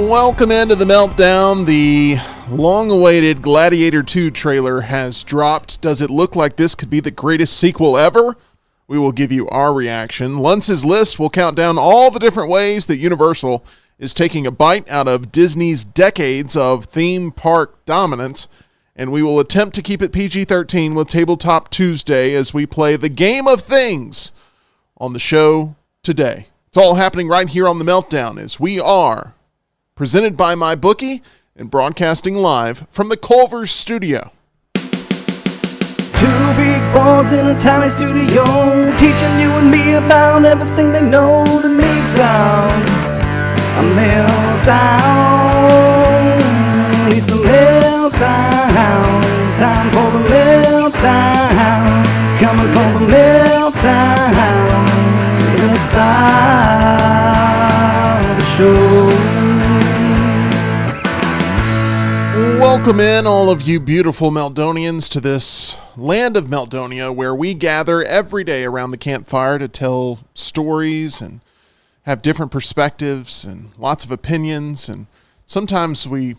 Welcome into the Meltdown. The long-awaited Gladiator 2 trailer has dropped. Does it look like this could be the greatest sequel ever? We will give you our reaction. Lunce's List will count down all the different ways that Universal is taking a bite out of Disney's decades of theme park dominance. And we will attempt to keep it PG-13 with Tabletop Tuesday as we play the Game of Things on the show today. It's all happening right here on the Meltdown as we are presented by MyBookie and broadcasting live from the Culver studio. Two big balls in a tiny studio, teaching you and me about everything they know to make sound. A meltdown, it's the meltdown, time for the meltdown, coming for the meltdown, let's start the show. Welcome in, all of you beautiful Meltdonians, to this land of Meltdonia where we gather every day around the campfire to tell stories and have different perspectives and lots of opinions. And sometimes we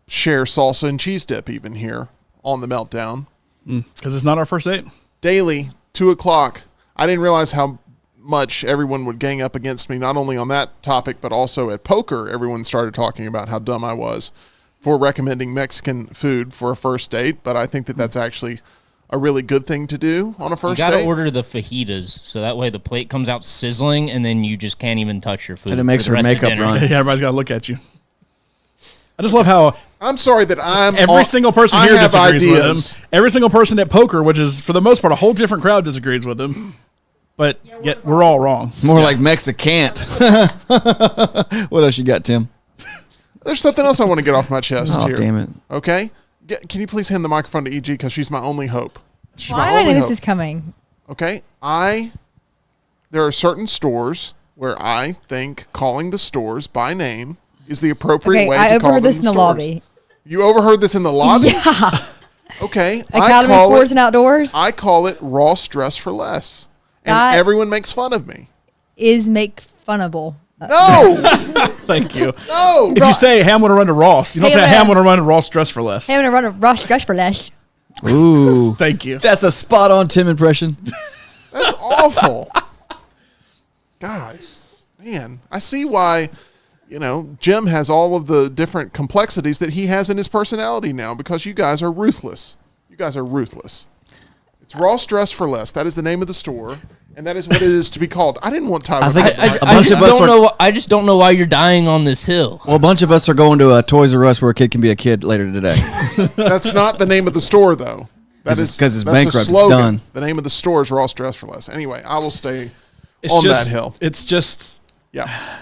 share salsa and cheese dip even here on the Meltdown. Because it's not our first date. Daily, 2 o'clock. I didn't realize how much everyone would gang up against me, not only on that topic, but also at poker. Everyone started talking about how dumb I was for recommending Mexican food for a first date, but I think that that's actually a really good thing to do on a first date. You got to order the fajitas, so that way the plate comes out sizzling, and then you just can't even touch your food. And it makes her makeup run. Yeah, everybody's got to look at you. I just love how I'm sorry that every single person here disagrees with him. Every single person at poker, which is for the most part a whole different crowd, disagrees with him. But yet we're all wrong. More like Mexicant. What else you got, Tim? There's something else I want to get off my chest here. Oh, damn it. Okay? Can you please hand the microphone to EG because she's my only hope. She's Why my only this hope. is coming? Okay? There are certain stores where I think calling the stores by name is the appropriate way to call them. I overheard this in the stores. lobby. You overheard this in the lobby? Yeah. Okay. Academy Sports and Outdoors I call it Ross Dress for Less. And That everyone makes fun of me. is make funnable. No! Thank you. No! If you say, hey, I'm going to run to Ross, you don't say, hey, I'm going to run to Ross Dress for Less. Hey, I'm going to run a Ross Dress for Less. Ooh. Thank you. That's a spot-on Tim impression. That's awful. Guys, man, I see why, Jim has all of the different complexities that he has in his personality now because you guys are ruthless. You guys are ruthless. It's Ross Dress for Less. That is the name of the store, and that is what it is to be called. I didn't want Tyler. I just don't know why you're dying on this hill. Well, a bunch of us are going to a Toys R Us where a kid can be a kid later today. That's not the name of the store, though. That is because it's that's bankrupt. a slogan. It's done. The name of the store is Ross Dress for Less. Anyway, I will stay that hill. It's just... Yeah.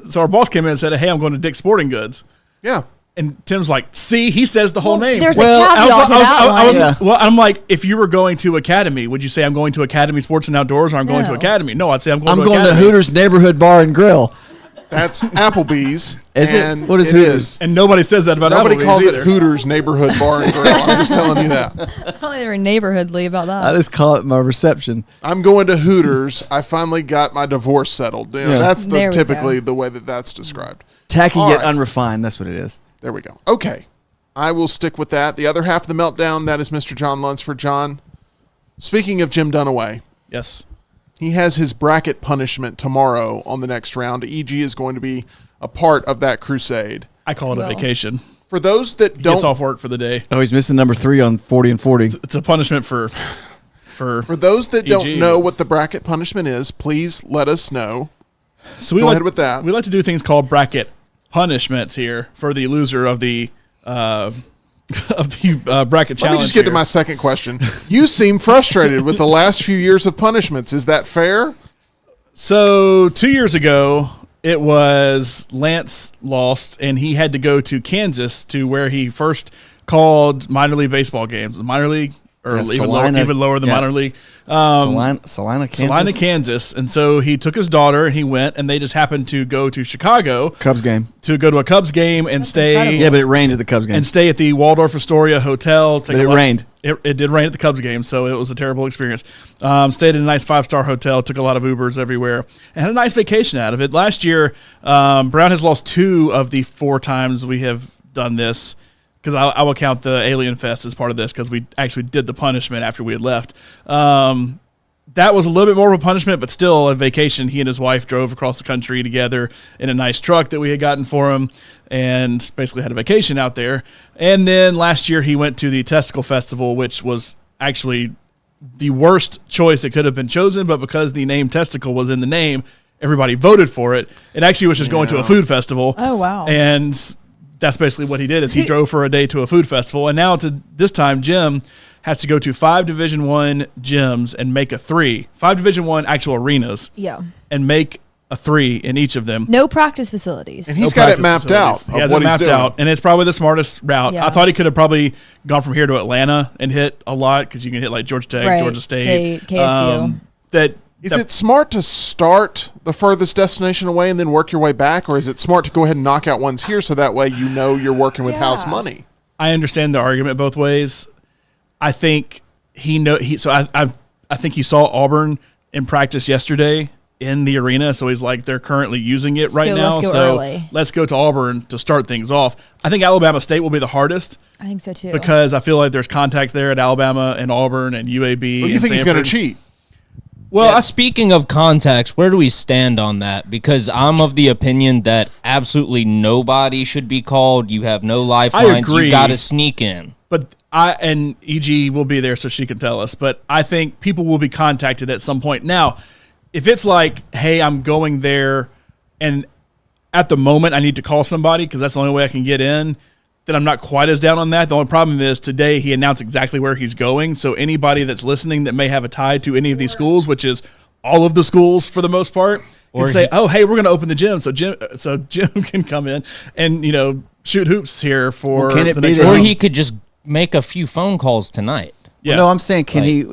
So our boss came in and said, hey, I'm going to Dick's Sporting Goods. Yeah. And Tim's like, see, he says the whole name. There's a caveat to that one. Well, I'm like, if you were going to Academy, would you say I'm going to Academy Sports and Outdoors or I'm going to Academy? No, I'd say I'm going to Academy. to Hooters Neighborhood Bar and Grill. That's Applebee's. Is it? What is Hooters? And nobody says that about Nobody Applebee's calls either. it Hooters Neighborhood Bar and Grill. I'm just telling you that. I don't think they were neighborhoodly about that. I just call it my reception. I'm going to Hooters. I finally got my divorce settled. Yeah. That's typically the way that's described. Tacky All yet right. unrefined. That's what it is. There we go. Okay. I will stick with that. The other half of the Meltdown, that is Mr. John Lunsford. John, speaking of Jim Dunaway. Yes. He has his bracket punishment tomorrow on the next round. EG is going to be a part of that crusade. I call it a vacation. For those that He don't... gets off work for the day. Oh, he's missing number 3 on 40 and 40. It's a punishment for those that EG. don't know what the bracket punishment is, please let us know. So Go ahead with that. We like to do things called bracket punishments here for the loser of the bracket challenge. Let me just get to my second question. You seem frustrated with the last few years of punishments. Is that fair? So 2 years ago, it was Lance lost, and he had to go to Kansas to where he first called minor league baseball games. Minor league or Yeah, even lower than minor league. Salina, Kansas. Salina, Kansas. And so he took his daughter and he went, and they just happened to go to Chicago. Cubs game. To go to a Cubs game and stay. incredible. Yeah, but it rained at the Cubs game. And stay at the Waldorf Astoria Hotel. But it rained. It did rain at the Cubs game, so it was a terrible experience. Stayed in a nice 5-star hotel, took a lot of Ubers everywhere, and had a nice vacation out of it. Last year, Brown has lost 2 of the 4 times we have done this, because I will count the Alien Fest as part of this, because we actually did the punishment after we had left. That was a little bit more of a punishment, but still a vacation. He and his wife drove across the country together in a nice truck that we had gotten for him, and basically had a vacation out there. And then last year he went to the Testicle Festival, which was actually the worst choice that could have been chosen, but because the name Testicle was in the name, everybody voted for it. It actually was just going to a food festival. Oh, wow. And that's basically what he did, is he drove for a day to a food festival. And now to this time, Jim has to go to 5 Division I gyms and make a 3. 5 Division I actual arenas. Yeah. And make a 3 in each of them. No practice facilities. And he's got it mapped out. He has it mapped out, and it's probably the smartest route. Yeah. I thought he could have probably gone from here to Atlanta and hit a lot, because you can hit like Georgia Tech, Right. Georgia State, KSU. Is it smart to start the furthest destination away and then work your way back, or is it smart to go ahead and knock out ones here so that way you know you're working with house money? I understand the argument both ways. I think I think he saw Auburn in practice yesterday in the arena, so he's like, they're currently using it right So now. let's go So early. let's go to Auburn to start things off. I think Alabama State will be the hardest, I think so too. because I feel like there's contacts there at Alabama and Auburn and UAB. Well, you and think he's going to Stanford. cheat? Well, speaking of contacts, where do we stand on that? Because I'm of the opinion that absolutely nobody should be called. You have no lifelines. agree. You got to sneak in. But and EG will be there so she can tell us. But I think people will be contacted at some point. Now, if it's like, hey, I'm going there, and at the moment I need to call somebody because that's the only way I can get in, then I'm not quite as down on that. The only problem is today he announced exactly where he's going. So anybody that's listening that may have a tie to any of these schools, which is all of the schools for the most part, can say, oh, hey, we're going to open the gym. So Jim can come in and, shoot hoops here for Well, can it the be next that round. Or he could just make a few phone calls tonight. Yeah. Well, no, I'm saying, can he?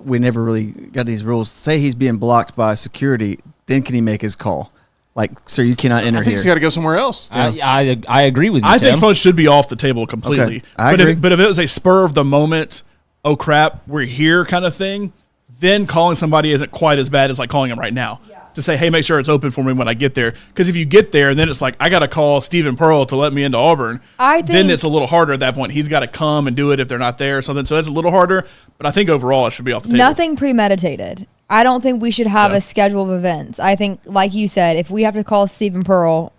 We never really got these rules. Say he's being blocked by security, then can he make his call? Like, sir, you cannot enter I think here. he's got to go somewhere else. I agree with you, I think Tim. phones should be off the table completely. Okay, I agree. But if it was a spur of the moment, oh crap, we're here kind of thing, then calling somebody isn't quite as bad as like calling him right now. To say, hey, make sure it's open for me when I get there. Because if you get there and then it's like, I got to call Stephen Pearl to let me into Auburn, then it's a little harder at that point. He's got to come and do it if they're not there or something. So that's a little harder. But I think overall it should be off the table. Nothing premeditated. I don't think we should have a schedule of events. I think, like you said, if we have to call Stephen Pearl,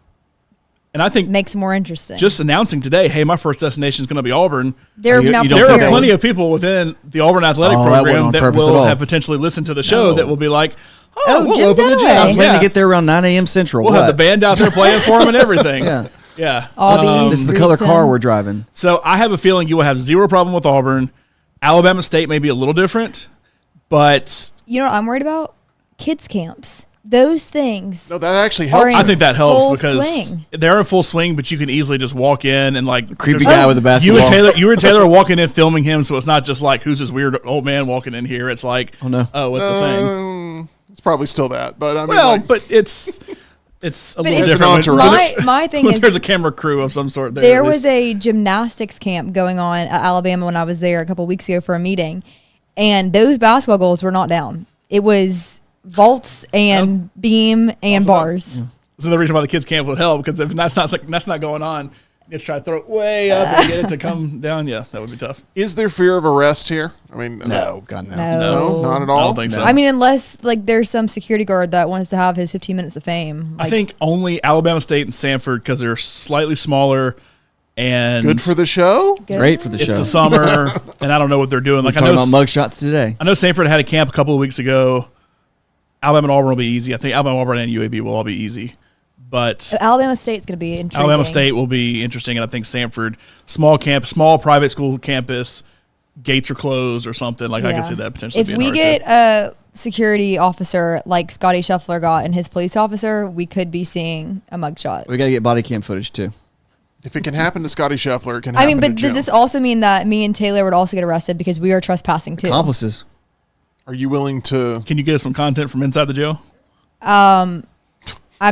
And I think makes it more interesting. just announcing today, hey, my first destination is going to be Auburn. There are now There are prepared. plenty of people within the Auburn athletic Oh, that wasn't program on that purpose at will all. have potentially listened to the show that will be like, Oh, we'll Jim open the gym. Dunaway. I'm planning to get there around 9 a.m. Central. We'll have the band out there playing for him and everything. Yeah. Yeah. All This these is the color streets car in. we're driving. So I have a feeling you will have zero problem with Auburn. Alabama State may be a little different, but You know what I'm worried about? Kids camps. Those things. No, that actually Or helps. in I think that helps full because swing. they're in full swing, but you can easily just walk in and like Creepy there's- guy with a basketball. You and Taylor are walking in filming him, so it's not just like who's this weird old man walking in here. It's like, Oh, no. oh, what's the thing? It's probably still that, but I mean, Well, like, but it's a little it's an different. when- entourage. My thing when is, there's a camera crew of some sort there. there at was least. a gymnastics camp going on at Alabama when I was there a couple weeks ago for a meeting, and those basketball goals were not down. It was vaults and beam and bars. That's another reason why the kids camp would help, because if that's not going on, you have to try to throw it way up and get it to come down. Yeah, that would be tough. is there fear of arrest here? I mean, No, God, no. no, not at all. I don't think so. I mean, unless like there's some security guard that wants to have his 15 minutes of fame. I think only Alabama State and Samford because they're slightly smaller and Good for the show. Great for the it's show. the summer, and I don't know what they're doing. Like I Talking know, about mugshots today. I know Samford had a camp a couple of weeks ago. Alabama and Auburn will be easy. I think Alabama, Auburn, and UAB will all be easy, but Alabama State's going to be intriguing. Alabama State will be interesting, and I think Samford, small private school campus, gates are closed or something. Like I can see that potentially. If being we hard get too. a security officer like Scotty Scheffler got and his police officer, we could be seeing a mugshot. We got to get body cam footage, too. If it can happen to Scotty Scheffler, it can I happen mean, to but Jim. does this also mean that me and Taylor would also get arrested because we are trespassing too? Accomplices. Are you willing to... Can you get us some content from inside the jail? I'm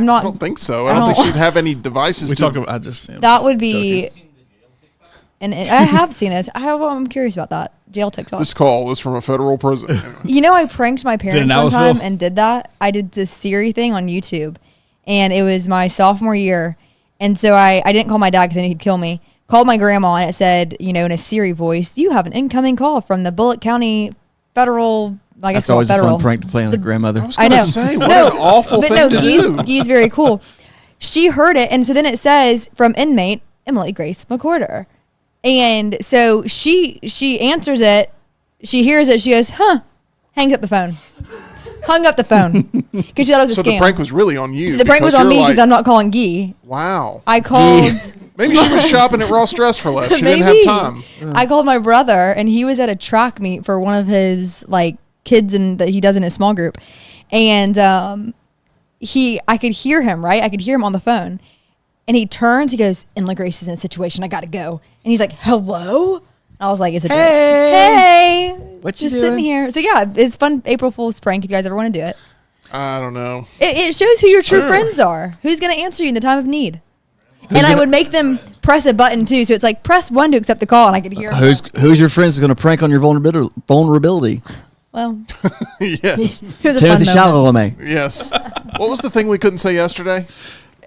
not. I don't think so. I don't think she'd have any devices We to... talk about. I just That would be. And I have seen this. I'm curious about that jail TikTok. This call was from a federal prison. You know, I pranked my parents in one time Aliceville? and did that. I did this Siri thing on YouTube, and it was my sophomore year. And so I didn't call my dad because I knew he'd kill me. Called my grandma, and it said, in a Siri voice, "You have an incoming call from the Bullitt County Federal." I guess That's always federal. a fun prank to play on a grandmother. I know. Say, what an awful but thing to do. Gee's very cool. She heard it, and so then it says from inmate Emily Grace McWhorter. And so she answers it. She hears it. She goes, "Huh." Hangs up the phone. Hung up the phone because she thought it was a So scam. the prank was really on you. So the prank was because on me you're because like, I'm not calling Gee. Wow. I called. Maybe she was shopping at Ross Dress for less. She didn't have Maybe. time. I called my brother, and he was at a track meet for one of his kids that he does in his small group, and I could hear him. Right, I could hear him on the phone, and he turns. He goes, "Emily Grace is in a situation. I got to go." And he's like, "Hello." And I was like, "It's a joke." Hey, What you just doing? sitting here. So yeah, it's fun April Fool's prank. If you guys ever want to do it, I don't know. it shows who your true friends are. Who's going to answer you in the time of need. And I would make them press a button too, so it's like press 1 to accept the call, and I could hear. Who's your friends going to prank on your vulnerability? Well, Yes. it was a fun Timothy moment. Chalamet. Yes. What was the thing we couldn't say yesterday?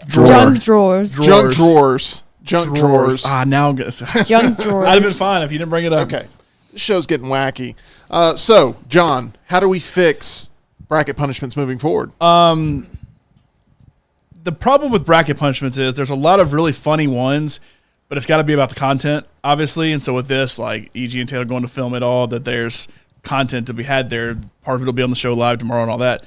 Junk drawers. Junk drawers. Junk drawers. Now I'm gonna say. Junk drawers. I'd have been fine if you didn't bring it up. Okay. This show's getting wacky. So, John, how do we fix bracket punishments moving forward? The problem with bracket punishments is there's a lot of really funny ones, but it's got to be about the content, obviously. And so with this, like E.G. and Taylor going to film it all, that there's content to be had there. Part of it will be on the show live tomorrow and all that.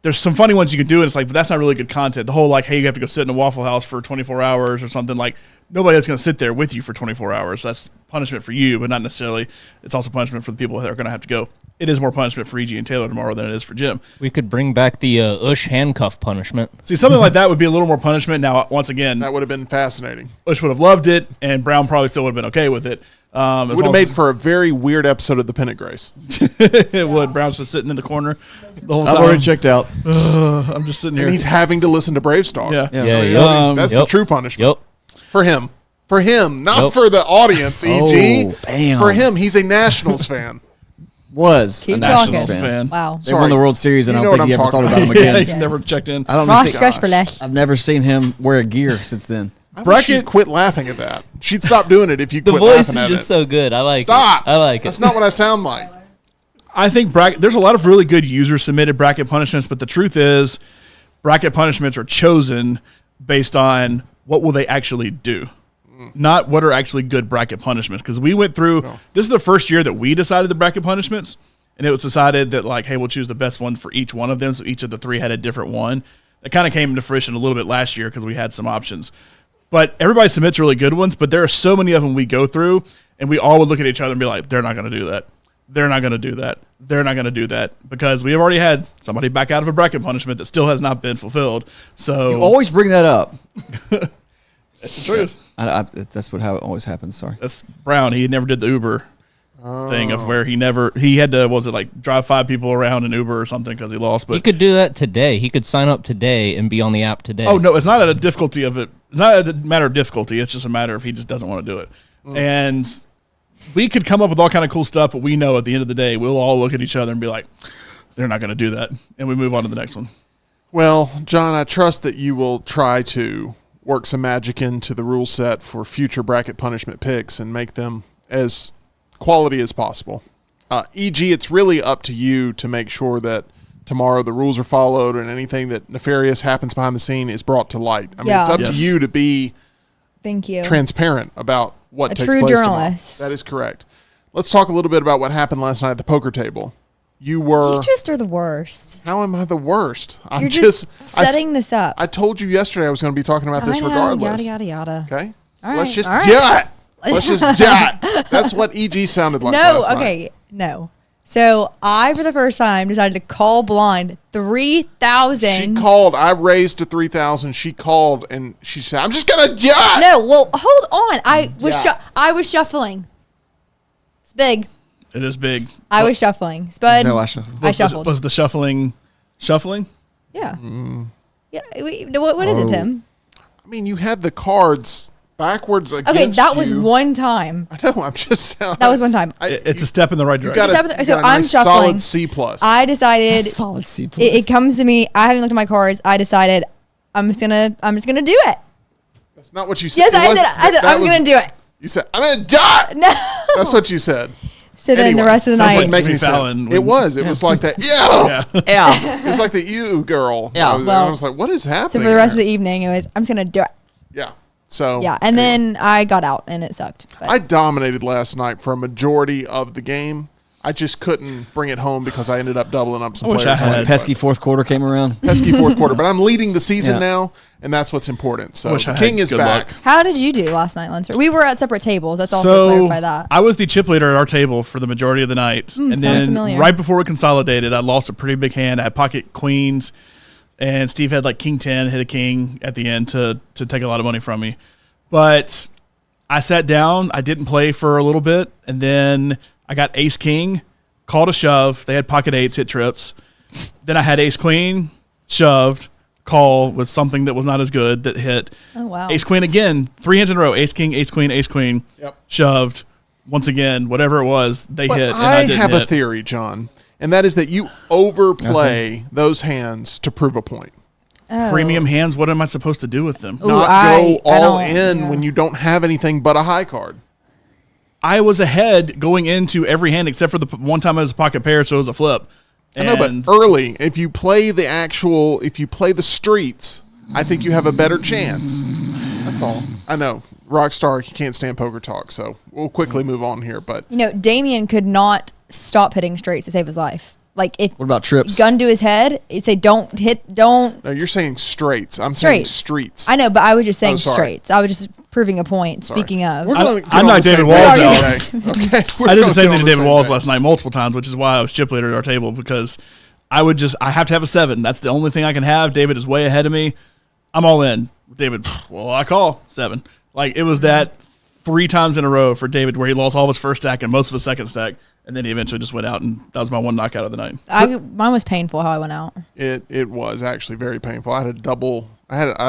There's some funny ones you can do, and it's like, but that's not really good content. The whole hey, you have to go sit in a Waffle House for 24 hours or something. Like, nobody else going to sit there with you for 24 hours. That's punishment for you, but not necessarily. It's also punishment for the people that are going to have to go. It is more punishment for E.G. and Taylor tomorrow than it is for Jim. We could bring back the Ush handcuff punishment. See, something like that would be a little more punishment. Now, once again, That would have been fascinating. Ush would have loved it, and Brown probably still would have been okay with it. It would have made for a very weird episode of The Pennant Grace. it would. Brown's just sitting in the corner the whole time. I've already checked out. I'm just sitting here. And he's having to listen to Brave Star. Yeah. That's the true punishment. Yep. For him. For him, not Yep. for the audience, E.G. Oh, bam. For him, he's a Nationals fan. Was Keep a Nationals talking. fan. Wow. They won the World Series, and You I know don't what think he I'm ever thought talking about him yeah, again. he's never checked in. I don't Ross see, Greshbelesh. I've never seen him wear gear since then. I wish Bracket- you'd quit laughing at that. She'd stop doing it if you The quit voice is laughing at just it. so good. I like Stop. it. I like it. That's not what I sound like. I think there's a lot of really good user-submitted bracket punishments, but the truth is bracket punishments are chosen based on what will they actually do, not what are actually good bracket punishments. Because we went through, this is the first year that we decided the bracket punishments, and it was decided that, hey, we'll choose the best one for each one of them, so each of the three had a different one. That kind of came into fruition a little bit last year because we had some options. But everybody submits really good ones, but there are so many of them we go through, and we all would look at each other and be like, they're not going to do that. They're not going to do that. They're not going to do that. Because we have already had somebody back out of a bracket punishment that still has not been fulfilled. So You always bring that up. it's the truth. That's how it always happens. Sorry. That's Brown. He never did the Uber thing of where he had to, drive 5 people around in Uber or something because he lost. But He could do that today. He could sign up today and be on the app today. oh, no, it's not a difficulty of it. It's not a matter of difficulty. It's just a matter of he just doesn't want to do it. And we could come up with all kind of cool stuff, but we know at the end of the day, we'll all look at each other and be like, they're not going to do that. And we move on to the next one. Well, John, I trust that you will try to work some magic into the rule set for future bracket punishment picks and make them as quality as possible. E.g., it's really up to you to make sure that tomorrow the rules are followed and anything that nefarious happens behind the scene is brought to light. I mean, it's up to Yes. you to be Thank you. transparent about what A takes true place journalist. tomorrow. That is correct. Let's talk a little bit about what happened last night at the poker table. You You just are the worst. how am I the worst? I'm You're just setting this up. I told you yesterday I was going to be talking about this I know, regardless. Yada, yada, yada. Okay? So All let's right, just all right. do it. Let's just do it. That's what E.g. sounded like No, last night. okay. No. So I, for the first time, decided to call blind 3,000. She called. I raised to 3,000. She called and she said, "I'm just gonna die." No, well, hold on. I was shuffling. It's big. It is big. I was shuffling. Spud, So I shuffled. I shuffled. Was the shuffling? Yeah. Yeah. What is it, Tim? I mean, you had the cards backwards against Okay, that was you. one time. I know. I'm just. That was one time. It's a step in the right You direction. got a, So you got a I'm nice shuffling. solid C plus. I decided Solid C+. it comes to me. I haven't looked at my cards. I decided I'm just gonna do it. That's not what you said. Yes, It I wasn't- said that I was was- gonna do it. You said, "I'm gonna die." No. That's what you said. So then Anyway, the rest of the sounds night, like making Jimmy sense. Fallon It when- was. It was like that. Yeah. Yeah. Yeah. It was like the you girl. Yeah. I Well, was like, what is happening? so for the rest of here? the evening, it was I'm just gonna do it. Yeah. So Yeah, and then I got out and it sucked. But I dominated last night for a majority of the game. I just couldn't bring it home because I ended up doubling up some I wish players. I had. Pesky fourth quarter came around. Pesky fourth quarter, but I'm leading the season Yeah. now, and that's what's important. So Wish the I king had is good back. luck. how did you do last night, Lancer? We were at separate tables. Let's also So clarify that. I was the chip leader at our table for the majority of the night, and sounds then familiar. right before we consolidated, I lost a pretty big hand. I had pocket queens, and Steve had like king 10, hit a king at the end to take a lot of money from me. But I sat down. I didn't play for a little bit, and then I got ace king, called a shove. They had pocket eights, hit trips. Then I had ace queen, shoved, call with something that was not as good that hit. Oh wow. Ace queen again, 3 hands in a row. Ace king, ace queen, ace queen. Yep. Shoved. Once again, whatever it was, they But hit. And I I didn't have hit. a theory, John, and that is that you overplay those hands to prove a point. Oh. Premium hands. What am I supposed to do with them? Ooh, Not I go all don't- in yeah. when you don't have anything but a high card. I was ahead going into every hand except for the one time it was a pocket pair, so it was a flip. I know, but early, if you play the streets, I think you have a better chance. That's all. I know. Rockstar, he can't stand poker talk, so we'll quickly move on here. But You know, Damien could not stop hitting straights to save his life. Like if What about trips? gun to his head, you say don't hit, don't no, you're saying straights. I'm saying straights. streets. I know, but I was just saying sorry. straights. I was just proving a point. Sorry. Speaking of, We're gonna get I'm on not the same David Walls, page though. today. Okay, we're I did gonna the same get thing on to the David same Walls page. last night multiple times, which is why I was chip leader at our table, because I have to have a 7. That's the only thing I can have. David is way ahead of me. I'm all in. David, well, I call 7. Like, it was that 3 times in a row for David where he lost all of his first stack and most of his second stack, and then he eventually just went out, and that was my one knockout of the night. mine was painful how I went out. It was actually very painful. I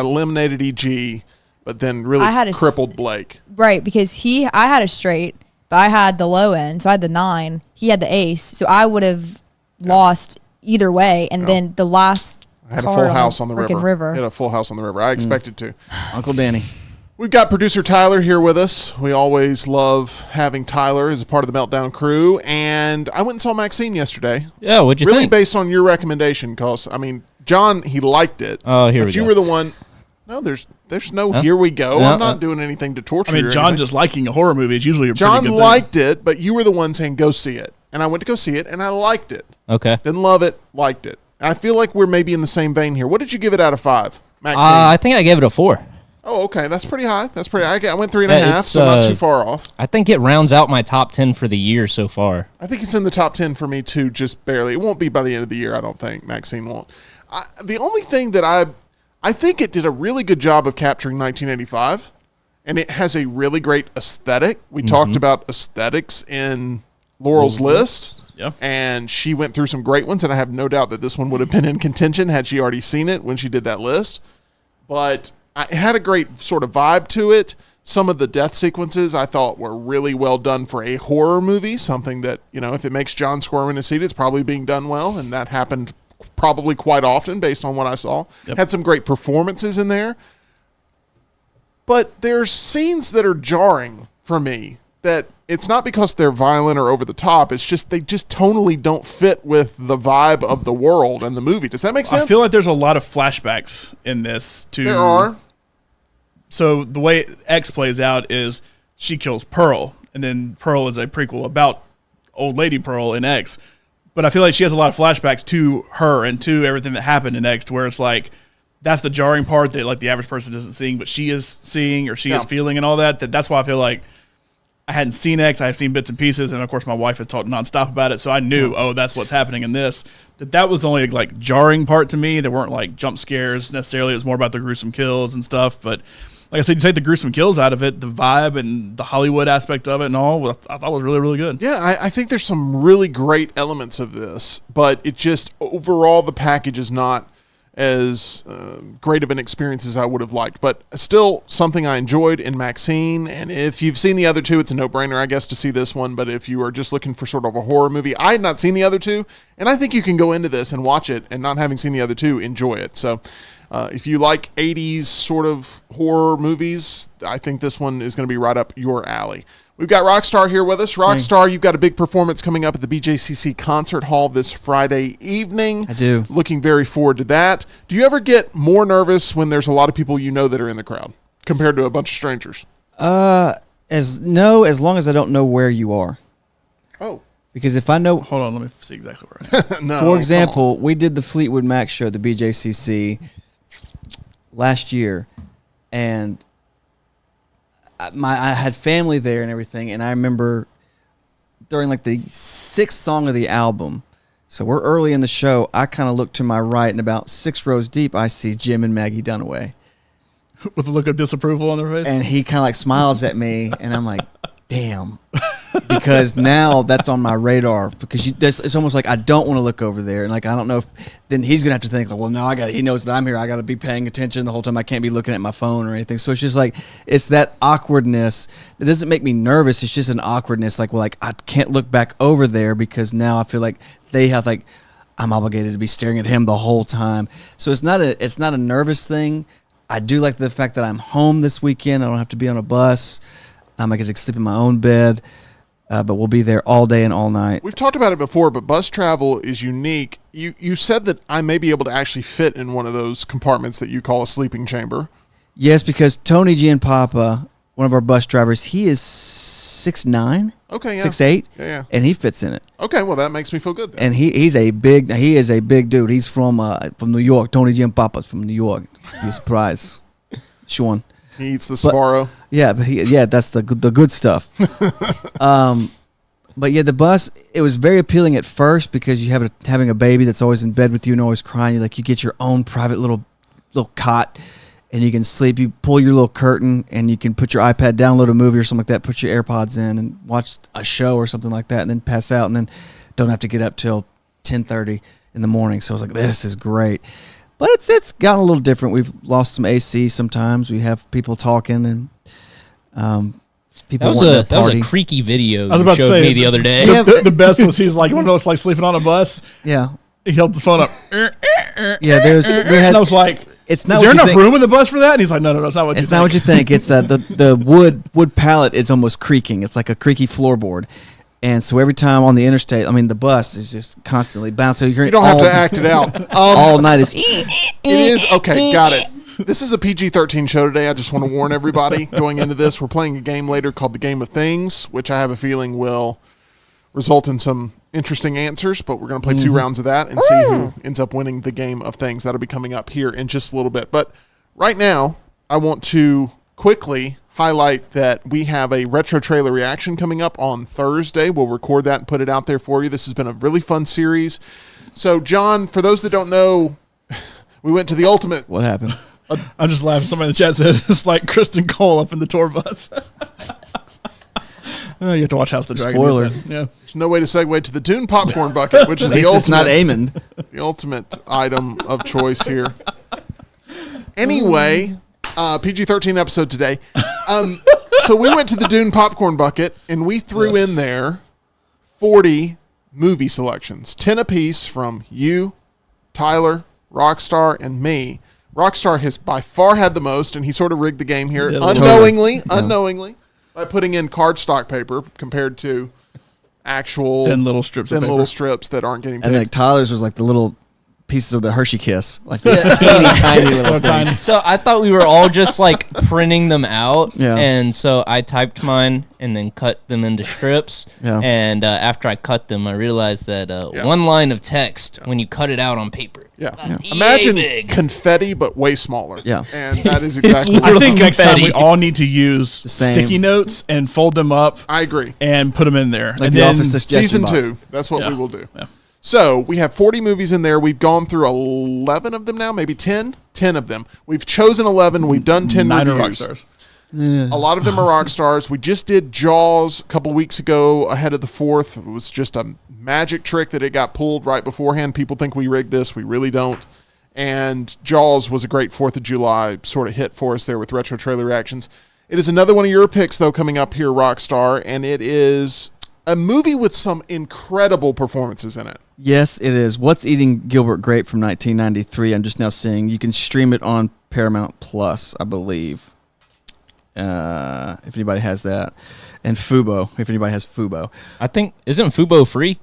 eliminated EG, but then really I had a crippled Blake. Right, because I had a straight, but I had the low end, so I had the 9. He had the ace, so I would have lost either way. And then the last I had a card full house on the frickin' river. I had a full house on the river. I expected to. Uncle Danny. We've got producer Tyler here with us. We always love having Tyler as a part of the Meltdown crew. And I went and saw Maxine yesterday. Yeah, what'd you Really think? based on your recommendation, because, I mean, John, he liked it. Oh, here but we you go. were the one. No, there's no Huh? here we go. No, I'm not doing anything to torture I you mean, or John anything. just liking a horror movie is usually a John pretty good liked it, but you were the one saying, go see it. And I went to go see it, and I liked it. Okay. Didn't love it, liked it. And I feel like we're maybe in the same vein here. What did you give it out of 5, Maxine? I think I gave it a 4. Oh, okay. That's pretty high. I went 3.5, Yeah, it's, so not too far off. I think it rounds out my top 10 for the year so far. I think it's in the top 10 for me, too, just barely. It won't be by the end of the year, I don't think. Maxine won't. The only thing that I think it did a really good job of capturing 1985, and it has a really great aesthetic. We talked about aesthetics in Laurel's list. Yeah. And she went through some great ones, and I have no doubt that this one would have been in contention had she already seen it when she did that list. But it had a great sort of vibe to it. Some of the death sequences I thought were really well done for a horror movie, something that, if it makes John squirm in his seat, it's probably being done well, and that happened probably quite often based on what I saw. Yep. Had some great performances in there. But there's scenes that are jarring for me that it's not because they're violent or over the top. It's just they just tonally don't fit with the vibe of the world and the movie. Does that make sense? I feel like there's a lot of flashbacks in this. there are. So the way X plays out is she kills Pearl, and then Pearl is a prequel about old lady Pearl in X. But I feel like she has a lot of flashbacks to her and to everything that happened in X, to where it's like that's the jarring part that like the average person isn't seeing, but she is seeing or she is feeling and all that. That's why I feel like I hadn't seen X. I've seen bits and pieces, and of course, my wife had talked nonstop about it, so I knew, that's what's happening in this. That was the only like jarring part to me. There weren't like jump scares necessarily. It was more about the gruesome kills and stuff. But like I said, you take the gruesome kills out of it, the vibe and the Hollywood aspect of it, and all. I thought was really, really good. Yeah, I think there's some really great elements of this, but it just overall the package is not as great of an experience as I would have liked, but still something I enjoyed in Maxine. And if you've seen the other two, it's a no-brainer, I guess, to see this one. But if you are just looking for sort of a horror movie, I had not seen the other two, and I think you can go into this and watch it, and not having seen the other two, enjoy it. So if you like 80s sort of horror movies, I think this one is going to be right up your alley. We've got Rockstar here with us. Rockstar, you've got a big performance coming up at the BJCC Concert Hall this Friday evening. I do. Looking very forward to that. Do you ever get more nervous when there's a lot of people you know that are in the crowd compared to a bunch of strangers? As long as I don't know where you are. Oh. Because if I know... Hold on, let me see exactly where I am. No. For example, we did the Fleetwood Mac show at the BJCC last year, and I had family there and everything, and I remember during like the 6th song of the album, so we're early in the show, I kind of look to my right, and about 6 rows deep, I see Jim and Maggie Dunaway. With a look of disapproval on their face? And he kind of like smiles at me, and I'm like, damn. Because now that's on my radar. Because it's almost like I don't want to look over there, and like I don't know if then he's gonna have to think like, well, no, he knows that I'm here. I got to be paying attention the whole time. I can't be looking at my phone or anything. So it's just like it's that awkwardness that doesn't make me nervous. It's just an awkwardness, like, well, like I can't look back over there because now I feel like they have like I'm obligated to be staring at him the whole time. So it's not a nervous thing. I do like the fact that I'm home this weekend. I don't have to be on a bus. I get to sleep in my own bed. But we'll be there all day and all night. We've talked about it before, but bus travel is unique. You said that I may be able to actually fit in one of those compartments that you call a sleeping chamber. Yes, because Tony Gianpapa, one of our bus drivers, he is 6'9", okay, yeah. 6'8", yeah, and he fits in it. Okay, well that makes me feel good then. And he is a big dude. He's from New York. Tony Gianpapa's from New York. Be surprised, Sean. He eats the Sbarro. Yeah, but that's the good stuff. But yeah, the bus, it was very appealing at first because you have having a baby that's always in bed with you and always crying. You get your own private little cot, and you can sleep. You pull your little curtain, and you can put your iPad, download a movie or something like that, put your AirPods in, and watch a show or something like that, and then pass out, and then don't have to get up till 10:30 in the morning. So I was like, this is great. But it's gotten a little different. We've lost some AC sometimes. We have people talking and people wanting to party. That was a creaky video I was you about to showed say, me the other day. The best was he's like, you want to know, it's like sleeping on a bus. Yeah. He held his phone up. Yeah, And I was like, it's not is there what you enough think. room in the bus for that? And he's like, no, it's not what you It's think. not what you think. It's the wood pallet is almost creaking. It's like a creaky floorboard. And so every time on the interstate, the bus is just constantly bouncing. You don't have to act it out. All night is. It is okay. Got it. This is a PG-13 show today. I just want to warn everybody going into this. We're playing a game later called the Game of Things, which I have a feeling will result in some interesting answers. But we're going to play 2 rounds of that and see who ends up winning the Game of Things. That'll be coming up here in just a little bit. But right now, I want to quickly highlight that we have a retro trailer reaction coming up on Thursday. We'll record that and put it out there for you. This has been a really fun series. So, John, for those that don't know, we went to the ultimate. What happened? I just laughed. Somebody in the chat said it's like Kristen Cole up in the tour bus. You have to watch House of the Dragon. Spoiler. Yeah. There's no way to segue to the Dune popcorn bucket, which is At the least it's not ultimate, Eamon. the ultimate item of choice here. Anyway, PG-13 episode today. So we went to the Dune popcorn bucket, and we threw in there 40 movie selections, 10 apiece from you, Tyler, Rockstar, and me. Rockstar has by far had the most, and he sort of rigged the game here unknowingly, by putting in cardstock paper compared to actual Thin little strips that aren't getting picked. And like Tyler's was like the little pieces of the Hershey Kiss, like the teeny tiny little things. So I thought we were all just like printing them out, Yeah. and so I typed mine and then cut them into strips. Yeah. And after I cut them, I realized that one line of text when you cut it out on paper. Imagine big. confetti, but way smaller. Yeah. And that is exactly I what think next time we confetti. all need to use same. sticky notes and fold them up I agree. and put them in there. Like and the then Office suggestion Season box. 2. That's what Yeah. we will do. Yeah. So we have 40 movies in there. We've gone through 11 of them now, maybe 10. 10 of them. We've chosen 11. We've done 10 9 are reviews. rock stars. A lot of them are rock stars. We just did Jaws a couple weeks ago ahead of the 4th. It was just a magic trick that it got pulled right beforehand. People think we rigged this. We really don't. And Jaws was a great 4th of July sort of hit for us there with retro trailer reactions. It is another one of your picks, though, coming up here, Rockstar, and it is a movie with some incredible performances in it. Yes, it is. What's Eating Gilbert Grape from 1993. I'm just now seeing you can stream it on Paramount Plus, I believe. If anybody has that, and Fubo, if anybody has Fubo. I think isn't Fubo free?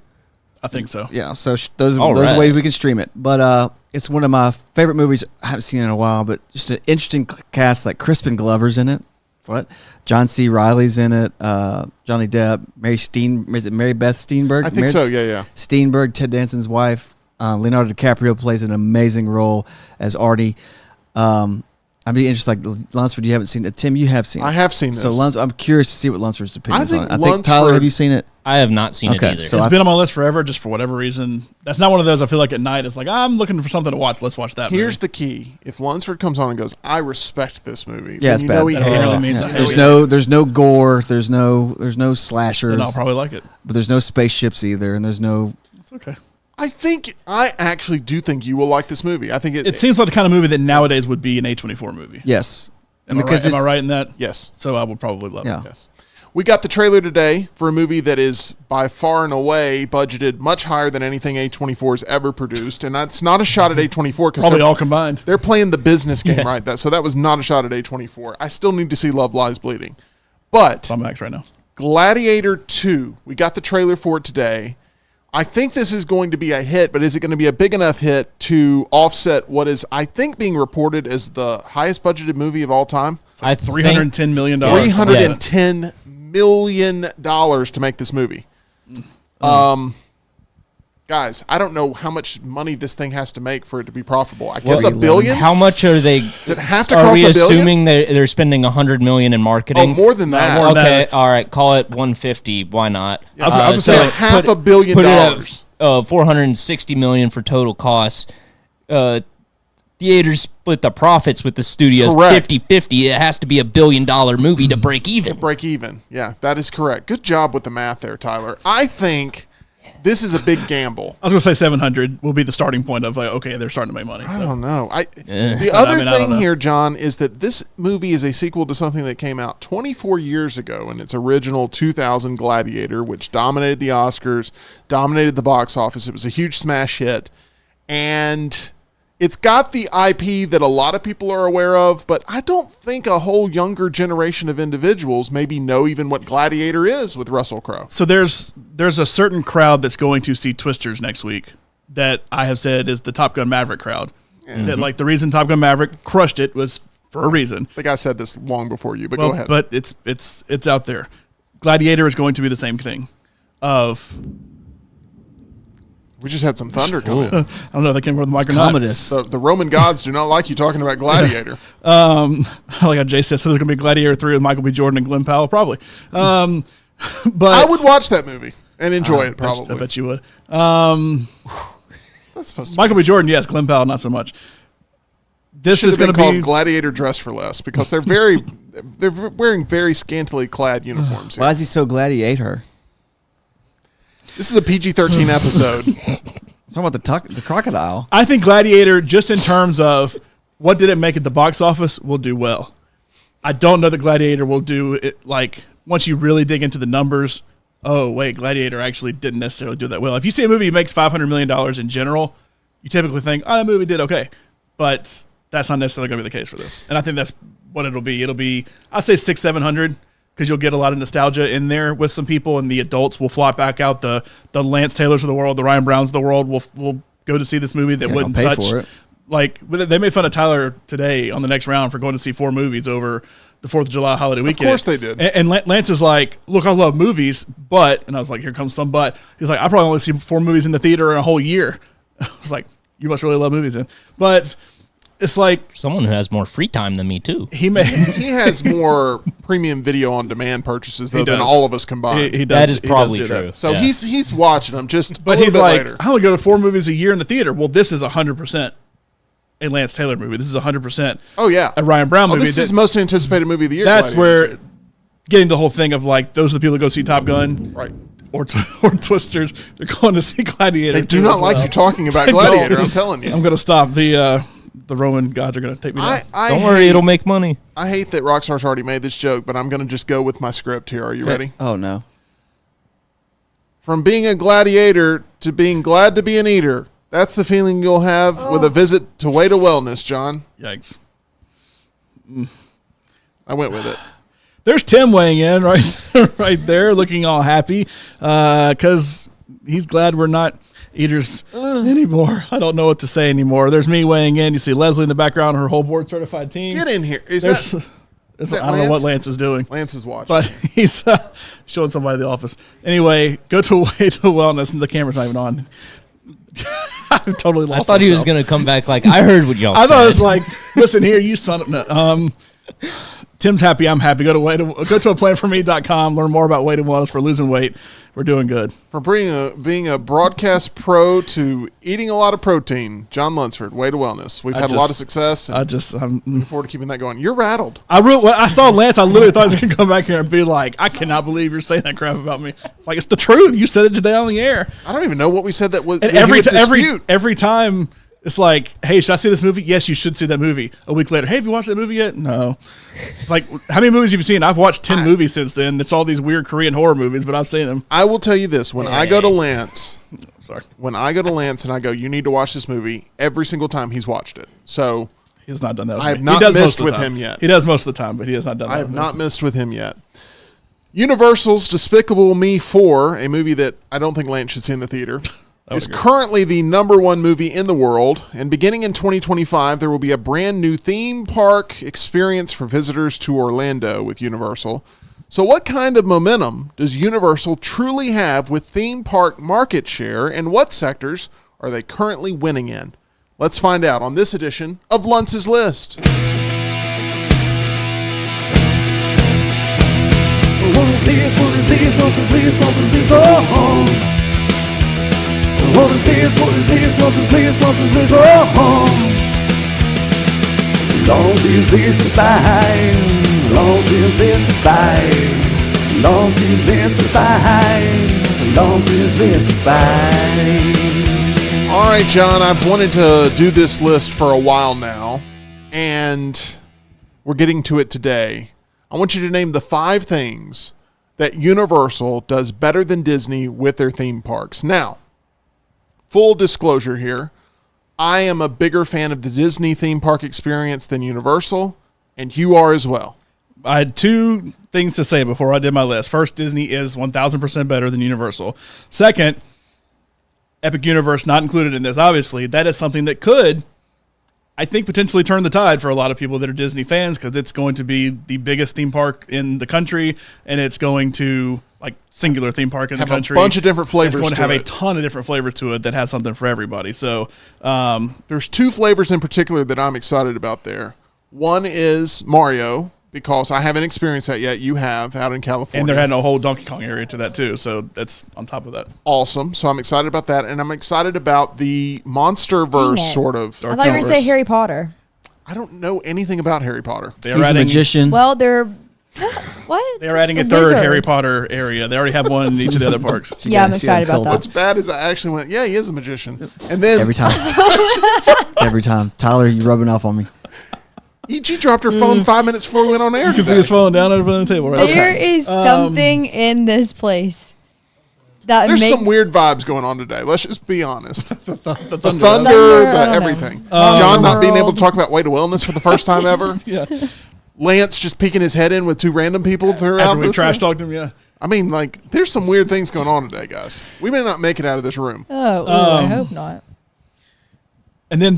I think so. Yeah, so those All are right. ways we can stream it. But it's one of my favorite movies. I haven't seen it in a while, but just an interesting cast. Like Crispin Glover's in it. What? John C. Reilly's in it. Johnny Depp. Is it Mary Beth Steenburgen? I think so, yeah. Steenburgen, Ted Danson's wife. Leonardo DiCaprio plays an amazing role as Artie. I'd be interested, like Lunsford, you haven't seen it. Tim, you have seen it. I have seen So this. I'm curious to see what Lunsford's opinion is on it. I think, Lunsford- Tyler, have you seen it? I have not seen it Okay, either. so It's I- been on my list forever, just for whatever reason. That's not one of those I feel like at night. It's like, I'm looking for something to watch. Let's watch that Here's movie. the key. If Lunsford comes on and goes, I respect this movie, Yeah, then it's you bad. know he That hated really it. means Yeah. I hate There's it. there's no gore, there's no slashers, Then I'll probably like it. but there's no spaceships either, and there's no. It's okay. I actually do think you will like this movie. I think It seems like the kind of movie that nowadays would be an A24 movie. Yes, Am I right in that? Yes. So I would probably love Yeah. it. Yes. We got the trailer today for a movie that is by far and away budgeted much higher than anything A24 has ever produced. And that's not a shot at A24 because Probably all combined. they're playing the business game, right? So that was not a shot at A24. I still need to see Love Lies Bleeding. But I'm max right now. Gladiator 2, we got the trailer for it today. I think this is going to be a hit, but is it going to be a big enough hit to offset what is, I think, being reported as the highest budgeted movie of all time? I think $310 million. $310 million to make this movie. Guys, I don't know how much money this thing has to make for it to be profitable. I guess $1 billion? How much are they? Does it have to Are cross we $1 billion? assuming they're spending $100 million in marketing? Oh, more than that. more than Okay, that. all right. Call it 150. Why not? I was gonna So say, half $1 billion. Put it at 460 million for total costs. Theaters split the profits with the studios Correct. 50-50. It has to be $1 billion movie to break even. Break even. Yeah, that is correct. Good job with the math there, Tyler. I think this is a big gamble. I was going to say 700 will be the starting point of, like, okay, they're starting to make money. I So. don't know. The I other mean, I don't thing know. here, John, is that this movie is a sequel to something that came out 24 years ago in its original 2000 Gladiator, which dominated the Oscars, dominated the box office. It was a huge smash hit. And it's got the IP that a lot of people are aware of, but I don't think a whole younger generation of individuals maybe know even what Gladiator is with Russell Crowe. So there's a certain crowd that's going to see Twisters next week that I have said is the Top Gun Maverick crowd. That, like, the reason Top Gun Maverick crushed it was for a reason. I think I said this long before you, but Well, go ahead. But it's out there. Gladiator is going to be the same thing. We just had some thunder come in. I don't know if that came from the mic or not. Commodus. The Roman gods do not like you talking about Gladiator. Like how Jay said, so there's going to be Gladiator 3 with Michael B. Jordan and Glenn Powell, probably. But I would watch that movie and enjoy it, probably. I bet you would. That's supposed to Michael B. Jordan, yes. Glenn Powell, not so much. This should is have been going to called be Gladiator Dress for Less because they're they're wearing very scantily clad uniforms. Why Here. is he so gladiator? This is a PG-13 episode. I'm talking about the crocodile. I think Gladiator, just in terms of what did it make at the box office, will do well. I don't know that Gladiator will do it, like, once you really dig into the numbers. Oh, wait, Gladiator actually didn't necessarily do that well. If you see a movie that makes $500 million in general, you typically think, oh, that movie did okay. But that's not necessarily going to be the case for this. And I think that's what it'll be. It'll be, I'd say 600-700, because you'll get a lot of nostalgia in there with some people, and the adults will flop back out. The Lance Taylors of the world, the Ryan Browns of the world will go to see this movie that You're wouldn't gonna pay touch. for it. Like they made fun of Tyler today on the next round for going to see 4 movies over the 4th of July holiday weekend. Of course they did. And Lance is like, look, I love movies, but, and I was like, here comes some but. He's like, I probably only see 4 movies in the theater in a whole year. I was like, you must really love movies then. But it's like, Someone who has more free time than me too. he has more premium video on demand purchases though than does. all of us combined. he does, That is he does probably do that. true. So Yeah. he's watching them just But a little he's bit like, later. I only go to 4 movies a year in the theater. Well, this is 100% a Lance Taylor movie. This is 100% Oh yeah, a Ryan Brown movie. This is the most anticipated movie of the year. That's Gladiator where getting the whole thing of like, those are the people that go see Top Gun. Right. Or Twisters. They're going to see Gladiator. They do too not as like well. you talking about They don't. Gladiator. I'm telling you. I'm going to stop. The Roman gods are going to take me down. Don't worry, it'll make money. I hate that Rockstar's already made this joke, but I'm going to just go with my script here. Are you ready? Oh no. From being a gladiator to being glad to be an eater. That's the feeling you'll have with a visit to Way to Wellness, John. Yikes. I went with it. There's Tim weighing in right there, looking all happy because he's glad we're not eaters anymore. I don't know what to say anymore. There's me weighing in. You see Leslie in the background, her whole board certified team. Get in here. Is There's, that there's- that I don't know what Lance? Lance is doing, Lance's watch? but he's showing somebody the office. Anyway, go to Way to Wellness, and the camera's not even on. I'm totally lost. I thought he was myself. going to come back like, I heard what y'all I said. thought it was like, listen here, you son of no. Tim's happy, I'm happy. Go to aplanforme.com, learn more about weight and wellness. We're losing weight. We're doing good. From being a broadcast pro to eating a lot of protein, John Lunsford, Way to Wellness. We've had a lot of success. And I'm looking forward to keeping that going. You're rattled. when I saw Lance, I literally thought he was going to come back here and be like, I cannot believe you're saying that crap about me. It's like, it's the truth. You said it today on the air. I don't even know what we said that was. And we would every dispute. time it's like, hey, should I see this movie? Yes, you should see that movie. A week later, hey, have you watched that movie yet? No. It's like, how many movies have you seen? I've watched 10 movies since then. It's all these weird Korean horror movies, but I've seen them. I will tell you this: when I go to Lance, Sorry. and I go, you need to watch this movie. Every single time he's watched it. So He has not done that with I have me. not He does missed most of the with time. him yet. He does most of the time, but he has not done that I have with not missed with him yet. Universal's Despicable Me 4, a movie that I don't think Lance should see in the theater, is currently the #1 movie in the world. And beginning in 2025, there will be a brand new theme park experience for visitors to Orlando with Universal. So what kind of momentum does Universal truly have with theme park market share, and what sectors are they currently winning in? Let's find out on this edition of Luntz's List. What is this? What is this? What's this? What's this? Oh, what is this? What is this? What's this? What's this? Oh, Loss is this to buy. Loss is this to buy. Loss is this to buy. Loss is this to buy. All right, John, I've wanted to do this list for a while now, and we're getting to it today. I want you to name the 5 things that Universal does better than Disney with their theme parks. Now, full disclosure here, I am a bigger fan of the Disney theme park experience than Universal, and you are as well. I had 2 things to say before I did my list. First, Disney is 1,000% better than Universal. Second, Epic Universe not included in this. Obviously, that is something that could, I think, potentially turn the tide for a lot of people that are Disney fans, because it's going to be the biggest theme park in the country, and it's going to, like, singular theme park in Have the country. a bunch of different flavors It's going to to have a it. ton of different flavors to it that has something for everybody. So, There's 2 flavors in particular that I'm excited about there. One is Mario, because I haven't experienced that yet. You have, out in California. and they're adding a whole Donkey Kong area to that too. So that's on top of that. Awesome. So I'm excited about that, and I'm excited about the MonsterVerse Dang it. sort of. I thought you were going to say Harry Potter. I don't know anything about Harry Potter. They're He's a adding, magician. Well, they're what? They're adding a A third wizard. Harry Potter area. They already have one in each of the other parks. Yeah, I'm She got excited about insulted. that. What's bad is I actually went, yeah, he is a magician. And then Every time. Every time. Tyler, you rubbing off on me. E.G. dropped her phone 5 minutes before we went on air. You can see his phone down over on the table. Right There is something in this place that There's makes some weird vibes going on today. Let's just be honest. The thunder, Thunder, the I don't know. everything. John not being able to talk about Way to Wellness for the first time ever. Yeah. Lance just peeking his head in with 2 random people throughout After we this. trash talked him, yeah. I mean, like, there's some weird things going on today, guys. We may not make it out of this room. Oh, ooh, I hope not. And then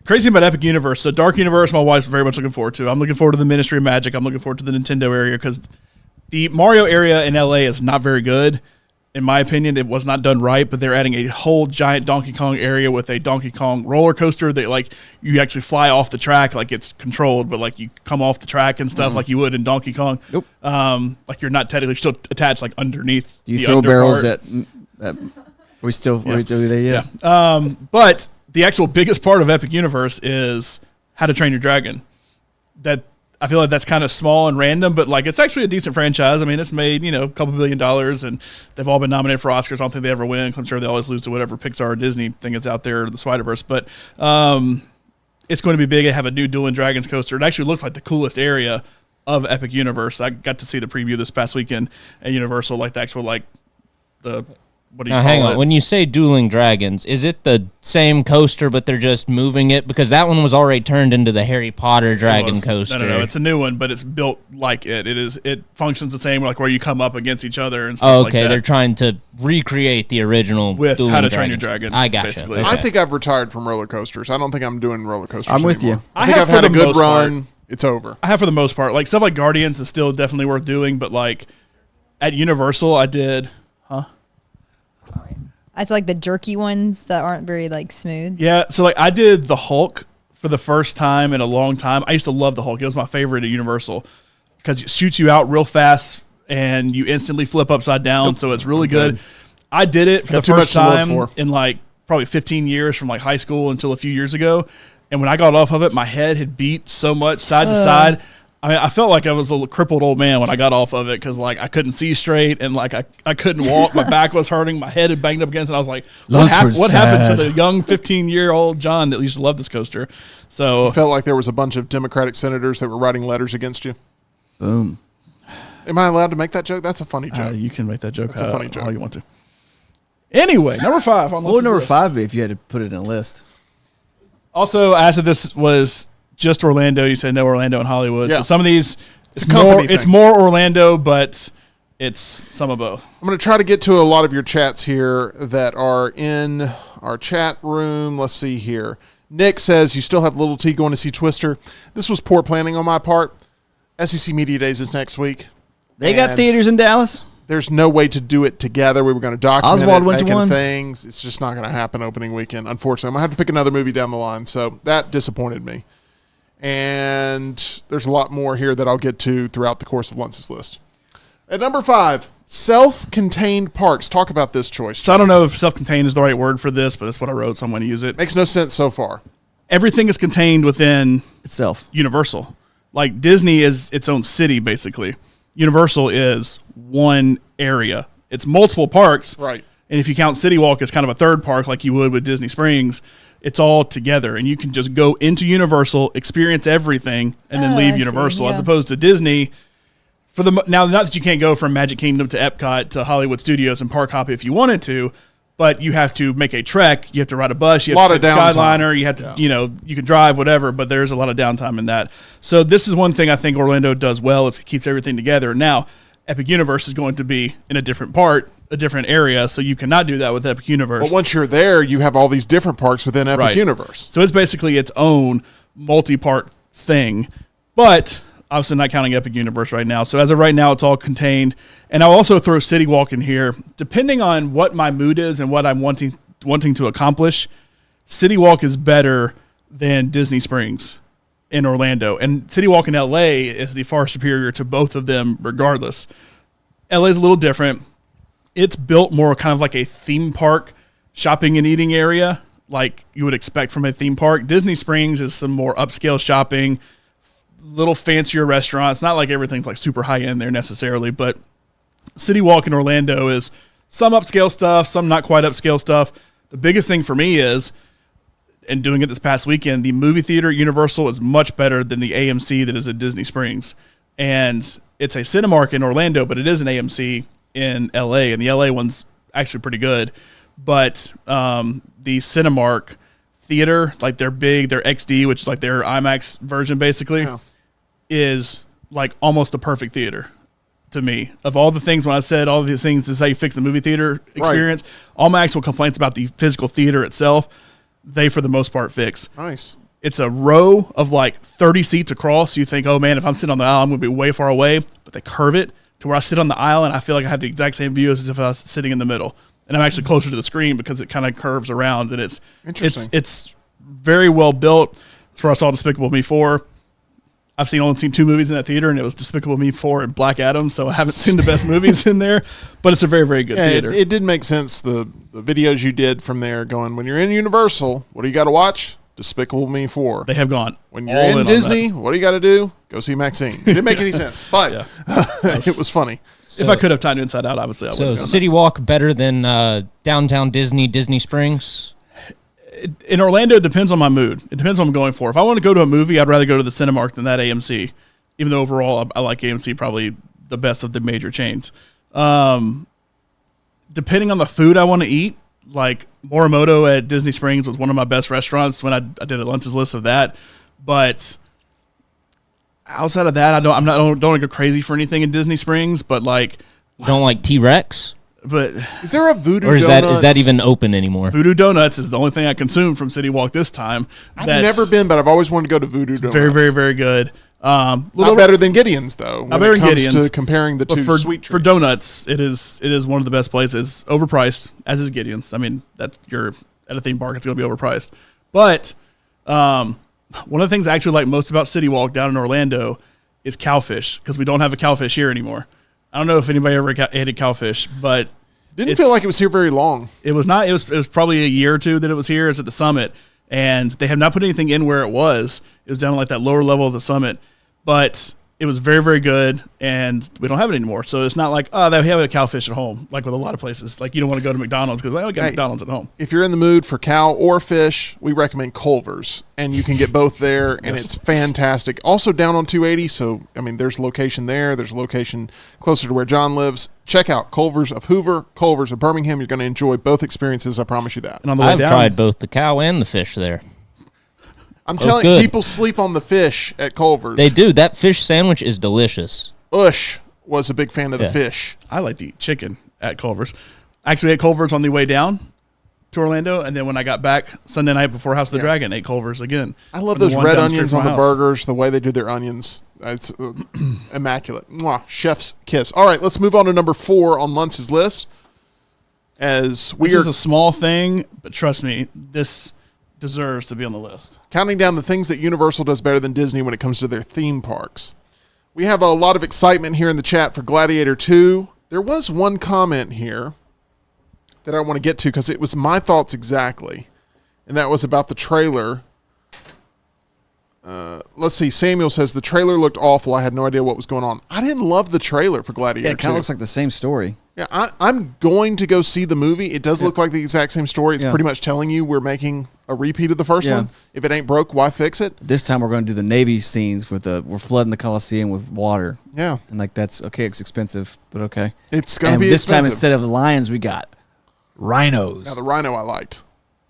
crazy about Epic Universe. So Dark Universe, my wife's very much looking forward to. I'm looking forward to the Ministry of Magic. I'm looking forward to the Nintendo area because the Mario area in LA is not very good. In my opinion, it was not done right, but they're adding a whole giant Donkey Kong area with a Donkey Kong roller coaster that like you actually fly off the track, like it's controlled, but like you come off the track and stuff like you would in Donkey Kong. Nope. Like you're not technically still attached like underneath. Do you the throw under barrels part. at we still are we there yet? Yeah. But the actual biggest part of Epic Universe is How to Train Your Dragon. That I feel like that's kind of small and random, but like it's actually a decent franchise. I mean, it's made, a couple $1 billion, and they've all been nominated for Oscars. I don't think they ever win. I'm sure they always lose to whatever Pixar or Disney thing is out there, or the Spider-Verse. But it's going to be big. They have a new Dueling Dragons coaster. It actually looks like the coolest area of Epic Universe. I got to see the preview this past weekend at Universal, like the actual what do you Now, call hang it? on. When you say Dueling Dragons, is it the same coaster, but they're just moving it? Because that one was already turned into the Harry Potter Dragon coaster. No. It's a new one, but it's built like it. It functions the same, like where you come up against each other and stuff Oh, like okay. that. They're trying to recreate the original With Dueling How to Train Your Dragons. Dragon, I gotcha. basically. Okay. I think I've retired from roller coasters. I don't think I'm doing roller coasters I'm with anymore. you. I think I I've have had for a the good most run. part. It's over. I have for the most part. Like stuff like Guardians is still definitely worth doing, but like at Universal, I did. I feel like the jerky ones that aren't very like smooth. Yeah, so like I did the Hulk for the first time in a long time. I used to love the Hulk. It was my favorite at Universal because it shoots you out real fast and you instantly flip upside down. So it's really good. I did it for Got the too first much to live time for. in like probably 15 years from like high school until a few years ago. And when I got off of it, my head had beat so much side to side. I mean, I felt like I was a crippled old man when I got off of it because, like, I couldn't see straight and, like, I couldn't walk. My back was hurting. My head had banged up against it. I was like, what happened to the young 15-year-old John that used to love this coaster? So, Felt like there was a bunch of Democratic senators that were writing letters against you. Boom. Am I allowed to make that joke? That's a funny joke. you can make that joke That's a funny joke. all you want to. Anyway, number 5. On What would number list. 5 be if you had to put it in a list? Also, I asked if this was just Orlando. You said no Orlando and Hollywood. Yeah. So some of these, It's a company it's thing. more Orlando, but it's some of both. I'm going to try to get to a lot of your chats here that are in our chat room. Let's see here. Nick says, you still have Little T going to see Twister. This was poor planning on my part. SEC Media Days is next week. They got And theaters in Dallas. There's no way to do it together. We were going to document Oswald it, went to making one. things. It's just not going to happen opening weekend, unfortunately. I'm going to have to pick another movie down the line, so that disappointed me. And there's a lot more here that I'll get to throughout the course of Lunce's list. At number 5, self-contained parks. Talk about this choice. So I don't know if self-contained is the right word for this, but that's what I wrote, so I'm going to use it. Makes no sense so far. Everything is contained within Itself. Universal. Like Disney is its own city, basically. Universal is one area. It's multiple parks. Right. And if you count City Walk as kind of a third park like you would with Disney Springs, it's all together. And you can just go into Universal, experience everything, and then leave I see, Universal. As yeah. opposed to Disney, now not that you can't go from Magic Kingdom to Epcot to Hollywood Studios and park hop if you wanted to, but you have to make a trek. You have to ride a bus. You have to take a Skyliner. You have to, you can drive, whatever, but there's a lot of downtime in that. So this is one thing I think Orlando does well. It keeps everything together. Now, Epic Universe is going to be in a different part, a different area, so you cannot do that with Epic Universe. But once you're there, you have all these different parks within Epic Right. Universe. So it's basically its own multi-part thing, but obviously not counting Epic Universe right now. So as of right now, it's all contained. And I'll also throw City Walk in here. Depending on what my mood is and what I'm wanting to accomplish, City Walk is better than Disney Springs in Orlando. And City Walk in LA is the far superior to both of them regardless. LA is a little different. It's built more kind of like a theme park shopping and eating area like you would expect from a theme park. Disney Springs is some more upscale shopping, little fancier restaurants. Not like everything's like super high end there necessarily, but City Walk in Orlando is some upscale stuff, some not quite upscale stuff. The biggest thing for me is, and doing it this past weekend, the movie theater at Universal is much better than the AMC that is at Disney Springs. And it's a Cinemark in Orlando, but it is an AMC in LA, and the LA one's actually pretty good. But the Cinemark theater, like their XD, which is like their IMAX version basically, is like almost the perfect theater to me. Of all the things, when I said all of these things, this is how you fix the movie theater experience, all my actual complaints about the physical theater itself, they, for the most part, fix. Nice. It's a row of like 30 seats across. You think, oh man, if I'm sitting on the aisle, I'm going to be way far away. But they curve it to where I sit on the aisle and I feel like I have the exact same view as if I was sitting in the middle. And I'm actually closer to the screen because it kind of curves around, and it's very well built. That's where I saw Despicable Me 4. I've only seen 2 movies in that theater, and it was Despicable Me 4 and Black Adam, so I haven't seen the best movies in there, but it's a very, very good theater. It did make sense, the videos you did from there, going, when you're in Universal, what do you got to watch? Despicable Me 4. They have gone. When you're in Disney, what do you got to do? Go see Maxine. It didn't make any sense, but it was funny. So, if I could have timed Inside Out, obviously I would have. So City Walk better than Downtown Disney Springs? In Orlando, it depends on my mood. It depends on what I'm going for. If I want to go to a movie, I'd rather go to the Cinemark than that AMC, even though overall I like AMC probably the best of the major chains. Depending on the food I want to eat, like Morimoto at Disney Springs was one of my best restaurants when I did a lunches list of that. But outside of that, I don't want to go crazy for anything in Disney Springs. But like, you don't like T-Rex? But is there a Voodoo? Or is that even open anymore? Voodoo Donuts is the only thing I consumed from City Walk this time. I've never been, but I've always wanted to go to Voodoo Donuts. Very, very, very good. Not better than Gideon's though. When it comes to comparing the two sweet treats. For donuts, it is one of the best places. Overpriced, as is Gideon's. I mean, you're at a theme park, it's going to be overpriced. But one of the things I actually like most about City Walk down in Orlando is cowfish, because we don't have a cowfish here anymore. I don't know if anybody ever ate cowfish, but didn't feel like it was here very long. It was not. It was probably a year or two that it was here. It's at the summit, and they have not put anything in where it was. It was down like that lower level of the summit, but it was very, very good, and we don't have it anymore. So it's not like, they have a cowfish at home, like with a lot of places. Like you don't want to go to McDonald's because I got McDonald's at home. If you're in the mood for cow or fish, we recommend Culver's, and you can get both there, and it's fantastic. Also down on 280, so, I mean, there's a location there. There's a location closer to where John lives. Check out Culver's of Hoover, Culver's of Birmingham. You're going to enjoy both experiences, I promise you that. And on the way I've down, tried both the cow and the fish there. I'm telling you, people sleep on the fish at Culver's. They do. That fish sandwich is delicious. Ush was a big fan of the fish. I like to eat chicken at Culver's. Actually, ate Culver's on the way down to Orlando, and then when I got back Sunday night before House of the Dragon, ate Culver's again. I love those red onions on the burgers, the way they do their onions. It's immaculate. Mwah, chef's kiss. All right, let's move on to number 4 on Luntz's list. This is a small thing, but trust me, this deserves to be on the list. Counting down the things that Universal does better than Disney when it comes to their theme parks. We have a lot of excitement here in the chat for Gladiator 2. There was one comment here that I want to get to because it was my thoughts exactly, and that was about the trailer. Let's see. Samuel says, the trailer looked awful. I had no idea what was going on. I didn't love the trailer for Gladiator 2. It kind of looks like the same story. Yeah, I'm going to go see the movie. It does look like the exact same story. It's pretty much telling you we're making a repeat of the first one. If it ain't broke, why fix it? This time we're going to do the Navy scenes with we're flooding the Coliseum with water. Yeah. And like that's okay, it's expensive, but okay. It's going to be this expensive. time instead of lions we got rhinos. Now the rhino I liked.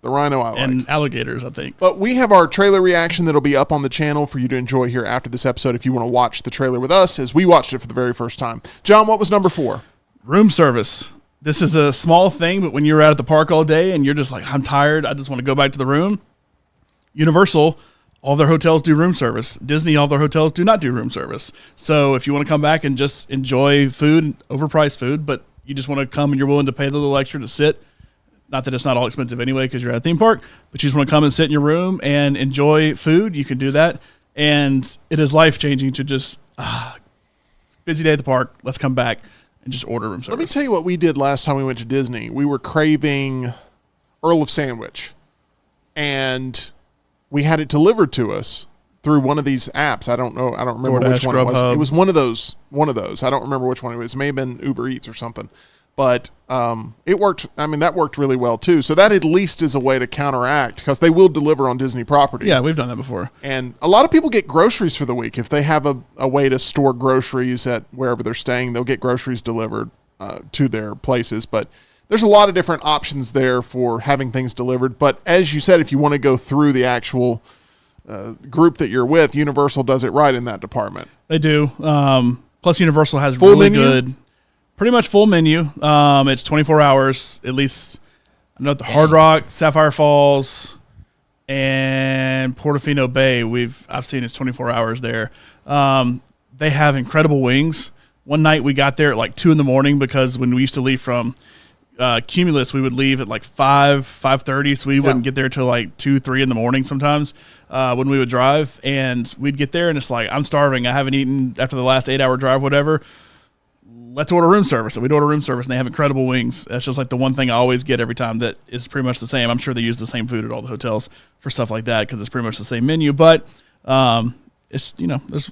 And alligators, I think. But we have our trailer reaction that'll be up on the channel for you to enjoy here after this episode if you want to watch the trailer with us as we watched it for the very first time. John, what was number 4? Room service. This is a small thing, but when you're out at the park all day and you're just like, I'm tired, I just want to go back to the room. Universal, all their hotels do room service. Disney, all their hotels do not do room service. So if you want to come back and just enjoy food, overpriced food, but you just want to come and you're willing to pay the little extra to sit, not that it's not all expensive anyway because you're at a theme park, but you just want to come and sit in your room and enjoy food, you can do that. And it is life-changing to just, busy day at the park, let's come back and just order room service. Let me tell you what we did last time we went to Disney. We were craving Earl of Sandwich, and we had it delivered to us through one of these apps. I don't remember DoorDash, which one it was. Grubhub. It was one of those. I don't remember which one it was. It may have been Uber Eats or something. But it worked. I mean, that worked really well, too. So that at least is a way to counteract because they will deliver on Disney property. Yeah, we've done that before. And a lot of people get groceries for the week. If they have a way to store groceries at wherever they're staying, they'll get groceries delivered to their places. But there's a lot of different options there for having things delivered. But as you said, if you want to go through the actual group that you're with, Universal does it right in that department. They do. Plus, Universal has Full really menu? good, pretty much full menu. It's 24 hours, at least. I know at the Hard Rock, Sapphire Falls, and Portofino Bay, I've seen it's 24 hours there. They have incredible wings. One night we got there at like 2 a.m. because when we used to leave from Cumulus, we would leave at like 5:30, so we wouldn't get there till like 2, 3 in the morning sometimes when we would drive. And we'd get there and it's like, I'm starving. I haven't eaten after the last 8-hour drive, whatever. Let's order room service. So we'd order room service, and they have incredible wings. That's just like the one thing I always get every time that is pretty much the same. I'm sure they use the same food at all the hotels for stuff like that because it's pretty much the same menu. But it's, there's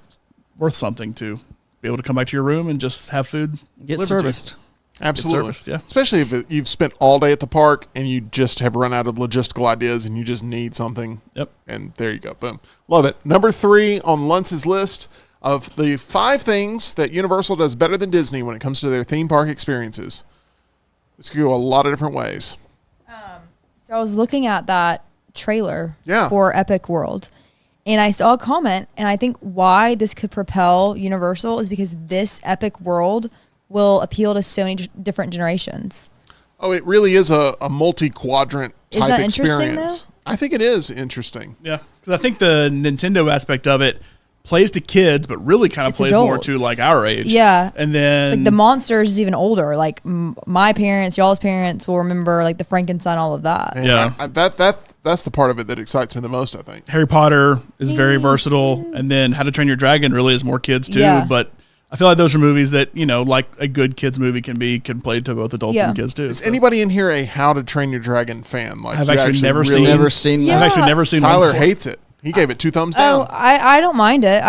worth something to be able to come back to your room and just have food Get delivered to you. serviced. Absolutely. serviced, yeah. Especially if you've spent all day at the park and you just have run out of logistical ideas and you just need something. Yep. And there you go. Boom. Love it. Number 3 on Luntz's list of the 5 things that Universal does better than Disney when it comes to their theme park experiences. This could go a lot of different ways. So I was looking at that trailer Yeah. for Epic World, and I saw a comment, and I think why this could propel Universal is because this Epic World will appeal to so many different generations. Oh, it really is a multi-quadrant Isn't type that interesting, experience. I think it is interesting. Yeah, because I think the Nintendo aspect of it plays to kids, but really kind of It's plays more adults. to like our age. Yeah. And then Like the Monsters is even older. Like my parents, y'all's parents will remember like the Frankenstein, all of that. And Yeah. that's the part of it that excites me the most, I think. Harry Potter is very versatile, and then How to Train Your Dragon really is more kids too. Yeah. But I feel like those are movies that like a good kids movie can play to both adults Yeah. and kids too. Is So anybody in here a How to Train Your Dragon fan? Like I've you actually never really- seen- Never seen Yeah. I've that. actually never seen one Tyler before. hates it. He gave it 2 thumbs Oh, down. I don't mind it.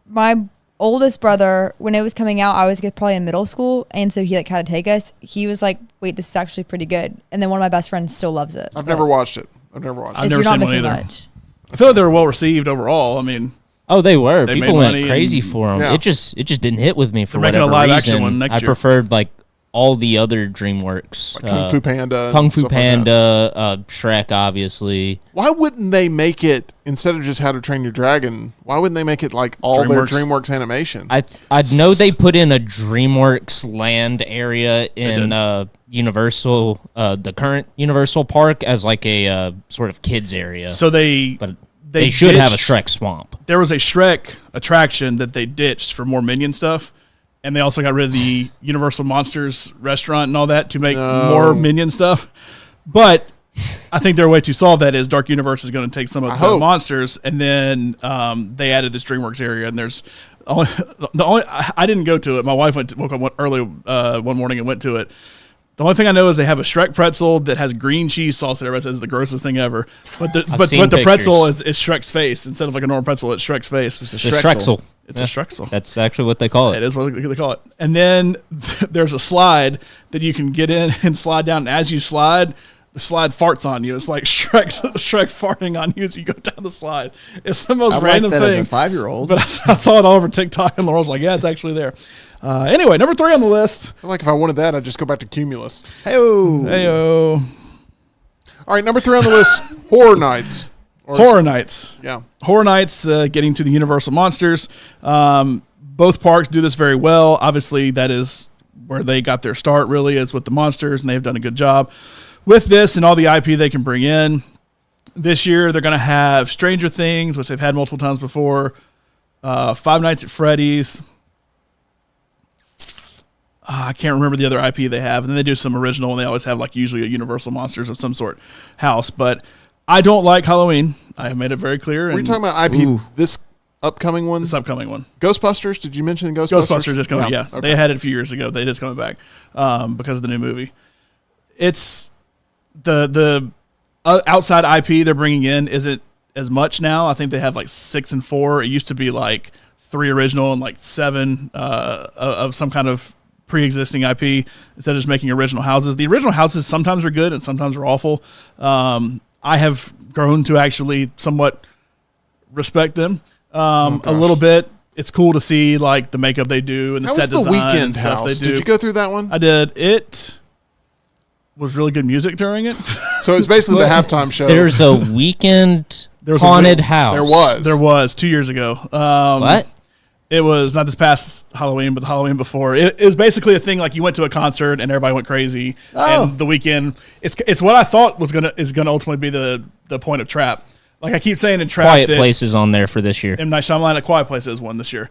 My oldest brother, when it was coming out, I was probably in middle school, and so he like had to take us. He was like, "Wait, this is actually pretty good." And then one of my best friends still loves it. I've never watched it. I've never watched I've it. never You're not seen one missing either. much. I feel like they were well received overall. I mean, Oh, they were. They People made went money crazy and- for them. Yeah. It just didn't hit with me for They're making a whatever live action reason. one next I year. preferred like all the other DreamWorks, Like Kung Fu Panda. and Kung Fu stuff like that. Panda, Shrek, obviously. Why wouldn't they make it, instead of just How to Train Your Dragon, why wouldn't they make it like all their DreamWorks. DreamWorks animation? I know they put in a DreamWorks land area in Universal, the current Universal Park, as like a sort of kids area. so But they should have a ditched- Shrek swamp. There was a Shrek attraction that they ditched for more Minion stuff, and they also got rid of the Universal Monsters restaurant and all that to make more Minion stuff. But I think their way to solve that is Dark Universe is going to take some of the hope. monsters, and then they added this DreamWorks area, and there's I didn't go to it. My wife woke up early one morning and went to it. The only thing I know is they have a Shrek pretzel that has green cheese sauce that everybody says is the grossest thing ever. But seen the pretzel pictures. is Shrek's face instead of like a normal pretzel. It's Shrek's face. The Shrexel. It's a Shrexel. That's actually what they call It it. is what they call it. And then there's a slide that you can get in and slide down. And as you slide, the slide farts on you. It's like Shrek farting on you as you go down the slide. It's the most I like random that thing. as a 5-year-old. But I saw it all over TikTok, and Laurel's like, "Yeah, it's actually there." Anyway, number 3 on the list. I feel like if I wanted that, I'd just go back to Cumulus. Heyo, All right, number 3 on the list, Horror Nights. Horror Nights. Yeah. Horror Nights, getting to the Universal Monsters. Both parks do this very well. Obviously, that is where they got their start, really, is with the monsters, and they've done a good job with this and all the IP they can bring in. This year, they're going to have Stranger Things, which they've had multiple times before, Five Nights at Freddy's. I can't remember the other IP they have. And then they do some original, and they always have, like, usually a Universal Monsters of some sort house. But I don't like Halloween. I have made it very clear. Were you and talking about IP this upcoming one? this upcoming one. Ghostbusters? Did you mention Ghostbusters? Ghostbusters is coming. Yeah, Okay. they had it a few years ago. They just coming back because of the new movie. It's the outside IP they're bringing in isn't as much now. I think they have like 6 and 4. It used to be like 3 original and like 7 of some kind of pre-existing IP instead of just making original houses. The original houses sometimes are good and sometimes are awful. I have grown to actually somewhat respect them a little bit. It's cool to see like the makeup they do and the How set was the design Weekend and stuff House? they do. Did you go through that one? I did. It was really good music during it. So it's basically the halftime show. There's a weekend There was a haunted week- house. There was. There was 2 years ago. What? It was not this past Halloween, but the Halloween before. It was basically a thing like you went to a concert and everybody went crazy. Oh. And the weekend, it's what I thought is gonna ultimately be the point of Trap. Like I keep saying in Trap, Quiet Places on there for this year. M. Night Shyamalan at Quiet Place is one this year.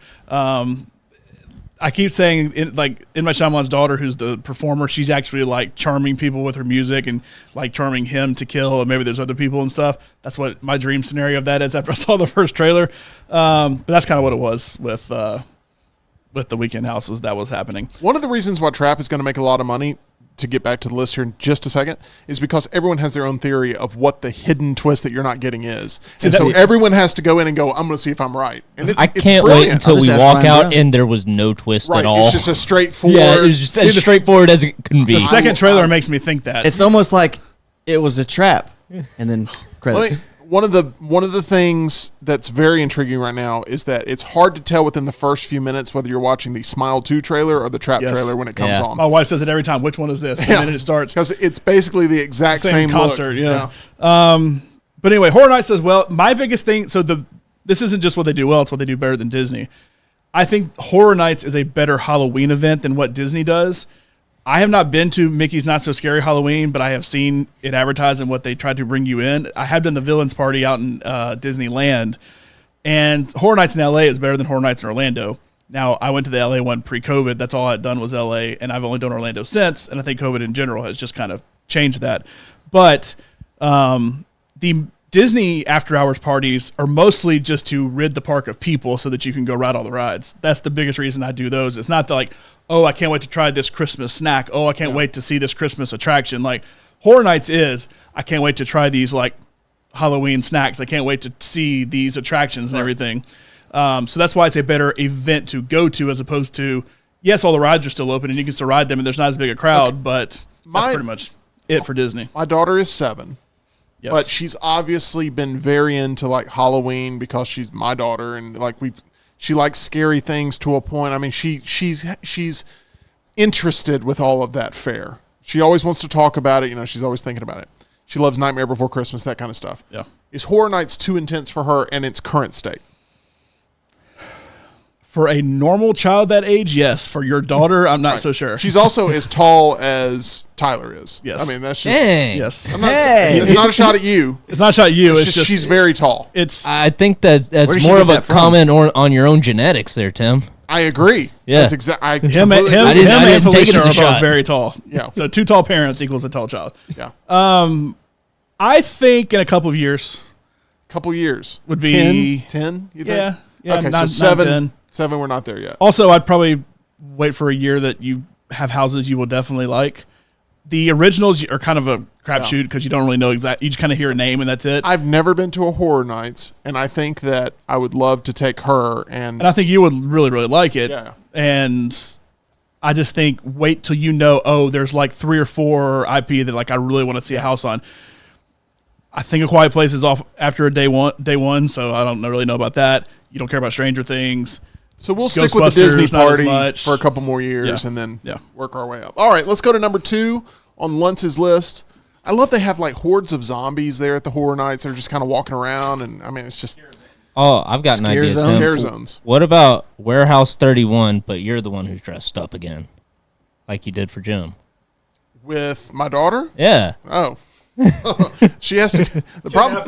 I keep saying in M. Night Shyamalan's daughter, who's the performer, she's actually like charming people with her music and like charming him to kill, and maybe there's other people and stuff. That's what my dream scenario of that is after I saw the first trailer. But that's kind of what it was with the Weekend House was happening. One of the reasons why Trap is going to make a lot of money, to get back to the list here in just a second, is because everyone has their own theory of what the hidden twist that you're not getting is. And so everyone has to go in and go, I'm going to see if I'm right. And I can't wait until we walk out and there was no twist at all. It's just a straightforward. Yeah, it was just as straightforward as it can be. The second trailer makes me think that. It's almost like it was a trap, and then credits. One of the things that's very intriguing right now is that it's hard to tell within the first few minutes whether you're watching the Smile 2 trailer or the Trap trailer when it comes on. My wife says it every time. Which one is this? The minute it starts. Because it's basically the exact same concert, look. But anyway, Horror Nights says, well, my biggest thing, so this isn't just what they do well, it's what they do better than Disney. I think Horror Nights is a better Halloween event than what Disney does. I have not been to Mickey's Not So Scary Halloween, but I have seen it advertised and what they tried to bring you in. I have done the Villains Party out in Disneyland, and Horror Nights in LA is better than Horror Nights in Orlando. Now, I went to the LA one pre-COVID. That's all I'd done was LA, and I've only done Orlando since, and I think COVID in general has just kind of changed that. But the Disney after-hours parties are mostly just to rid the park of people so that you can go ride all the rides. That's the biggest reason I do those. It's not like, oh, I can't wait to try this Christmas snack. Oh, I can't wait to see this Christmas attraction. Like, Horror Nights is, I can't wait to try these, like, Halloween snacks. I can't wait to see these attractions and everything. So that's why it's a better event to go to as opposed to, yes, all the rides are still open and you can still ride them and there's not as big a crowd, but that's pretty much it for Disney. My daughter is 7. Yes. But she's obviously been very into like Halloween because she's my daughter, and like she likes scary things to a point. I mean, she's interested with all of that fare. She always wants to talk about it. You know, she's always thinking about it. She loves Nightmare Before Christmas, that kind of stuff. Yeah. Is Horror Nights too intense for her in its current state? For a normal child that age, yes. For your daughter, I'm not so sure. She's also as tall as Tyler is. Yes. I mean, that's just... Dang. Yes. I'm not saying, it's not a shot at you. It's not a shot at you. It's just she's very tall. I think that's did she more get of a that from? comment on your own genetics there, Tim. I agree. Yeah. That's exactly... Him I and didn't take it Felicia as a are both shot. very tall. Yeah. So 2 tall parents equals a tall child. Yeah. I think in a couple of years Couple years. would be 10, you think? Yeah. Okay, 9, so 7, 10. 7, we're not there yet. Also, I'd probably wait for a year that you have houses you will definitely like. The originals are kind of a crapshoot because you don't really know exactly. You just kind of hear a name and that's it. I've never been to a Horror Nights, and I think that I would love to take her And I think you would really, really like it. Yeah. And I just think wait till you know, oh, there's like 3 or 4 IP that like I really want to see a house on. I think A Quiet Place is off after day one, so I don't really know about that. You don't care about Stranger Things. So we'll stick with the Disney Ghostbusters, not as party much. for a couple more years Yeah. and then Yeah. work our way up. All right, let's go to number 2 on Luntz's list. I love they have like hordes of zombies there at the Horror Nights. They're just kind of walking around, and I mean, it's just Oh, I've got an Scare idea, zones? Tim. scare zones. What about Warehouse 31, but you're the one who's dressed up again, like you did for Jim? With my daughter? Yeah. Oh. She has to. The problem.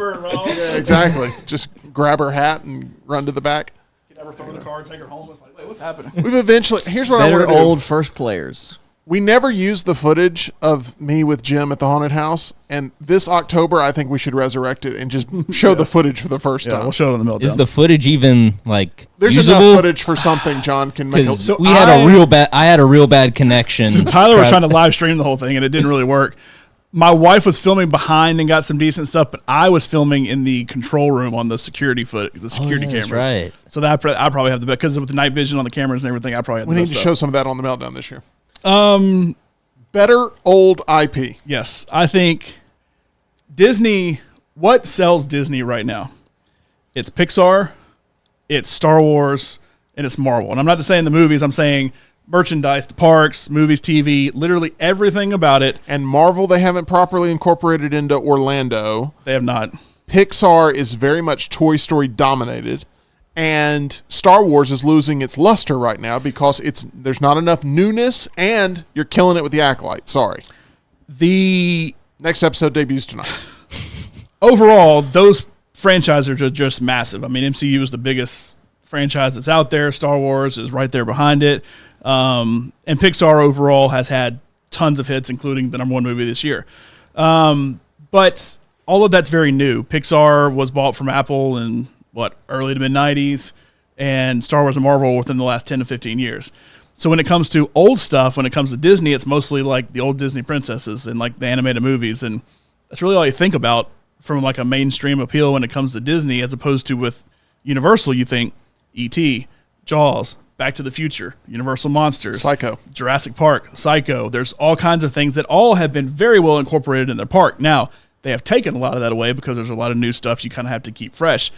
Yeah, exactly. Just grab her hat and run to the back. Never throw the car, take her home. It's like, wait, what's happening? We've eventually. Here's what I Better want to do. old first players. We never used the footage of me with Jim at the haunted house, and this October I think we should resurrect it and just show the footage for the first Yeah, time. we'll show it on the Meltdown. Is the footage even like There's usable? enough footage for something John can make. Because So we had I- a real bad. I had a real bad connection. So Tyler was trying to live stream the whole thing, and it didn't really work. My wife was filming behind and got some decent stuff, but I was filming in the control room on the security yeah, cameras. that's right. So that I probably have the best because with the night vision on the cameras and everything. I probably have We the need best to stuff. show some of that on the Meltdown this year. Better old IP. Yes, I think Disney. What sells Disney right now? It's Pixar, it's Star Wars, and it's Marvel. And I'm not just saying the movies. I'm saying merchandise, the parks, movies, TV, literally everything about it. And Marvel, they haven't properly incorporated into Orlando. They have not. Pixar is very much Toy Story dominated. And Star Wars is losing its luster right now because there's not enough newness, and you're killing it with the Acolyte. Sorry. The next episode debuts tonight. Overall, those franchises are just massive. I mean, MCU is the biggest franchise that's out there. Star Wars is right there behind it. And Pixar overall has had tons of hits, including the #1 movie this year. But all of that's very new. Pixar was bought from Apple in early to mid 90s, and Star Wars and Marvel within the last 10 to 15 years. So when it comes to old stuff, when it comes to Disney, it's mostly like the old Disney princesses and like the animated movies. And that's really all you think about from like a mainstream appeal when it comes to Disney, as opposed to with Universal, you think E.T., Jaws, Back to the Future, Universal Monsters, Psycho, Jurassic Park, Psycho. There's all kinds of things that all have been very well incorporated in their park. Now, they have taken a lot of that away because there's a lot of new stuff you kind of have to keep fresh.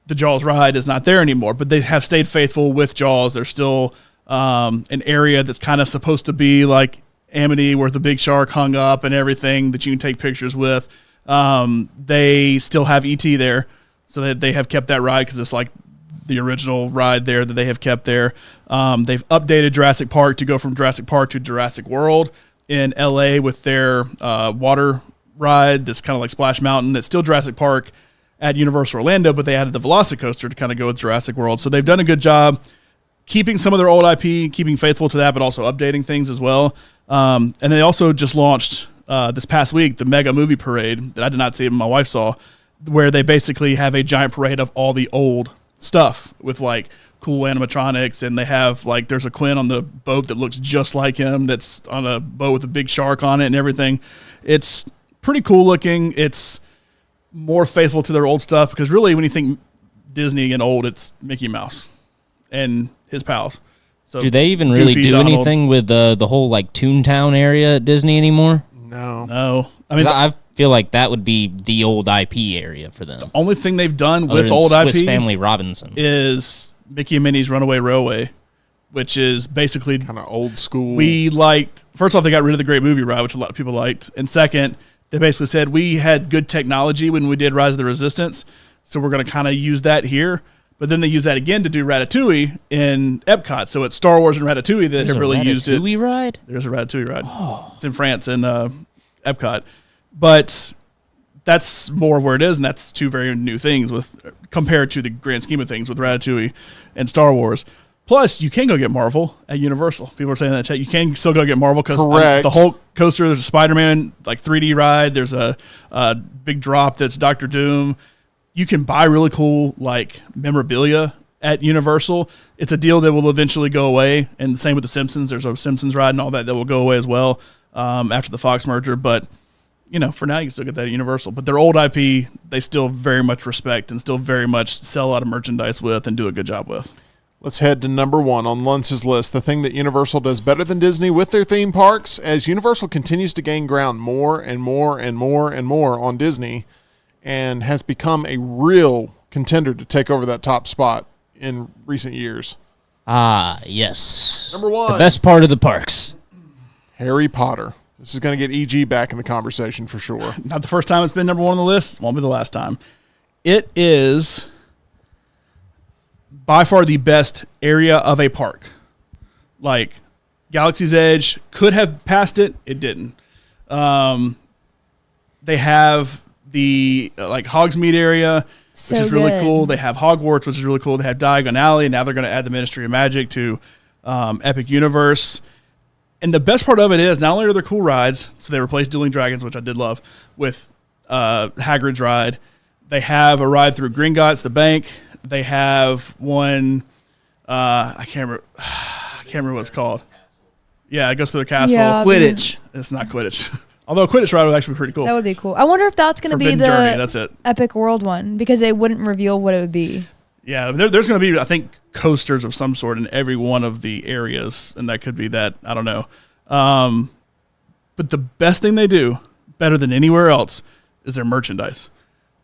The Jaws ride is not there anymore, but they have stayed faithful with Jaws. There's still an area that's kind of supposed to be like Amity, where the big shark hung up and everything that you can take pictures with. They still have E.T. there, so that they have kept that ride because it's like the original ride there that they have kept there. They've updated Jurassic Park to go from Jurassic Park to Jurassic World in LA with their water ride that's kind of like Splash Mountain. It's still Jurassic Park at Universal Orlando, but they added the Velocicoaster to kind of go with Jurassic World. So they've done a good job keeping some of their old IP, keeping faithful to that, but also updating things as well. And they also just launched this past week the Mega Movie Parade that I did not see, but my wife saw, where they basically have a giant parade of all the old stuff with like cool animatronics, and they have like there's a Quinn on the boat that looks just like him that's on a boat with a big shark on it and everything. It's pretty cool looking. It's more faithful to their old stuff, because really when you think Disney and old, it's Mickey Mouse and his pals. So do they even really Goofy, do Donald. anything with the whole like Toontown area at Disney anymore? No. I mean, I feel like that would be the old IP area for them. only thing they've done Other with than old Swiss IP Family Robinson is Mickey and Minnie's Runaway Railway, which is basically kind of old school. We liked, first off, they got rid of the Great Movie Ride, which a lot of people liked. And second, they basically said, we had good technology when we did Rise of the Resistance, so we're going to kind of use that here. But then they use that again to do Ratatouille in Epcot. So it's Star Wars and Ratatouille that have really used it. Ratatouille ride? There's a Ratatouille ride. It's in France in Epcot. But that's more where it is, and that's two very new things compared to the grand scheme of things with Ratatouille and Star Wars. Plus, you can go get Marvel at Universal. People are saying that in the chat. You can still go get Marvel because the Hulk coaster, there's a Spider-Man like 3D ride. There's a big drop that's Doctor Doom. You can buy really cool like memorabilia at Universal. It's a deal that will eventually go away, and the same with the Simpsons. There's a Simpsons ride and all that will go away as well after the Fox merger. But for now, you can still get that at Universal. But their old IP, they still very much respect and still very much sell a lot of merchandise with and do a good job with. Let's head to number 1 on Luntz's list, the thing that Universal does better than Disney with their theme parks. As Universal continues to gain ground more and more and more and more on Disney, and has become a real contender to take over that top spot in recent years. Ah, yes. Number 1. The best part of the parks. Harry Potter. This is going to get EG back in the conversation for sure. Not the first time it's been number 1 on the list. Won't be the last time. It is by far the best area of a park. Like, Galaxy's Edge could have passed it. It didn't. They have the Hogsmeade area, which is really cool. They have Hogwarts, which is really cool. They have Diagon Alley, and now they're going to add the Ministry of Magic to Epic Universe. And the best part of it is not only are there cool rides, so they replaced Dueling Dragons, which I did love, with Hagrid's ride. They have a ride through Gringotts, the bank. They have one, I can't remember what it's called. Yeah, it goes through the castle. Yeah, Quidditch. It's not Quidditch. Although a Quidditch ride would actually be pretty cool. That would be cool. I wonder if that's going to be Forbidden the Journey, that's it. Epic World one, because they wouldn't reveal what it would be. Yeah, there's going to be, I think, coasters of some sort in every one of the areas, and that could be that. I don't know. But the best thing they do, better than anywhere else, is their merchandise.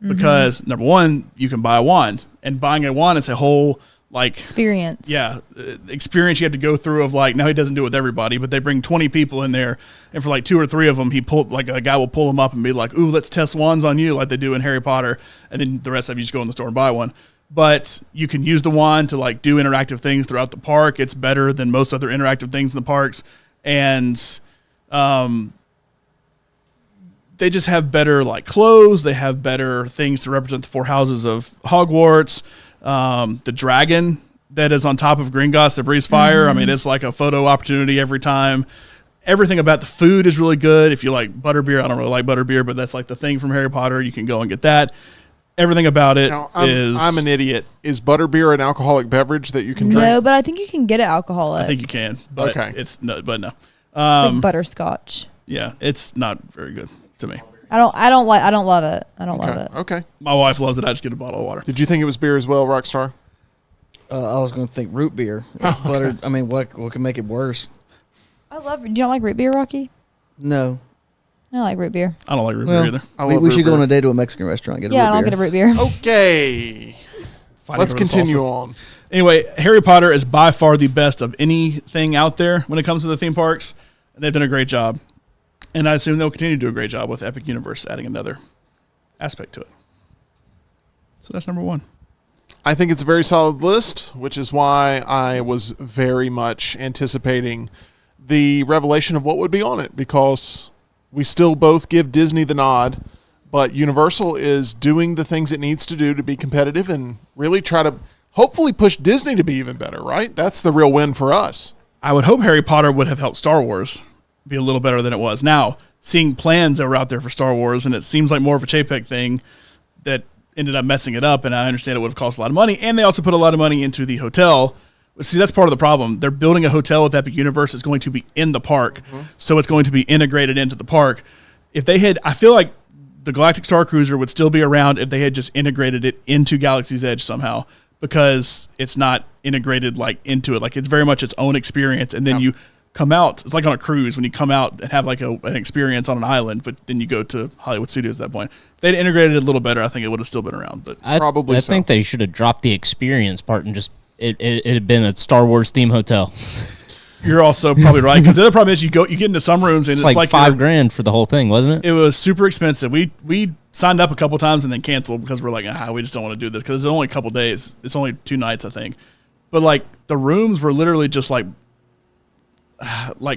Because, number one, you can buy a wand, and buying a wand is a whole, experience. Yeah, experience you have to go through of, now he doesn't do it with everybody, but they bring 20 people in there, and for, 2 or 3 of them, a guy will pull them up and be like, ooh, let's test wands on you, like they do in Harry Potter, and then the rest of you just go in the store and buy one. but you can use the wand to like do interactive things throughout the park. It's better than most other interactive things in the parks, and they just have better like clothes. They have better things to represent the 4 houses of Hogwarts. The dragon that is on top of Gringotts that breathes fire. I mean, it's like a photo opportunity every time. Everything about the food is really good. If you like butterbeer, I don't really like butterbeer, but that's like the thing from Harry Potter. You can go and get that. Everything about it is... I'm an idiot. Is butterbeer an alcoholic beverage that you can drink? No, but I think you can get it alcoholic. I think you can, but Okay. it's no. But no. It's like butterscotch. Yeah, it's not very good to me. I don't love it. I don't love it. Okay. My wife loves it. I just get a bottle of water. Did you think it was beer as well, Rockstar? I was going to think root beer. Butter. I mean, what can make it worse? Do you don't like root beer, Rocky? No. I like root beer. I don't like root beer either. I We, love we root should go beer. on a day to a Mexican restaurant and get a Yeah, root and I'll beer. get a root beer. Okay. Fighting Let's over the continue salsa. on. Anyway, Harry Potter is by far the best of anything out there when it comes to the theme parks. And they've done a great job. And I assume they'll continue to do a great job with Epic Universe adding another aspect to it. So that's number 1. I think it's a very solid list, which is why I was very much anticipating the revelation of what would be on it, because we still both give Disney the nod, but Universal is doing the things it needs to do to be competitive and really try to hopefully push Disney to be even better, right? That's the real win for us. I would hope Harry Potter would have helped Star Wars be a little better than it was. Now, seeing plans that were out there for Star Wars, and it seems like more of a Chapek thing that ended up messing it up, and I understand it would have cost a lot of money, and they also put a lot of money into the hotel. But see, that's part of the problem. They're building a hotel with Epic Universe that's going to be in the park, so it's going to be integrated into the park. If they had, I feel like the Galactic Star Cruiser would still be around if they had just integrated it into Galaxy's Edge somehow, because it's not integrated like into it. Like it's very much its own experience, and then you come out. It's like on a cruise when you come out and have like an experience on an island, but then you go to Hollywood Studios at that point. If they'd integrated it a little better, I think it would have still been around. But Probably I so. think they should have dropped the experience part and just it had been a Star Wars theme hotel. you're also probably right, because the other problem is you get into some rooms and It's it's like like $5,000 for the whole thing, wasn't it? it was super expensive. We signed up a couple times and then canceled because we're like, we just don't want to do this because it's only a couple days. It's only 2 nights, I think. But like the rooms were literally just like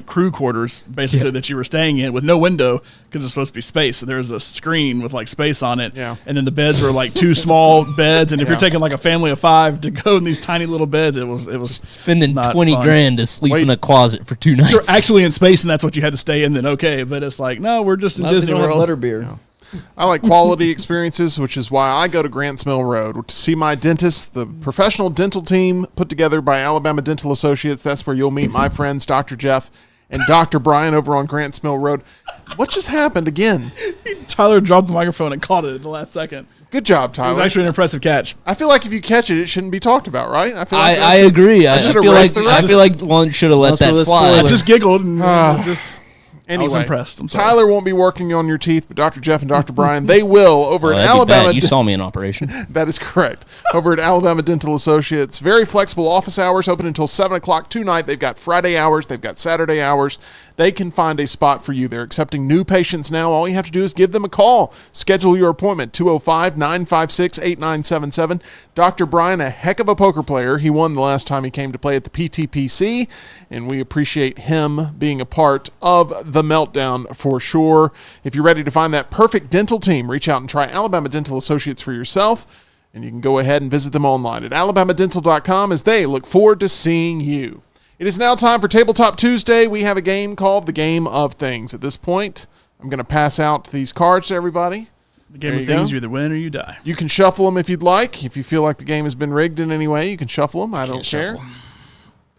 crew quarters basically that you were staying in with no window because it's supposed to be space. So there's a screen with like space on it. Yeah. And then the beds were like 2 small beds. And if you're taking like a family of 5 to go in these tiny little beds, it was Spending not $20,000 to sleep Wait. in a closet for 2 nights. You're actually in space and that's what you had to stay in, then okay. But it's like, no, we're just in They Disney don't have World. butterbeer. I like quality experiences, which is why I go to Grants Mill Road to see my dentist, the professional dental team put together by Alabama Dental Associates. That's where you'll meet my friends, Dr. Jeff and Dr. Brian over on Grants Mill Road. What just happened again? Tyler dropped the microphone and caught it at the last second. Good job, It Tyler. was actually an impressive catch. I feel like if you catch it, it shouldn't be talked about, right? I feel like I agree. I should feel like erase the rest. I feel like one should have let That's that for the slide. I spoiler. just giggled and just... Anyway, I was impressed. I'm sorry. Tyler won't be working on your teeth, but Dr. Jeff and Dr. Brian, they will over Oh, at that'd be Alabama. bad. You saw me in operation. That is correct. Over at Alabama Dental Associates. Very flexible office hours, open until 7 o'clock tonight. They've got Friday hours. They've got Saturday hours. They can find a spot for you. They're accepting new patients now. All you have to do is give them a call. Schedule your appointment, 205-956-8977. Dr. Brian, a heck of a poker player. He won the last time he came to play at the PTPC, and we appreciate him being a part of the Meltdown for sure. If you're ready to find that perfect dental team, reach out and try Alabama Dental Associates for yourself, and you can go ahead and visit them online at alabamadental.com as they look forward to seeing you. It is now time for Tabletop Tuesday. We have a game called the Game of Things. At this point, I'm going to pass out these cards to everybody. The game There of you things, go. you either win or you die. You can shuffle them if you'd like. If you feel like the game has been rigged in any way, you can shuffle them. I don't care.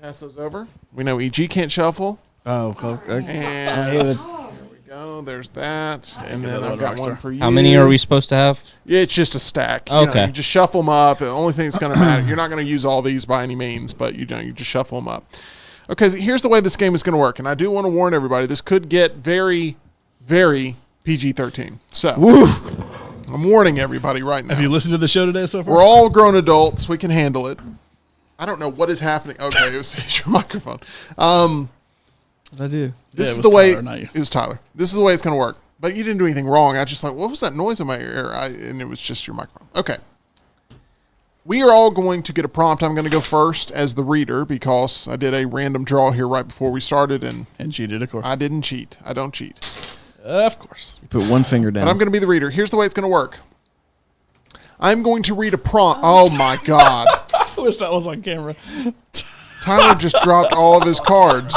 Pass those over. We know EG can't shuffle. Oh, okay. And there we go. There's that. And then I've got one for you. How many are we supposed to have? Yeah, it's just a stack. You know, Okay. you just shuffle them up. The only thing that's going to matter, you're not going to use all these by any means, but you just shuffle them up. Okay, so here's the way this game is going to work. And I do want to warn everybody, this could get very, very PG-13. So, I'm warning everybody right now. Have you listened to the show today so far? We're all grown adults. We can handle it. I don't know what is happening. Okay, it was your microphone. I do. This Yeah, is it the was way. Tyler, not you. It was Tyler. This is the way it's going to work. But you didn't do anything wrong. I just like, what was that noise in my ear? And it was just your microphone. Okay. We are all going to get a prompt. I'm going to go first as the reader because I did a random draw here right before we started, and cheated, of course. I didn't cheat. I don't cheat. Of course. You put one finger down. But I'm going to be the reader. Here's the way it's going to work. I'm going to read a prompt. Oh, my God. I wish that was on camera. Tyler just dropped all of his cards.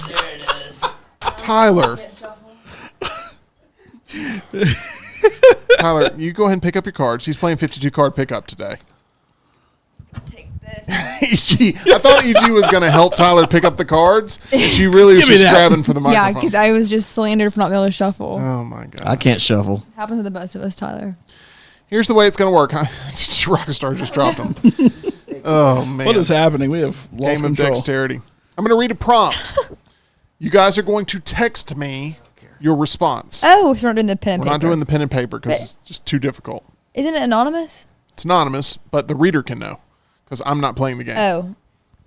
There it is. Tyler. Tyler, you go ahead and pick up your cards. He's playing 52 card pickup today. Take this. I thought EG was going to help Tyler pick up the cards, and she really was Give me just that. grabbing for the Yeah, microphone. because I was just slandered for not being able to shuffle. Oh, my God. I can't shuffle. Happens to the best of us, Tyler. Here's the way it's going to work. Rockstar just dropped him. Oh, man. What is happening? We have lost Game of control. dexterity. I'm going to read a prompt. You guys are going to text me your response. Oh, so we're not doing the pen and We're paper. not doing the pen and paper because it's just too difficult. Isn't it anonymous? It's anonymous, but the reader can know because I'm not playing the game. Oh.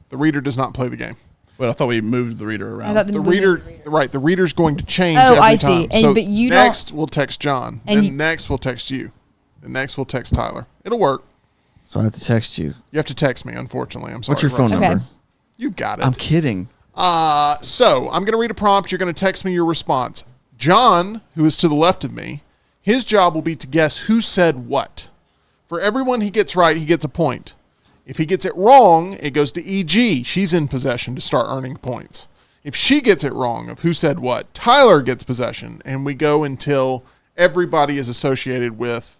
The reader does not play the game. Wait, I thought we moved the reader around. I thought The reader, right? The reader's going to change. Oh, every I see. time. And- So but you don't- next we'll text John, And and you- next we'll text you, and next we'll text Tyler. It'll work. So I have to text you. You have to text me. Unfortunately, I'm sorry. What's your phone Rosie. Okay. number? You got it. I'm kidding. So I'm going to read a prompt. You're going to text me your response. John, who is to the left of me, his job will be to guess who said what. For everyone he gets right, he gets a point. If he gets it wrong, it goes to EG. She's in possession to start earning points. If she gets it wrong of who said what, Tyler gets possession, and we go until everybody is associated with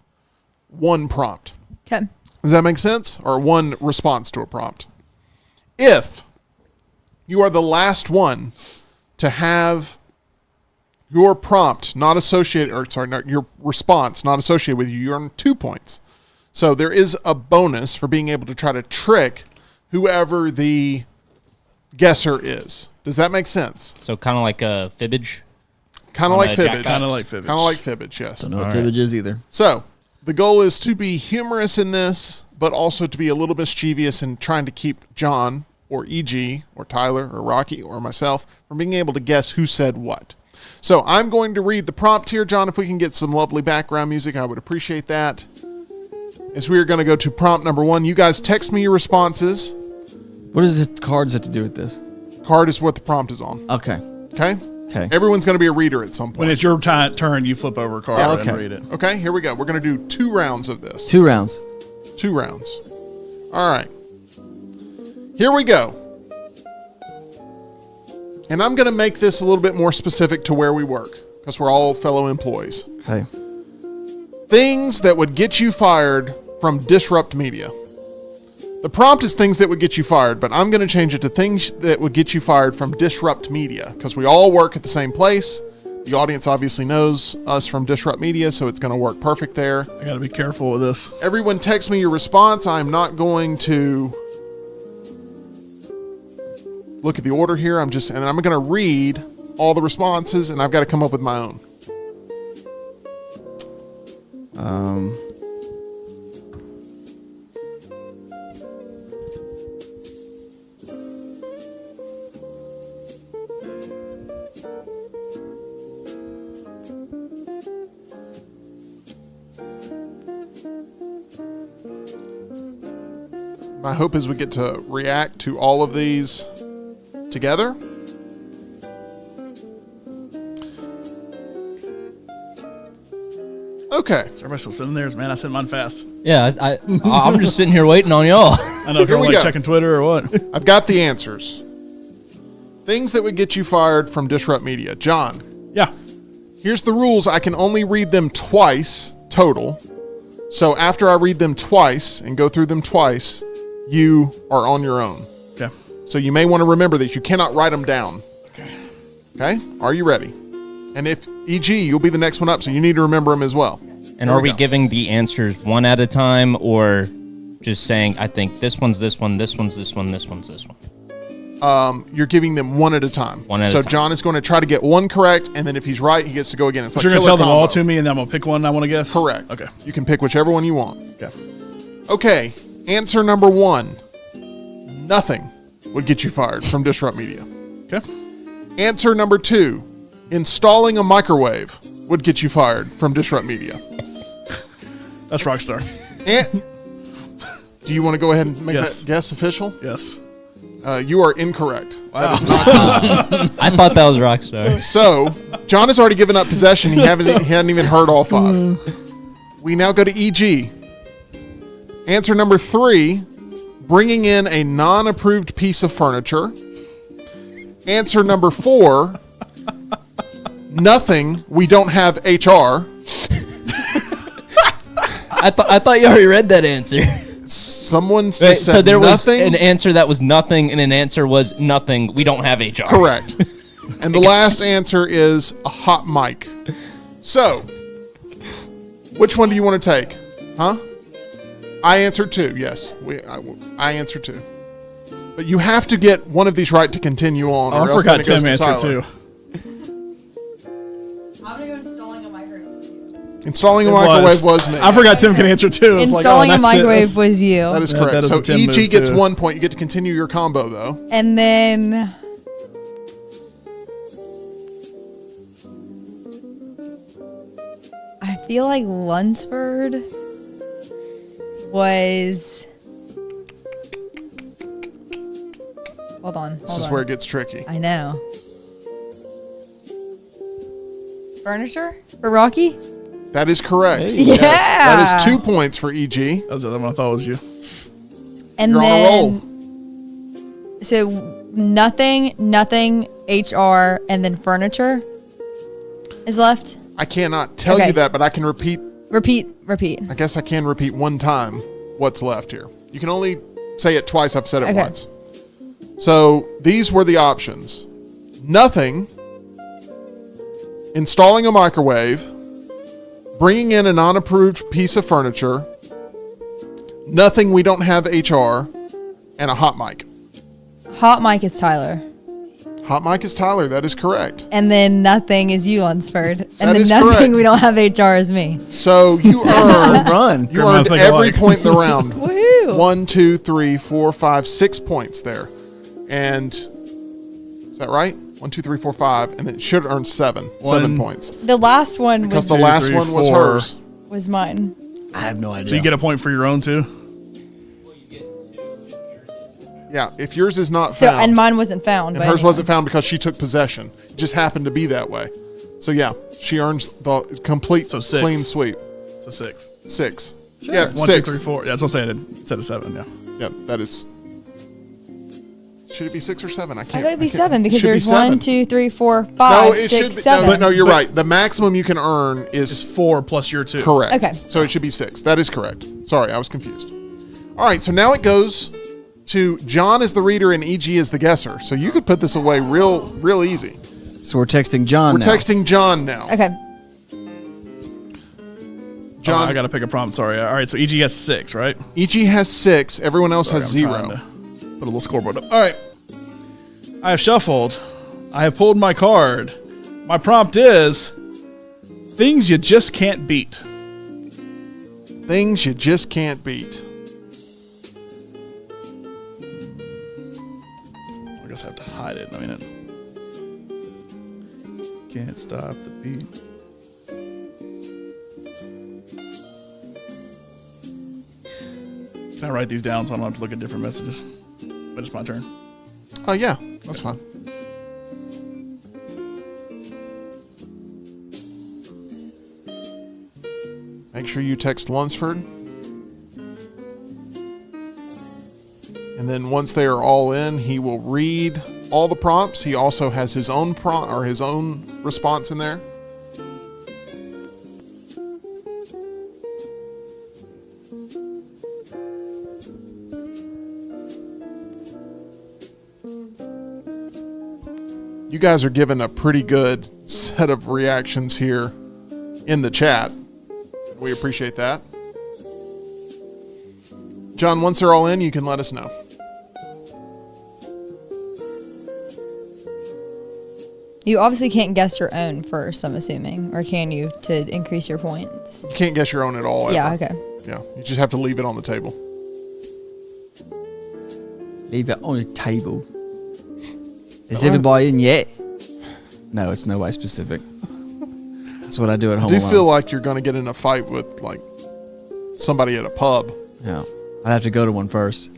one prompt. Okay. Does that make sense? Or one response to a prompt. If you are the last one to have your prompt not associated, or sorry, no, your response not associated with you, you earn 2 points. So there is a bonus for being able to try to trick whoever the guesser is. Does that make sense? So kind of like a fibbage. Kind of On like a fibbage. jackpot. Kind of like fibbage. Kind of like fibbage, yes. Don't know what fibbage is either. So the goal is to be humorous in this, but also to be a little mischievous in trying to keep John or EG or Tyler or Rocky or myself from being able to guess who said what. So I'm going to read the prompt here. John, if we can get some lovely background music, I would appreciate that. As we are going to go to prompt number 1, you guys text me your responses. What does the cards have to do with this? Card is what the prompt is on. Okay. Okay? Okay. Everyone's going to be a reader at some When point. it's your turn, you flip over a card Oh, and okay. read it. Okay, here we go. We're going to do 2 rounds of this. 2 rounds. 2 rounds. All right. Here we go. And I'm going to make this a little bit more specific to where we work because we're all fellow employees. Okay. Things that would get you fired from Disrupt Media. The prompt is things that would get you fired, but I'm going to change it to things that would get you fired from Disrupt Media because we all work at the same place. The audience obviously knows us from Disrupt Media, so it's going to work perfect there. I got to be careful with this. Everyone text me your response. I'm not going to look at the order here. And I'm going to read all the responses, and I've got to come up with my own. My hope is we get to react to all of these together. Okay. Is everybody still sitting there? Man, I sent mine fast. Yeah, I'm just sitting here waiting on y'all. I know if Here you're we like go. checking Twitter or what. I've got the answers. Things that would get you fired from Disrupt Media. John, Yeah. here's the rules. I can only read them twice total. So after I read them twice and go through them twice, you are on your own. Okay. So you may want to remember that you cannot write them down. Okay? Are you ready? And if EG, you'll be the next one up, so you need to remember them as well. And Here are we go. giving the answers one at a time or just saying, I think this one's this one, this one's this one, this one's this one? You're giving them one at a time. One at a so time. John is going to try to get one correct, and then if he's right, he gets to go again. It's like You're going to killer tell them all combo. to me and then I'm going to pick one I want to guess? Correct. Okay. You can pick whichever one you want. Okay. Okay, answer number 1. Nothing would get you fired from Disrupt Media. Okay. Answer number 2. Installing a microwave would get you fired from Disrupt Media. That's Rockstar. Do you want to go ahead and make Yes. that guess official? Yes. You are incorrect. Wow. I thought that was Rockstar. So, John has already given up possession. He hadn't even heard all 5. We now go to EG. Answer number 3, bringing in a non-approved piece of furniture. Answer number 4, nothing. We don't have HR. I thought you already read that answer. Someone just Wait, said so there nothing. was an answer that was nothing, and an answer was nothing. We don't have HR. Correct. And the last answer is a hot mic. So, which one do you want to take? Huh? I answered 2. Yes, I answered 2. But you have to get one of these right to continue on. Oh, or I else then forgot it goes Tim to answered Tyler. too. I'm gonna go installing a microwave. Installing a It microwave was me. I forgot Tim can answer too. It's like, Installing oh, a that's it. microwave was you. That is Yeah, correct. that is So a Tim EG move, gets too. 1 point. You get to continue your combo though. And then I feel like Lunsford was. Hold on. This is where it gets tricky. I know. Furniture for Rocky? That is correct. Hey. Yes. Yeah. That is 2 points for EG. That was the other one I thought was you. And You're on a then so nothing, HR, and then furniture is left. I cannot tell Okay. you that, but I can repeat. Repeat. I guess I can repeat 1 time what's left here. You can only say it twice. I've said it Okay. once. So these were the options: nothing, installing a microwave, bringing in a non-approved piece of furniture, nothing. We don't have HR, and a hot mic. Hot mic is Tyler. Hot mic is Tyler. That is correct. And then nothing is you, Lunsford. And That then is nothing correct. we don't have HR is me. So you earned Run. you Grandma's earned think every alike. point in the round. Woohoo! 1, 2, 3, 4, 5, 6 points there. And is that right? 1, 2, 3, 4, 5, and then it should earn 7 One. points. The last one Because was, the 2, last 3, one was 4. hers. was mine. I have no idea. So you get a point for your own too. Yeah, if yours is not So found. and mine wasn't found. and but hers anyway. wasn't found because she took possession. It just happened to be that way. So yeah, she earns the complete So 6. clean sweep. So 6. 6. Yeah, 1, 2, 6. 3, 4. Yeah, that's what I'm saying. Instead of 7. Yeah. Yeah, that is. Should it be 6 or 7? I can't. I thought it'd be I can't- 7 it because should be there's 1, 7. 2, 3, 4, 5, No, it 6, should be. 7. No, but no, you're right. The maximum you can earn It's is 4 plus your 2. correct. Okay. So it should be 6. That is correct. Sorry, I was confused. All right, so now it goes to John as the reader and EG as the guesser. So you could put this away real easy. So we're texting John We're now. texting John now. Okay. John, I got to pick a prompt. Sorry. All right. So EG has 6, right? EG has 6. Everyone else has Sorry, I'm 0. trying to put a little scoreboard up. All right. I have shuffled. I have pulled my card. My prompt is things you just can't beat. Things you just can't beat. I guess I have to hide it in a minute. Can't stop the beat. Can I write these down so I don't have to look at different messages? But it's my turn. Oh, yeah. That's fine. Make sure you text Lunsford. And then once they are all in, he will read all the prompts. He also has his own prompt or his own response in there. You guys are given a pretty good set of reactions here in the chat. We appreciate that. John, once they're all in, you can let us know. You obviously can't guess your own first, I'm assuming. Or can you to increase your points? You can't guess your own at all. Ever. Yeah, okay. Yeah, you just have to leave it on the table. Leave it on the table. Is everybody in yet? No, it's nobody specific. That's what I do at I home do alone. feel like you're going to get in a fight with like somebody at a pub. Yeah. I have to go to one first.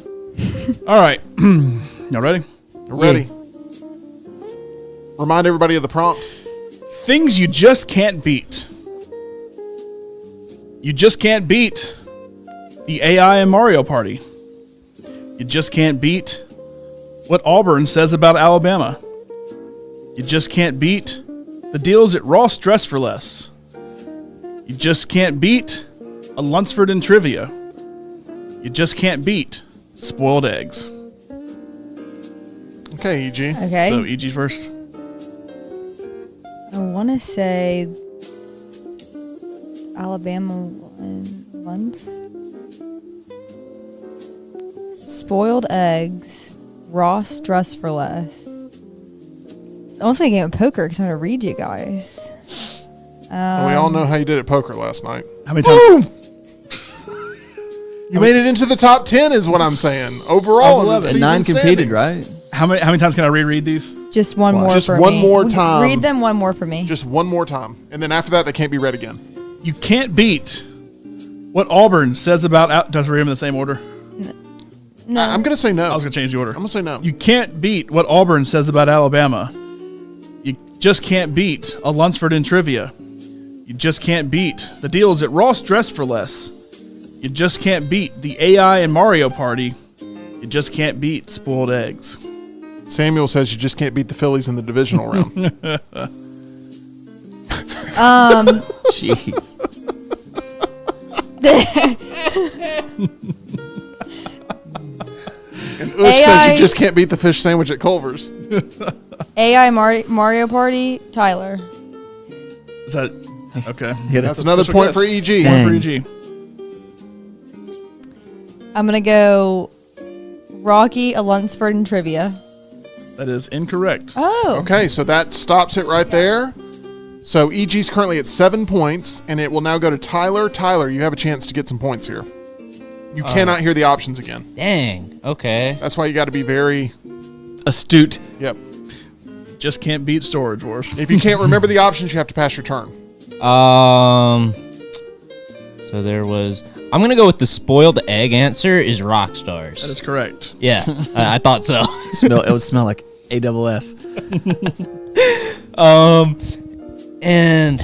All right. Y'all ready? Ready. Remind everybody of the prompt. Things you just can't beat. You just can't beat the AI in Mario Party. You just can't beat what Auburn says about Alabama. You just can't beat the deals at Ross Dress for Less. You just can't beat a Lunsford in trivia. You just can't beat spoiled eggs. Okay, EG. Okay. So EG first. I want to say Alabama once. Spoiled eggs. Ross Dress for Less. It's almost like a game of poker because I'm going to read you guys. Well, we all know how you did at poker last night. How many times? You made it into the top 10 is what I'm saying. Overall, in the And season 9 competed, standings. right? How many times can I reread these? Just one more Just for one me. more time. Read them one more for me. Just one more time. And then after that, they can't be read again. You can't beat what Auburn says about... Does read them in the same order? No. I'm going to say no. I was going to change the order. I'm going to say no. You can't beat what Auburn says about Alabama. You just can't beat a Lunsford in trivia. You just can't beat the deals at Ross Dress for Less. You just can't beat the AI in Mario Party. You just can't beat spoiled eggs. Samuel says you just can't beat the Phillies in the divisional round. Jeez. And Ush says you just can't beat the fish sandwich at Culver's. AI Mario Party, Tyler. Is that... Okay. That's another point for EG. Point for EG. I'm going to go Rocky, a Lunsford in trivia. That is incorrect. Oh. Okay, so that stops it right there. So EG's currently at 7 points, and it will now go to Tyler. Tyler, you have a chance to get some points here. You cannot hear the options again. Dang. Okay. That's why you got to be very... Astute. Yep. Just can't beat Storage Wars. If you can't remember the options, you have to pass your turn. So there was... I'm going to go with the spoiled egg answer is rock stars. That is correct. Yeah, I thought so. It would smell like ASS. And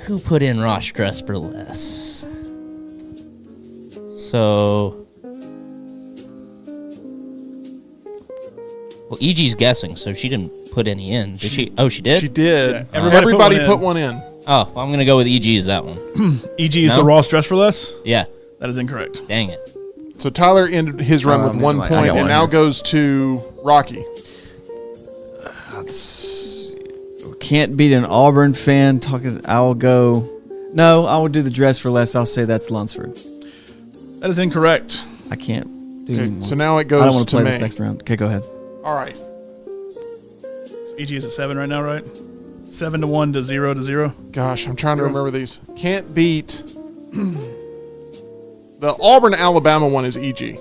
who put in Ross Dress for Less? So... Well, EG's guessing, so she didn't put any in. Did she? Oh, she did? She did. Yeah, Everybody put one in. Oh, well, I'm going to go with EG as that one. EG is No? the Ross Dress for Less? Yeah. That is incorrect. Dang it. So Tyler ended his run with 1 I point, got and one now here. goes to Rocky. Can't beat an Auburn fan. I will go. No, I will do the Dress for Less. I'll say that's Lunsford. That is incorrect. I can't do Okay, anymore. so now it I goes don't want to to play me. this next round. Okay, go ahead. All right. So EG is at 7 right now, right? 7 to 1 to 0 to 0. Gosh, I'm trying to remember these. Can't beat... The Auburn-Alabama one is EG.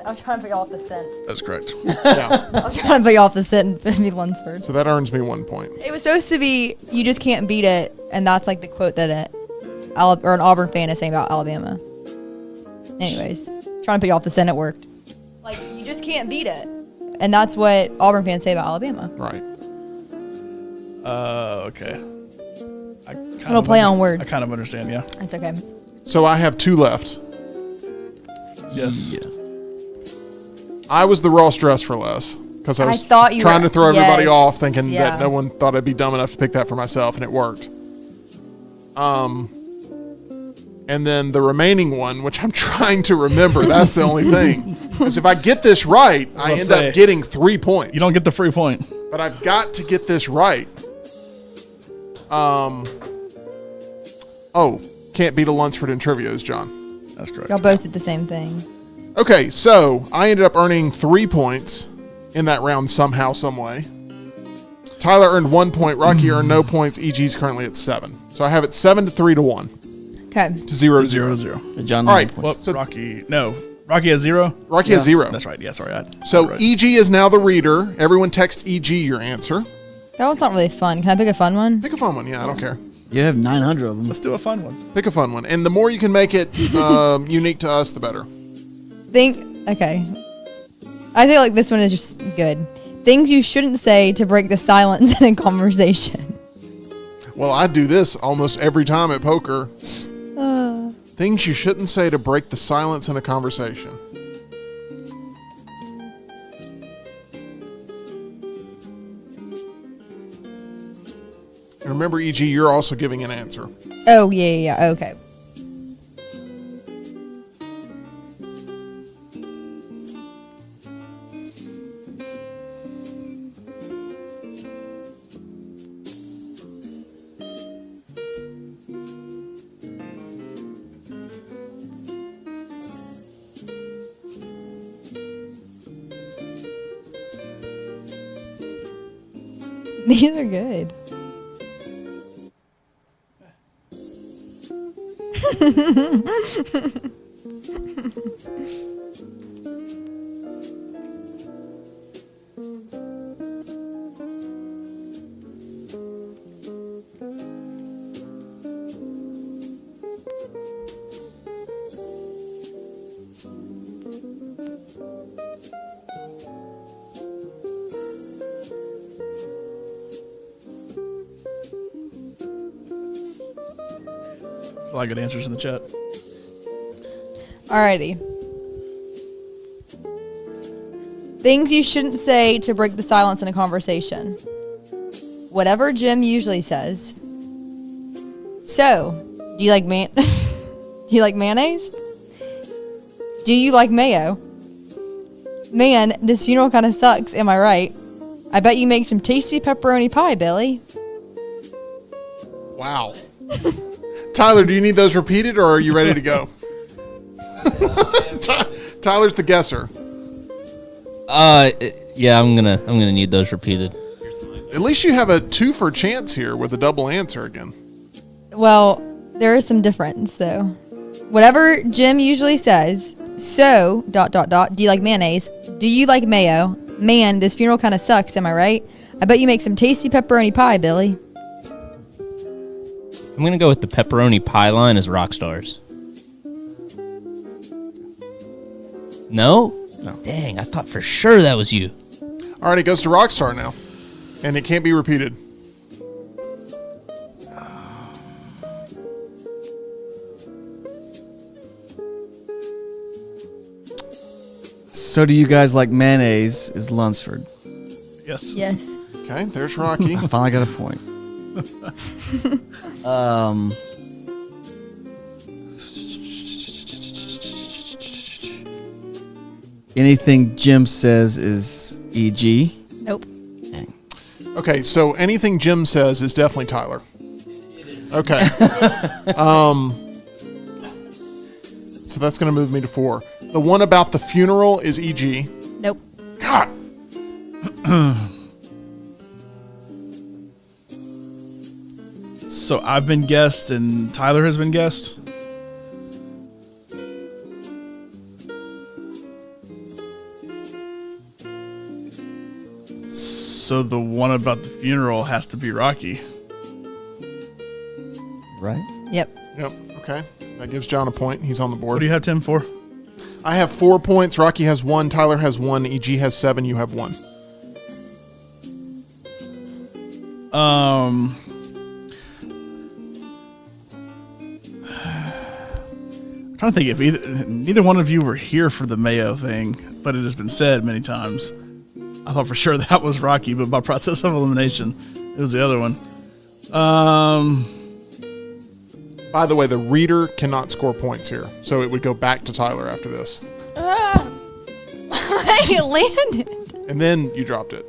I was trying to put you off the scent. That's correct. Yeah. I was trying to put you off the scent and be Lunsford. So that earns me 1 point. It was supposed to be, you just can't beat it, and that's like the quote that an Auburn fan is saying about Alabama. Anyways, trying to put you off the scent, it worked. Like, you just can't beat it. And that's what Auburn fans say about Alabama. Right. Okay. It'll play on words. I kind of understand, yeah. That's okay. So I have 2 left. Yes. Yeah. I was the Ross Dress for Less because I I was thought you trying were- to throw everybody yes, off, thinking yeah. that no one thought I'd be dumb enough to pick that for myself, and it worked. And then the remaining one, which I'm trying to remember, that's the only thing. Because if I get this right, I end up getting 3 points. You don't get the free point. But I've got to get this right. Oh, can't beat a Lunsford in trivia is John. That's correct. Y'all both did the same thing. Okay, so I ended up earning 3 points in that round somehow, some way. Tyler earned 1 point. Rocky earned no points. EG's currently at 7. So I have it 7 to 3 to 1 Okay. to 0 to 0 0. to 0. John. All right. Well, So- Rocky has 0. Rocky has 0. That's right. Yeah, sorry. So right. EG is now the reader. Everyone text EG your answer. That one's not really fun. Can I pick a fun one? Pick a fun one. Yeah, I don't care. You have 900 of them. Let's do a fun one. Pick a fun one. And the more you can make it unique to us, the better. Okay. I feel like this one is just good. Things you shouldn't say to break the silence in a conversation. Well, I do this almost every time at poker. Things you shouldn't say to break the silence in a conversation. And remember, E.G., you're also giving an answer. Oh, yeah. Okay. These are good. There's a lot of good answers in the chat. Alrighty. Things you shouldn't say to break the silence in a conversation. Whatever Jim usually says. So, do you like do you like mayonnaise? Do you like mayo? Man, this funeral kind of sucks, am I right? I bet you make some tasty pepperoni pie, Billy. Wow. Tyler, do you need those repeated, or are you ready to go? Tyler's the guesser. Yeah, I'm gonna need those repeated. At least you have a 2 for chance here with a double answer again. Well, there is some difference, though. Whatever Jim usually says. So, ... Do you like mayonnaise? Do you like mayo? Man, this funeral kind of sucks, am I right? I bet you make some tasty pepperoni pie, Billy. I'm gonna go with the pepperoni pie line as rock stars. No? Dang, I thought for sure that was you. All right, it goes to Rockstar now, and it can't be repeated. So do you guys like mayonnaise? Is Lunsford? Yes. Yes. Okay, there's Rocky. I finally got a point. Anything Jim says is EG. Nope. Dang. Okay, so anything Jim says is definitely Tyler. Okay. So that's going to move me to 4. The one about the funeral is EG. Nope. God. So I've been guessed and Tyler has been guessed. So the one about the funeral has to be Rocky. Right? Yep. Yep. Okay. That gives John a point. He's on the What board. do you have Tim for? I have 4 points. Rocky has 1. Tyler has 1. EG has 7. You have 1. I'm trying to think if neither one of you were here for the Mayo thing, but it has been said many times. I thought for sure that was Rocky, but by process of elimination, it was the other one. By the way, the reader cannot score points here, so it would go back to Tyler after this. I landed. And then you dropped it.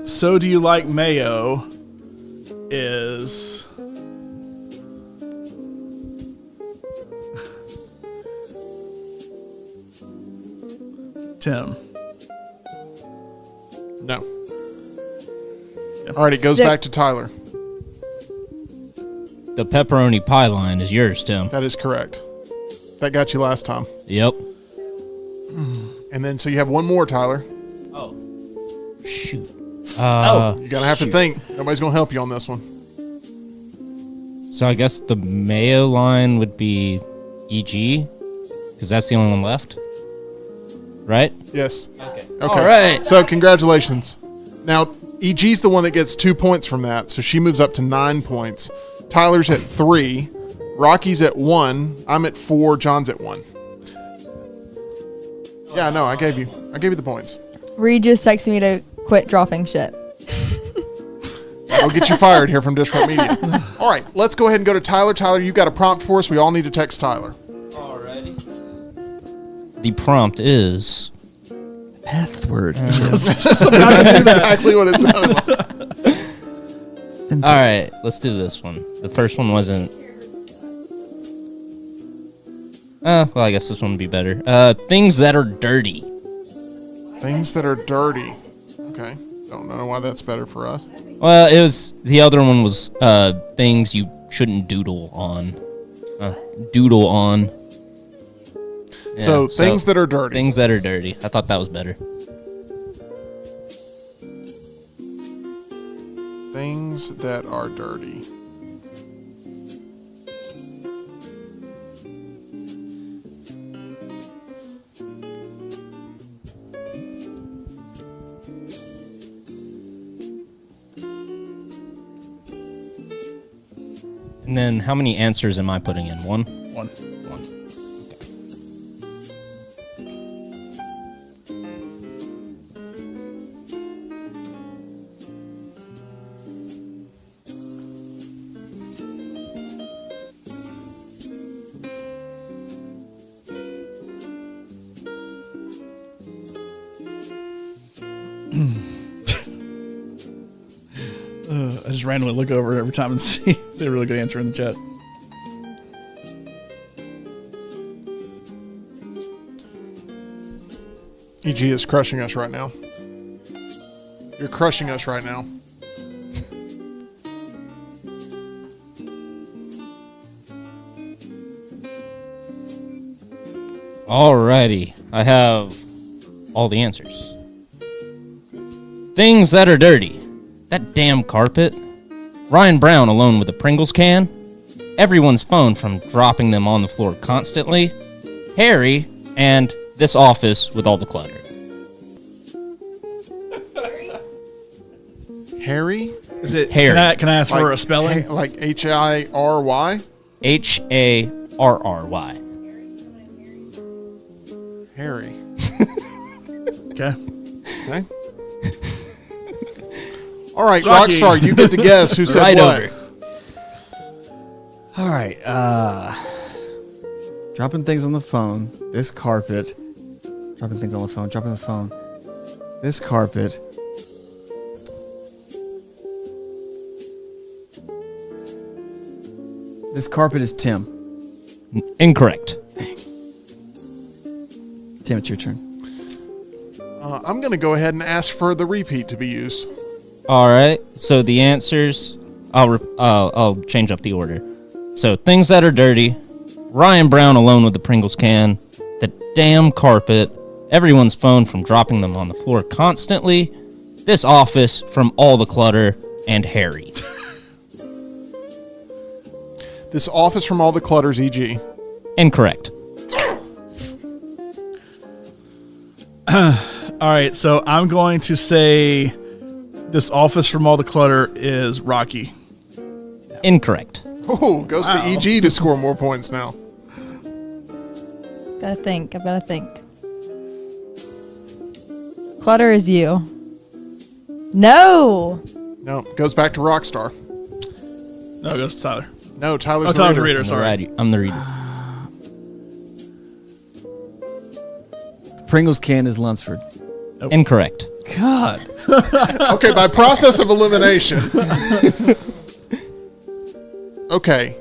So do you like mayo is Tim. No. All right, it goes back to Tyler. The pepperoni pie line is yours, Tim. That is correct. That got you last time. Yep. And then, so you have one more, Tyler. Oh. Shoot. You're going to have to think. Nobody's going to help you on this one. So I guess the Mayo line would be EG, because that's the only one left, right? Yes. Okay. Okay. All right. So congratulations. Now, EG's the one that gets 2 points from that, so she moves up to 9 points. Tyler's at 3. Rocky's at 1. I'm at 4. John's at 1. Yeah, no, I gave you the points. Reed just texted me to quit dropping shit. That'll get you fired here from Disrupt Media. All right, let's go ahead and go to Tyler. Tyler, you've got a prompt for us. We all need to text Tyler. Alrighty. The prompt is Password. That's exactly what it sounded like. all right. Let's do this one. The first one wasn't. Well, I guess this one would be better. Things that are dirty. Things that are dirty. Okay. Don't know why that's better for us. Well, it was the other one was things you shouldn't doodle on. Doodle on. Yeah, So things that are dirty. Things that are dirty. I thought that was better. Things that are dirty. And then how many answers am I putting in? One? One. One. I just randomly look over every time and see a really good answer in the chat. EG is crushing us right now. You're crushing us right now. Alrighty. I have all the answers. Things that are dirty. That damn carpet. Ryan Brown alone with a Pringles can. Everyone's phone from dropping them on the floor constantly. Harry, and this office with all the clutter. Harry? Is it Harry. Can I ask for a spelling? Like H-I-R-Y? Harry. Harry. Okay. Okay. All right, Rocky. Rockstar, you get to guess who said Right what. over. All right. Dropping things on the phone. This carpet. Dropping things on the phone. Dropping the phone. This carpet. This carpet is Tim. Incorrect. Tim, it's your turn. I'm going to go ahead and ask for the repeat to be used. All right. So the answers, I'll change up the order. So things that are dirty. Ryan Brown alone with the Pringles can. The damn carpet. Everyone's phone from dropping them on the floor constantly. This office from all the clutter. And Harry. This office from all the clutters, EG. Incorrect. All right, so I'm going to say this office from all the clutter is Rocky. Incorrect. Oh, goes to EG to score more points now. Gotta think. I've gotta think. Clutter is you. No. No, goes back to Rockstar. No, it goes to Tyler. No, Tyler's Oh, the Tyler's the reader. reader. Sorry. I'm the reader. The Pringles can is Lunsford. Incorrect. God. Okay, by process of elimination. Okay.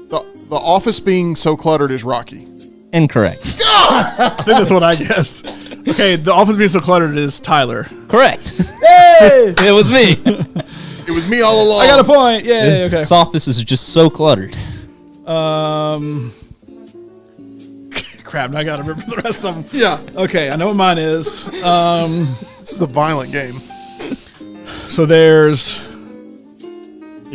The office being so cluttered is Rocky. Incorrect. I think that's what I guessed. Okay, the office being so cluttered is Tyler. Correct. It was me. It was me all along. I got a point. Yay, okay. This office is just so cluttered. Crap, now I gotta remember the rest of them. Yeah. Okay, I know what mine is. This is a violent game. So there's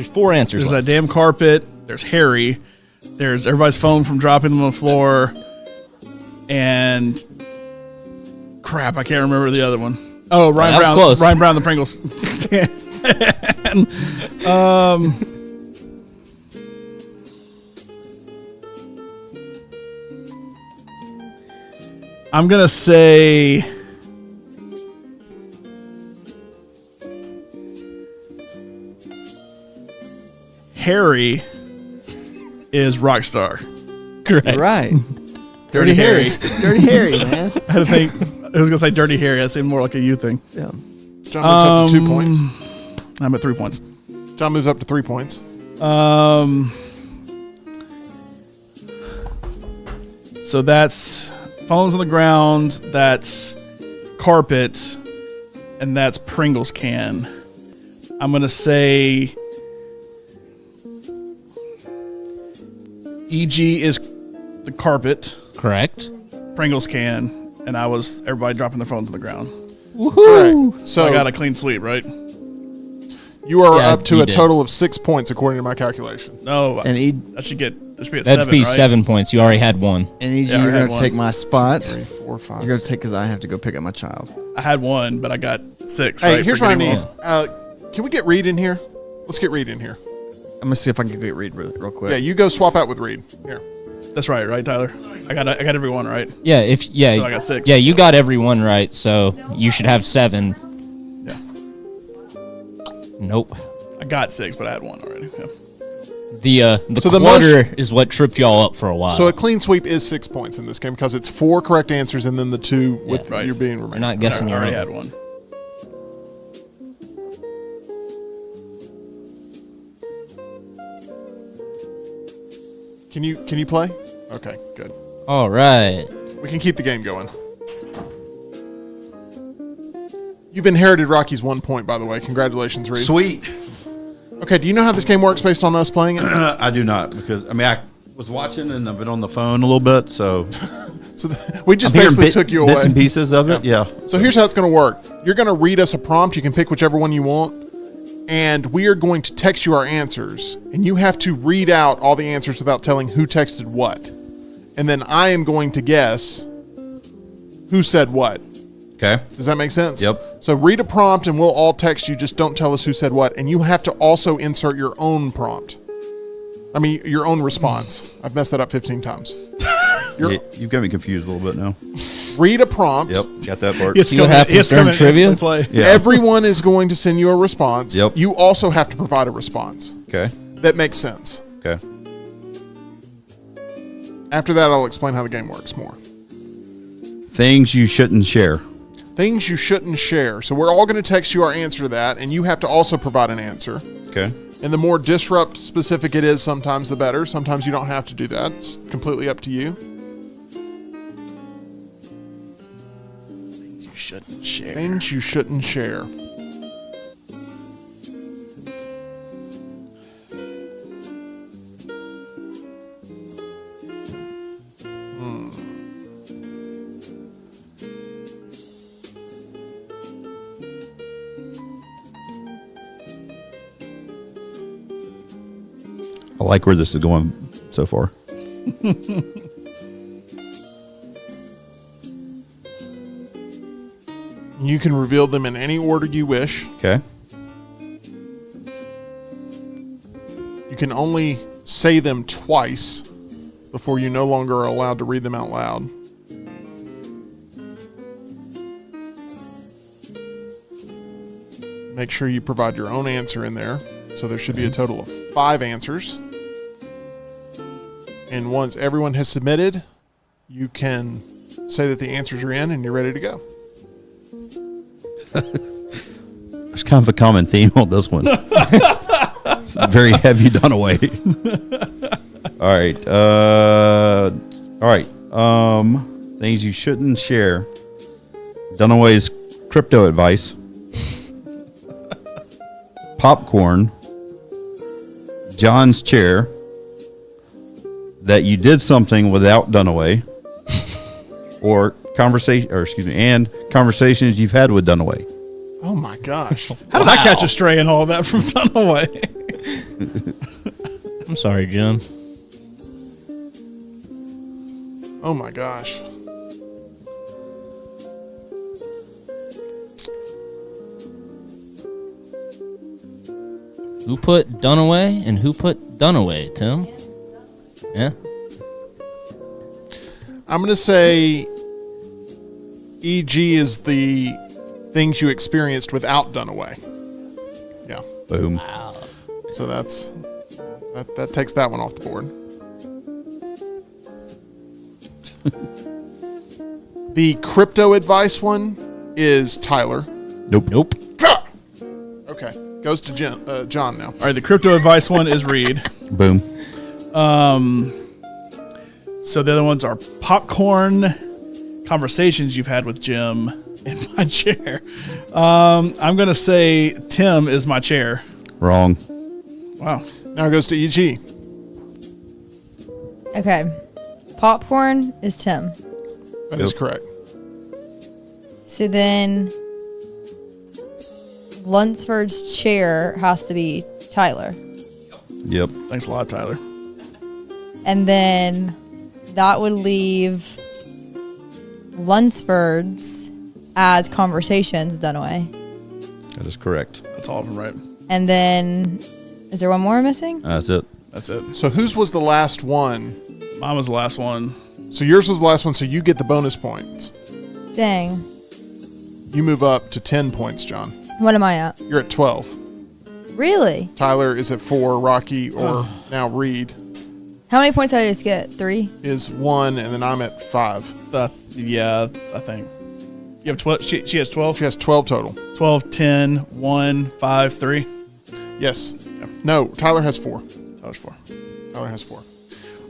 There's 4 answers There's left. that damn carpet. There's Harry. There's everybody's phone from dropping them on the floor. And crap, I can't remember the other one. Oh, Ryan That was Brown. close. Ryan Brown, the Pringles. I'm gonna say Harry is Rockstar. Correct. Right. Dirty Harry. Dirty Harry, man. I had to think. I was gonna say Dirty Harry. That seemed more like a you thing. Yeah. John moves up to 2 points. I'm at 3 points. John moves up to 3 points. So that's phones on the ground. That's carpet, and that's Pringles can. I'm gonna say EG is the carpet. Correct. Pringles can, and I was everybody dropping their phones on the ground. Correct. So I So got a clean sweep, right? you are Yeah, up to you a did. total of 6 points according to my calculation. No, And E that should be at That'd 7, be right? 7 points. You already had 1. and EG, Yeah, I you're had gonna one. take my spot. 3, 4, 5. You're gonna take because I have to go pick up my child. I had 1, but I got 6. Hey, right, here's for what I getting need. one. Can we get Reed in here? Let's get Reed in here. I'm gonna see if I can get Reed real quick. Yeah, you go swap out with Reed. Here. That's right, Tyler? I got every one right. Yeah, So I got 6. Yeah, you got every one right, so you should have 7. Yeah. Nope. I got 6, but I had 1 already. Yeah. The So the quarter is what tripped y'all up for a while. So a clean sweep is 6 points in this game because it's 4 correct answers and then the 2 with Yeah. Right. you being You're remaining. not guessing I your already own. had 1. Can you play? Okay, good. All right. We can keep the game going. You've inherited Rocky's 1 point, by the way. Congratulations, Reed. Sweet. Okay, do you know how this game works based on us playing it? I do not because I was watching and I've been on the phone a little bit, so So we just I'm hearing basically took you away. bits and pieces of it. Yeah. So here's how it's going to work. You're going to read us a prompt. You can pick whichever one you want. And we are going to text you our answers. And you have to read out all the answers without telling who texted what. And then I am going to guess who said what. Okay. Does that make sense? Yep. So read a prompt and we'll all text you. Just don't tell us who said what. And you have to also insert your own prompt. I mean, your own response. I've messed that up 15 times. You've got me confused a little bit now. Read a prompt. Yep. Got that part. It's See what coming- happens it's during coming trivia? instantly play. Yeah. Everyone is going to send you a response. Yep. You also have to provide a response. Okay. That makes sense. Okay. After that, I'll explain how the game works more. Things you shouldn't share. Things you shouldn't share. So we're all going to text you our answer to that, and you have to also provide an answer. Okay. And the more disrupt specific it is, sometimes the better. Sometimes you don't have to do that. It's completely up to you. You shouldn't share. Things you shouldn't share. I like where this is going so far. You can reveal them in any order you wish. Okay. You can only say them twice before you no longer are allowed to read them out loud. Make sure you provide your own answer in there. So there should be a total of 5 answers. And once everyone has submitted, you can say that the answers are in and you're ready to go. There's kind of a common theme on this one. It's very heavy Dunaway. All right. All right. Things you shouldn't share. Dunaway's crypto advice. Popcorn. John's chair. That you did something without Dunaway. Or conversations you've had with Dunaway. Oh my gosh. How did I catch a stray in all of that from Dunaway? I'm sorry, Jim. Oh my gosh. Who put Dunaway and who put Dunaway, Tim? Yeah. I'm going to say EG is the things you experienced without Dunaway. Yeah. Boom. So that takes that one off the board. The crypto advice one is Tyler. Nope. Okay. Goes to John now. All right, the crypto advice one is Reed. Boom. So the other ones are popcorn conversations you've had with Jim in my chair. I'm going to say Tim is my chair. Wrong. Wow. Now it goes to EG. Okay. Popcorn is Tim. That is correct. So then Lunsford's chair has to be Tyler. Yep. Thanks a lot, Tyler. And then that would leave Lunsford's as conversations Dunaway. That is correct. That's all of them, right? And then, is there one more missing? That's it. That's it. So whose was the last one? Mine was the last one. So yours was the last one, so you get the bonus points. Dang. You move up to 10 points, John. What am I at? You're at 12. Really? Tyler is at 4. Rocky, or now Reed, How many points did I just get? 3? is 1, and then I'm at 5. Yeah, I think. You have 12. She has 12? She has 12 total. 12, 10, 1, 5, 3. Yes. No, Tyler has 4. Tyler's 4. Tyler has 4.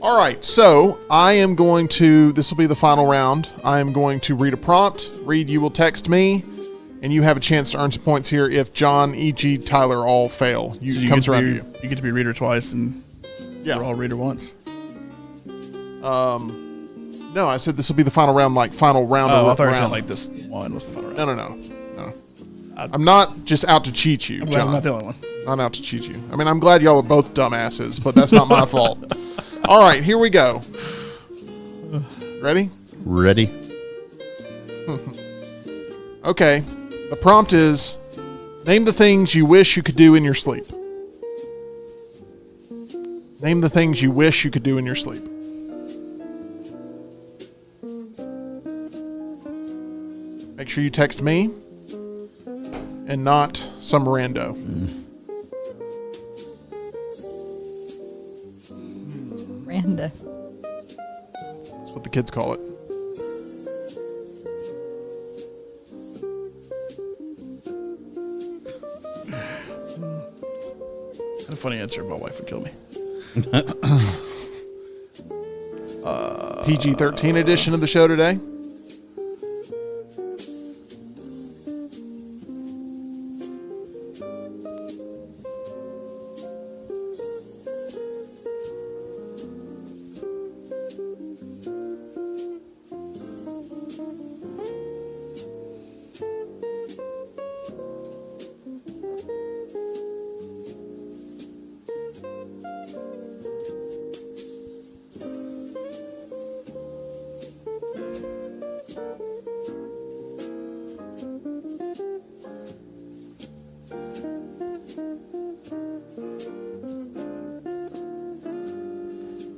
All right, so I am going to, this will be the final round. I am going to read a prompt. Reed, you will text me, and you have a chance to earn some points here if John, E.G., Tyler all fail. So It comes around to be, you. You get to be reader twice, and Yeah. we're all reader once. No, I said this will be the final round, like final round. Oh, I thought you were round. saying like this one was the final round. No. I'm not just out to cheat you, I'm glad I'm John. not the only one. Not out to cheat you. I mean, I'm glad y'all are both dumbasses, but that's not my fault. All right, here we go. Ready? Ready? Okay. The prompt is, name the things you wish you could do in your sleep. Name the things you wish you could do in your sleep. Make sure you text me and not some rando. Randa. That's what the kids call it. That's a funny answer. My wife would kill me. PG-13 edition of the show today.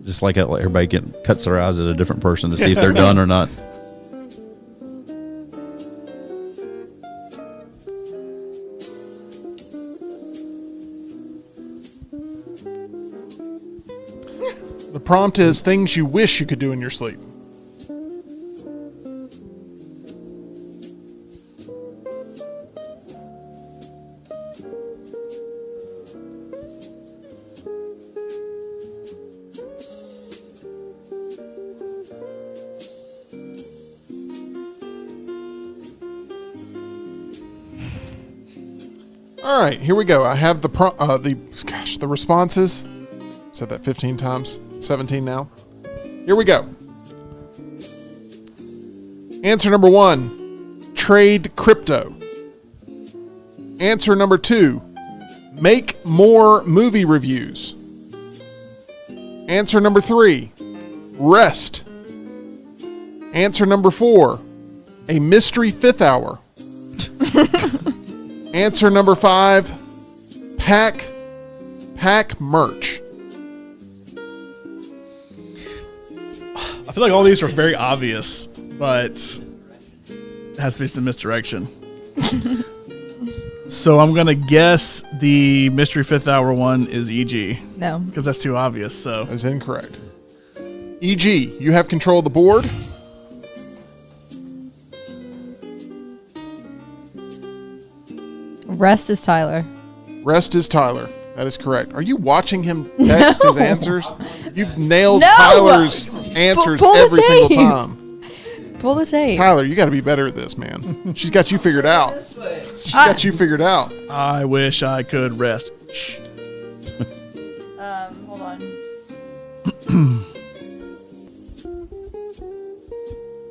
Just like everybody cuts their eyes at a different person to see if they're done or not. The prompt is things you wish you could do in your sleep. All right, here we go. I have the responses. Said that 15 times, 17 now. Here we go. Answer number 1, trade crypto. Answer number 2, Make more movie reviews. Answer number 3, rest. Answer number 4, a mystery fifth hour. Answer number 5, pack merch. I feel like all these are very obvious, but it has to be some misdirection. So I'm going to guess the mystery fifth hour one is EG. No. Because that's too obvious. So That is incorrect. EG, you have control of the board. Rest is Tyler. Rest is Tyler. That is correct. Are you watching him text his answers? You've nailed No! Tyler's answers Pull the every single tape. time. Pull the tape. Tyler, you got to be better at this, man. She's got you figured out. She's got you figured out. I wish I could rest. Shh. Hold on.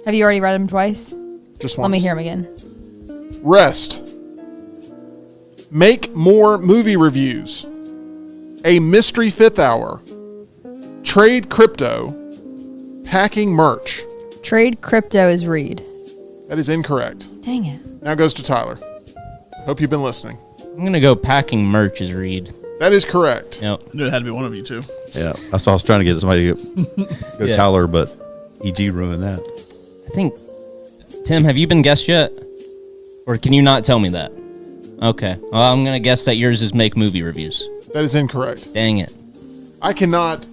Have you already read them twice? Just once. Let me hear them again. Rest. Make more movie reviews. A mystery fifth hour. Trade crypto. Packing merch. Trade crypto is read. That is incorrect. Dang it. Now goes to Tyler. Hope you've been listening. I'm going to go packing merch is read. That is correct. Yep. I knew it had to be one of you two. Yeah, that's what I was trying to get somebody to go Yeah. Tyler, but EG ruined that. I think, Tim, have you been guessed yet? Or can you not tell me that? Okay. Well, I'm going to guess that yours is make movie reviews. That is incorrect. Dang it. I cannot.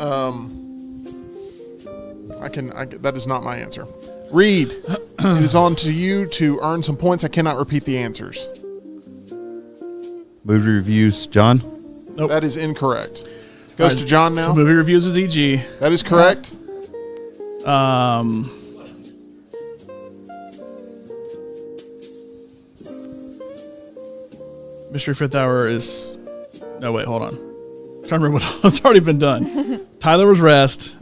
That is not my answer. Reed, it is on to you to earn some points. I cannot repeat the answers. Movie reviews, John? Nope. That is incorrect. Goes to John now. So movie reviews is EG. That is correct. Mystery fifth hour is. No, wait, hold on. I'm trying to remember what's already been done. Tyler was rest.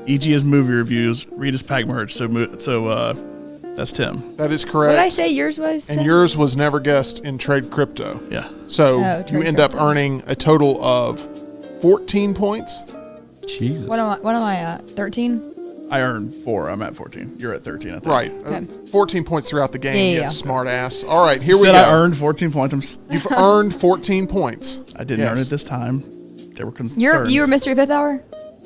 EG is movie reviews. Reed is pack merch. So that's Tim. That is What correct. did I say yours was? And Tim? yours was never guessed in trade crypto. Yeah. So Oh, you trade end up crypto. earning a total of 14 points. Jesus. What am I at? 13? I earned 4. I'm at 14. You're at 13, I think. Right. Okay. 14 points throughout the game. Yeah, you yeah. smart ass. All right, here You we said go. I earned 14 points. You've earned 14 points. I didn't earn Yes. it this time. There were concerns. You were Mystery Fifth Hour?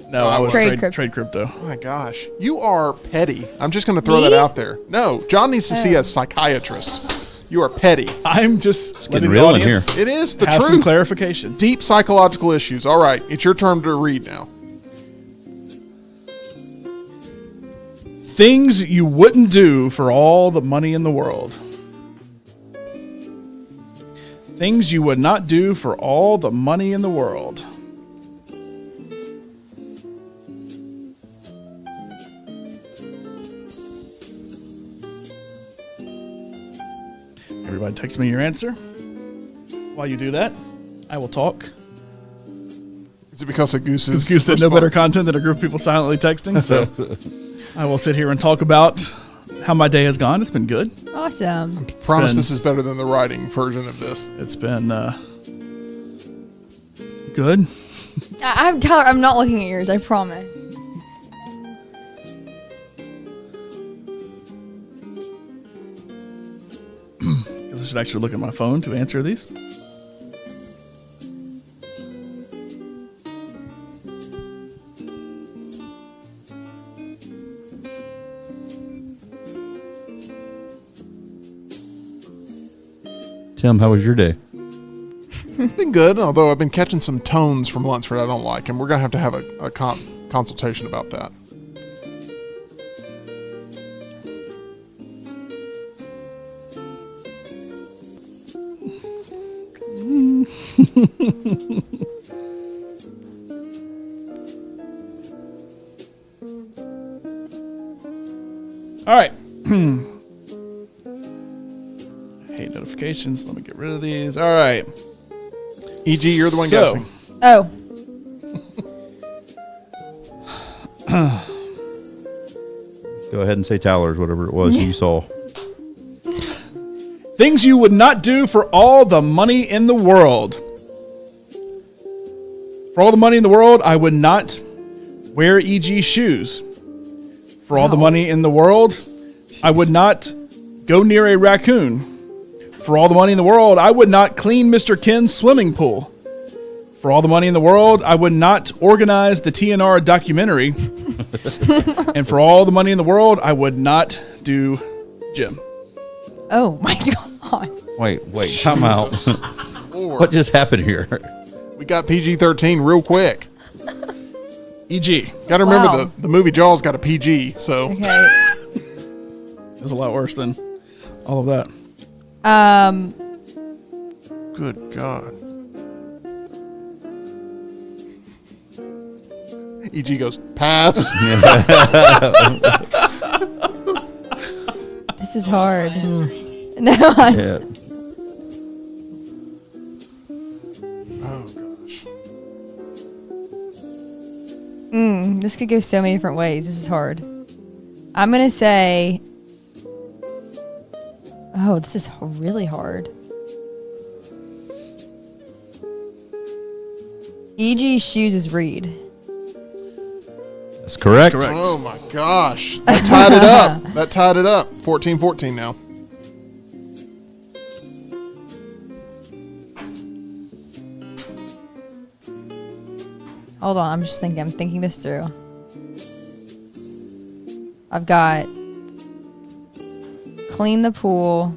No, I was Trade trade crypto. Oh my gosh. You are petty. I'm just going to throw Me? that out there. No, John needs to see a psychiatrist. You are petty. I'm just letting the real in audience It is the have some truth. clarification. Deep psychological issues. All right, it's your turn to read now. Things you wouldn't do for all the money in the world. Things you would not do for all the money in the world. Everybody text me your answer. While you do that, I will talk. Is it because of Goose's Because Goose said no response? better content than a group of people silently texting. So I will sit here and talk about how my day has gone. It's been good. Awesome. Promise been- this is better than the writing version of this. It's been good. I'm Tyler, I'm not looking at yours, I promise. Guess I should actually look at my phone to answer these. Tim, how was your day? It's been good, although I've been catching some tones from Lunsford I don't like, and we're going to have a consultation about that. All right. Hate notifications. Let me get rid of these. All right. EG, you're the one So- guessing. Oh, Go ahead and say Tyler's, whatever it was you saw. Things you would not do for all the money in the world. For all the money in the world, I would not wear EG shoes. For all the money in the world, I would not go near a raccoon. For all the money in the world, I would not clean Mr. Ken's swimming pool. For all the money in the world, I would not organize the TNR documentary. And for all the money in the world, I would not do gym. Oh my God. Wait, time out. Lord. What just happened here? We got PG-13 real quick. EG. Got to remember Wow. the movie Jaws got a PG, so Okay. It's a lot worse than all of that. good God. EG goes, pass. This is hard. No, Yeah. Oh, gosh. this could go so many different ways. This is hard. I'm going to say, oh, this is really hard. EG shoes is Reed. That's correct. Correct. Oh, my gosh. That tied it up. That tied it up. 14-14 now. Hold on, I'm just thinking. I'm thinking this through. I've got clean the pool,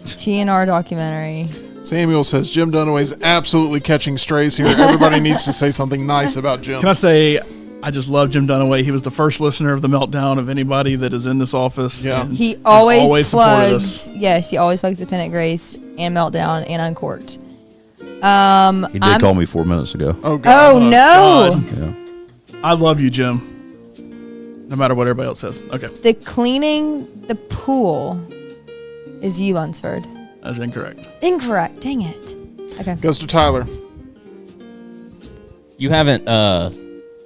TNR documentary. Samuel says Jim Dunaway's absolutely catching strays here. Everybody needs to say something nice about Jim. Can I say, I just love Jim Dunaway. He was the first listener of the Meltdown of anybody that is in this office. Yeah. and He has always supported us. plugs. Yes, he always plugs the Pennant Grace and Meltdown and Uncorked. He did call me 4 minutes ago. Oh, God. Oh no! God. Yeah. I love you, Jim. No matter what everybody else says. Okay. The cleaning the pool is you, Lunsford. That's incorrect. Incorrect. Dang it. Okay. Goes to Tyler. You haven't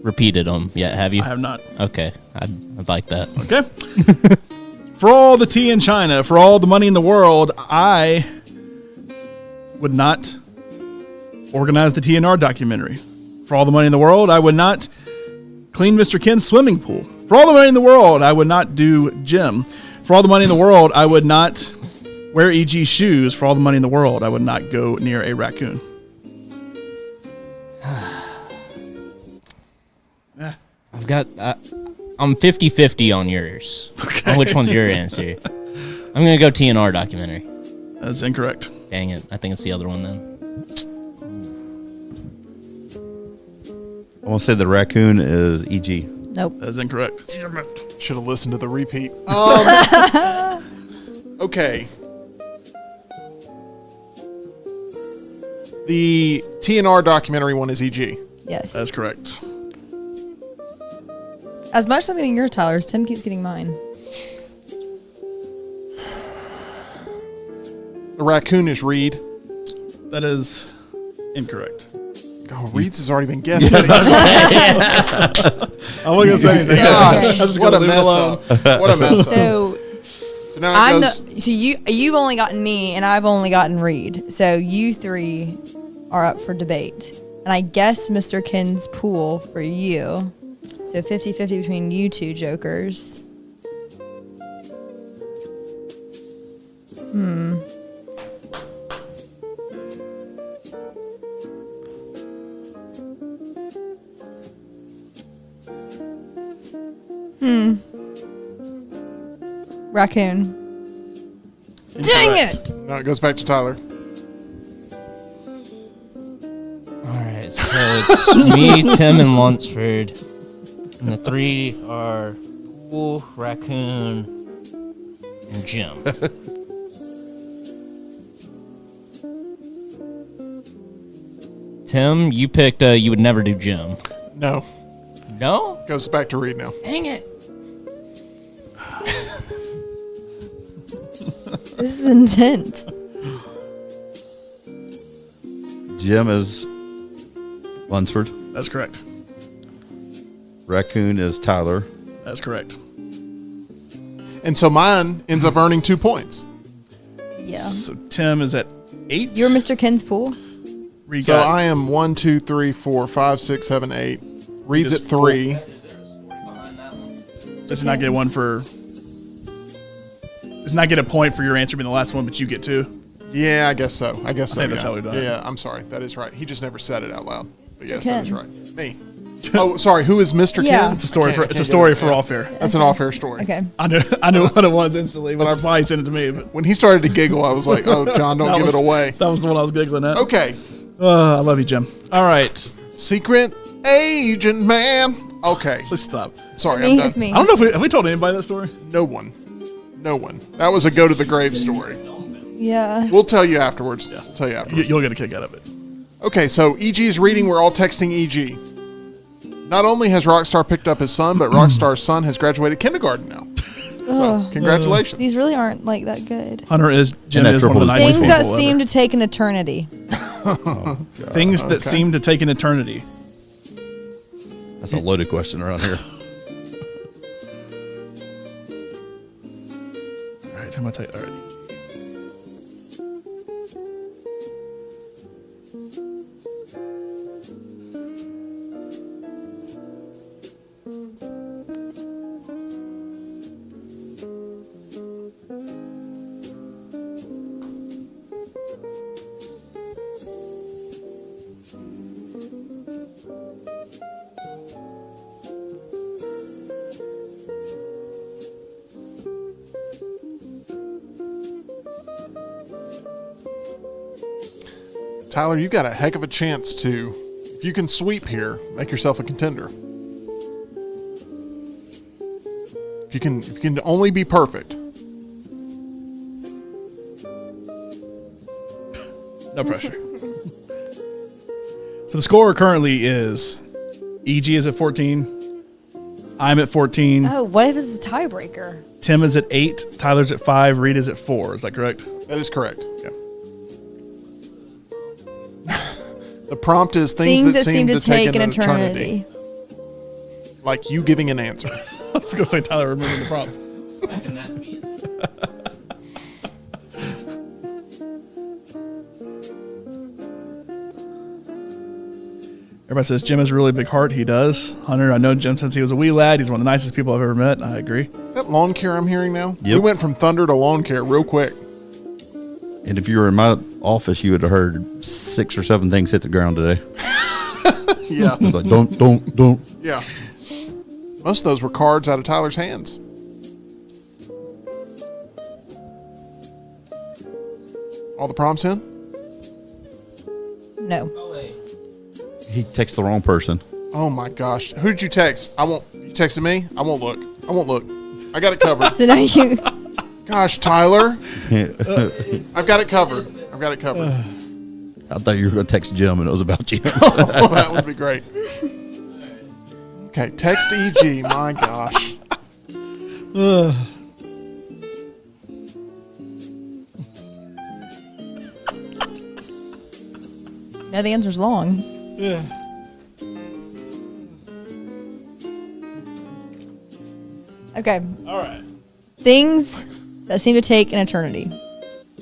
repeated them yet, have you? I have not. Okay, I'd like that. Okay. For all the tea in China, for all the money in the world, I would not organize the TNR documentary. For all the money in the world, I would not clean Mr. Ken's swimming pool. For all the money in the world, I would not do gym. For all the money in the world, I would not wear EG shoes. For all the money in the world, I would not go near a raccoon. I've got. I'm 50-50 on yours. Okay. On which one's your answer? I'm gonna go TNR documentary. That's incorrect. Dang it! I think it's the other one then. I want to say the raccoon is EG. Nope. That's incorrect. Should have listened to the repeat. Okay. The TNR documentary one is EG. Yes. That's correct. As much as I'm getting your Tyler's, Tim keeps getting mine. The raccoon is Reed. That is incorrect. Oh, Reed's has already been guessed. I wasn't gonna say anything. Gosh, I was just what gonna a leave it mess alone. up. What a mess up. So So now it goes. so you've only gotten me and I've only gotten Reed. So you three are up for debate. And I guess Mr. Ken's pool for you. So 50-50 between you two jokers. Raccoon. Dang Incorrect. it! Now it goes back to Tyler. All right, so it's me, Tim, and Lunsford, and the three are Pool, Raccoon, and Jim. Tim, you picked you would never do Jim. No. No? Goes back to Reed now. Dang it. This is intense. Jim is Lunsford. That's correct. Raccoon is Tyler. That's correct. And so mine ends up earning 2 points. Yeah. So Tim is at 8. You're Mr. Ken's pool? Reed So got- I am 1, 2, 3, 4, 5, 6, 7, 8. Reed's at 3. Does he not get one for? Does not get a point for your answer being the last one, but you get 2. Yeah, I guess so. I guess so. think that's how we've done it. Yeah, I'm sorry. That is right. He just never said it out loud. But yes, Ken. that is right. Me. Oh, sorry. Who is Mr. Yeah. Ken? It's a story I for can't it's a get story it. for Yeah. all fair. That's an all-fair story. Okay. I knew what it was instantly, but that's why he sent it to me. But When he started to giggle, I was like, oh, John, don't that give was- it away. That was the one I was giggling at. Okay. I love you, Jim. All right, Secret agent man. Okay. let's stop. Sorry, Me, I'm done. it's me. I don't know if we told anybody that story. No one. No one. That was a go to the grave story. Yeah. We'll tell you afterwards. We'll tell you afterwards. You'll get a kick out of it. Okay, so EG's reading. We're all texting EG. Not only has Rockstar picked up his son, but Rockstar's son has graduated kindergarten now. So, congratulations. These really aren't like that good. Hunter is Jim And that is one of the triple nicest Things people that seem ever. to take an eternity. Things that seem to take an eternity. That's a loaded question around here. All right, I'm gonna tell you. All right. Tyler, you got a heck of a chance to, if you can sweep here, make yourself a contender. If you can only be perfect. No pressure. So the score currently is EG is at 14. I'm at 14. Oh, what if it's a tiebreaker? Tim is at 8. Tyler's at 5. Reed is at 4. Is that correct? That is correct. Yeah. The prompt is things that seem to take an eternity. eternity. Like you giving an answer. I was gonna say Tyler remembering the prompt. Everybody says Jim has a really big heart. He does. Hunter, I know Jim since he was a wee lad. He's one of the nicest people I've ever met. I agree. Is that lawn care I'm hearing now? We Yep. went from thunder to lawn care real quick. And if you were in my office, you would have heard 6 or 7 things hit the ground today. Yeah. It was like, don't. Yeah. Most of those were cards out of Tyler's hands. All the prompts in? No. He texted the wrong person. Oh my gosh. Who did you text? You texted me? I won't look. I got it covered. So now you. Gosh, Tyler. I've got it covered. I thought you were going to text Jim and it was about you. Oh, that would be great. Okay, text EG. My gosh. No, the answer's long. Yeah. Okay. All right. Things that seem to take an eternity.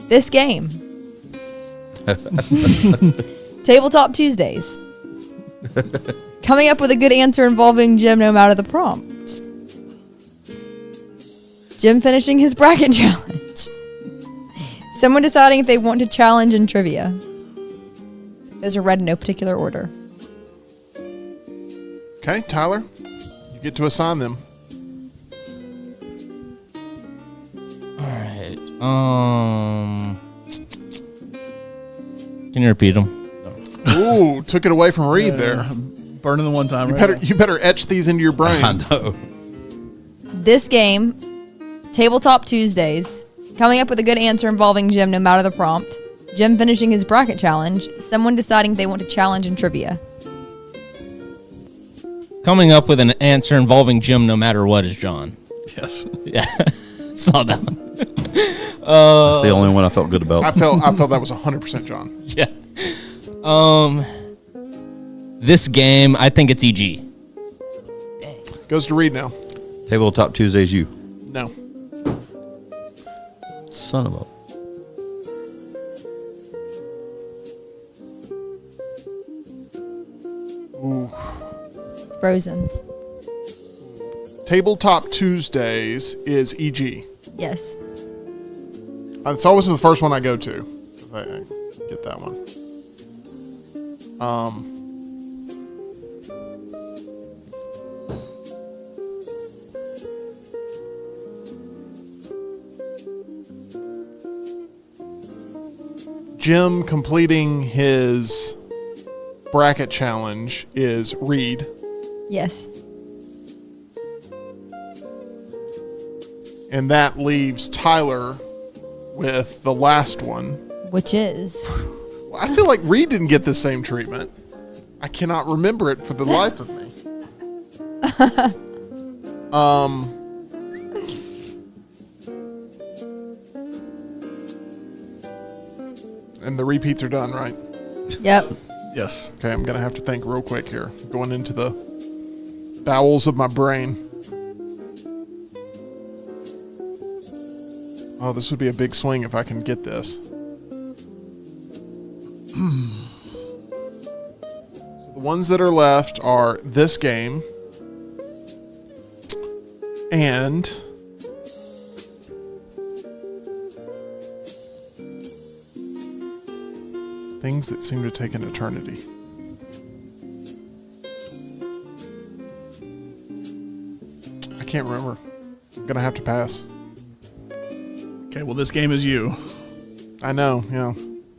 This game. Tabletop Tuesdays. Coming up with a good answer involving Jim no matter the prompt. Jim finishing his bracket challenge. Someone deciding if they want to challenge in trivia. Those are read in no particular order. Okay, Tyler. You get to assign them. All right. Can you repeat them? Ooh, took it away from Reed there. Burning the one time. Right You better etch these into your brain. I know. This game, Tabletop Tuesdays, coming up with a good answer involving Jim no matter the prompt. Jim finishing his bracket challenge. Someone deciding if they want to challenge in trivia. Coming up with an answer involving Jim no matter what is John. Yes. Yeah. Saw that one. That's the only one I felt good about. I felt that was 100% John. Yeah. This game, I think it's EG. Goes to Reed now. Tabletop Tuesday's you. No. Son of a. It's Frozen. Tabletop Tuesdays is EG. Yes. It's always the first one I go to. 'Cause I get that one. Jim completing his bracket challenge is Reed. Yes. And that leaves Tyler with the last one. Which is? I feel like Reed didn't get the same treatment. I cannot remember it for the life of me. And the repeats are done, right? Yep. Yes. Okay, I'm going to have to think real quick here. Going into the bowels of my brain. Oh, this would be a big swing if I can get this. So the ones that are left are this game and things that seem to take an eternity. I can't remember. I'm going to have to pass. Okay, well, this game is you. I know, yeah.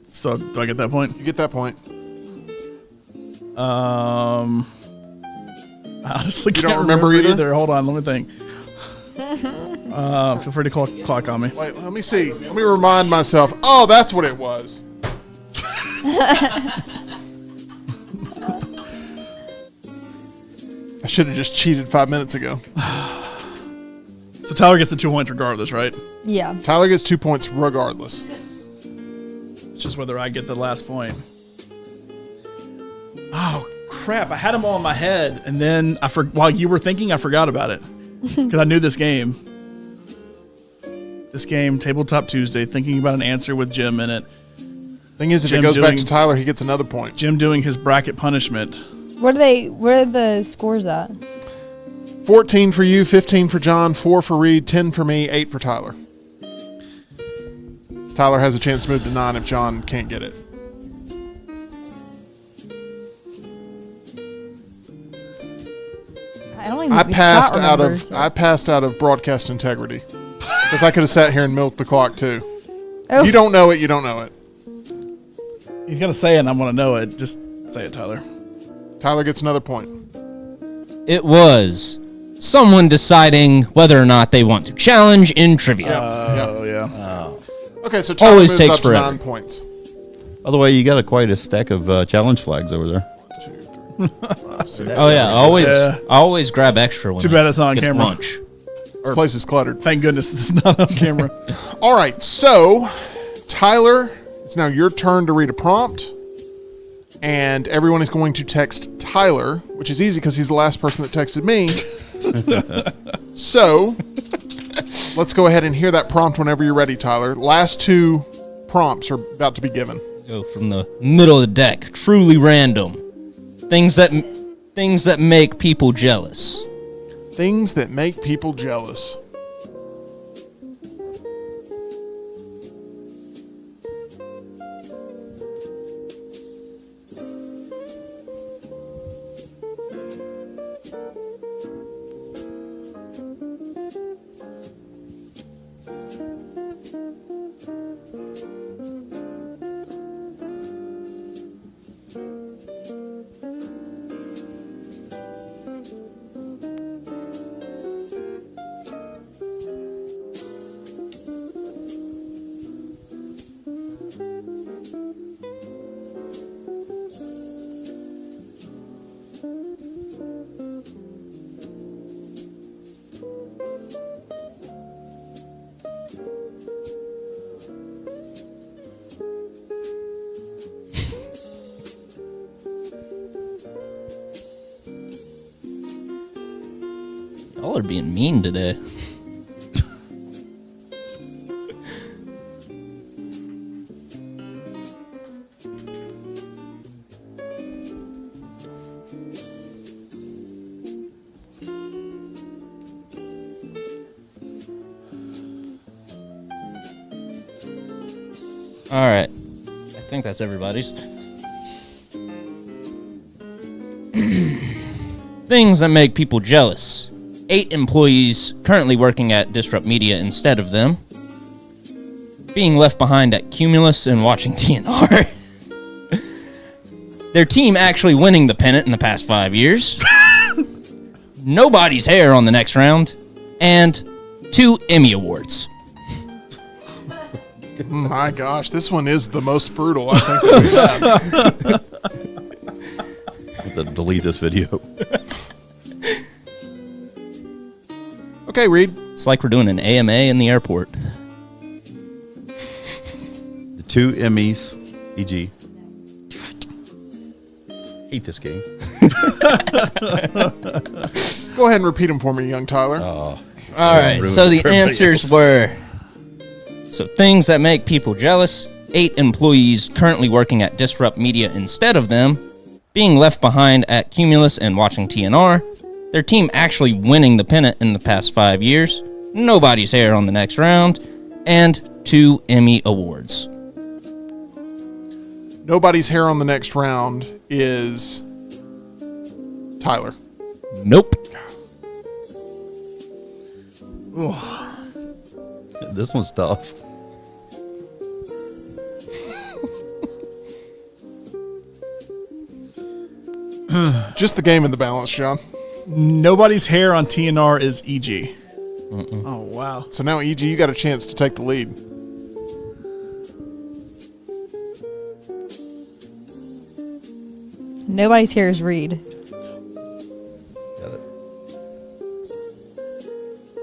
So, do I get that point? You get that point. I honestly You can't don't remember either? Hold on, let me think. Feel free to clock on me. Wait, let me see. Let me remind myself. Oh, that's what it was. I should have just cheated 5 minutes ago. So Tyler gets the 2 points regardless, right? Yeah. Tyler gets 2 points regardless. It's just whether I get the last point. Oh crap! I had them all in my head, and then while you were thinking, I forgot about it because I knew this game. This game, Tabletop Tuesday, thinking about an answer with Jim in it. Thing is, if Jim it goes back doing- to Tyler, he gets another point. Jim doing his bracket punishment. Where are the scores at? 14 for you, 15 for John, 4 for Reed, 10 for me, 8 for Tyler. Tyler has a chance to move to 9 if John can't get it. I don't even. I think passed Scott out remembers of it. I passed out of broadcast integrity because I could have sat here and milked the clock too. Oh. You don't know it. You don't know it. He's gonna say it, and I'm gonna know it. Just say it, Tyler. Tyler gets another point. It was someone deciding whether or not they want to challenge in trivia. Oh yeah. Okay, so Tyler Always moves takes up to forever. 9 points. By the way, you got quite a stack of challenge flags over there. 2, 3, 4, 5, 6. Oh yeah, Yeah. I always grab extra when Too bad it's not on get camera. lunch. This place is cluttered. Thank goodness it's not on camera. All right, so Tyler, it's now your turn to read a prompt, and everyone is going to text Tyler, which is easy because he's the last person that texted me. So let's go ahead and hear that prompt whenever you're ready, Tyler. Last 2 prompts are about to be given. Go from the middle of the deck. Truly random. Things that make people jealous. Things that make people jealous. Y'all are being mean today. All right. I think that's everybody's. Things that make people jealous. 8 employees currently working at Disrupt Media instead of them. Being left behind at Cumulus and watching TNR. Their team actually winning the pennant in the past 5 years. Nobody's hair on the next round. And 2 Emmy Awards. My gosh, this one is the most brutal, I think, that we've had. I have to delete this video. Okay, Reed. It's like we're doing an AMA in the airport. The 2 Emmys, e.g. Hate this game. Go ahead and repeat them for me, young Tyler. All right, so the answers were... So things that make people jealous, 8 employees currently working at Disrupt Media instead of them, being left behind at Cumulus and watching TNR, their team actually winning the pennant in the past 5 years, nobody's hair on the next round, and 2 Emmy Awards. Nobody's hair on the next round is Tyler. Nope. This one's tough. Just the game in the balance, John. Nobody's hair on TNR is EG. Oh, wow. So now, EG, you got a chance to take the lead. Nobody's here is Reed. Got it.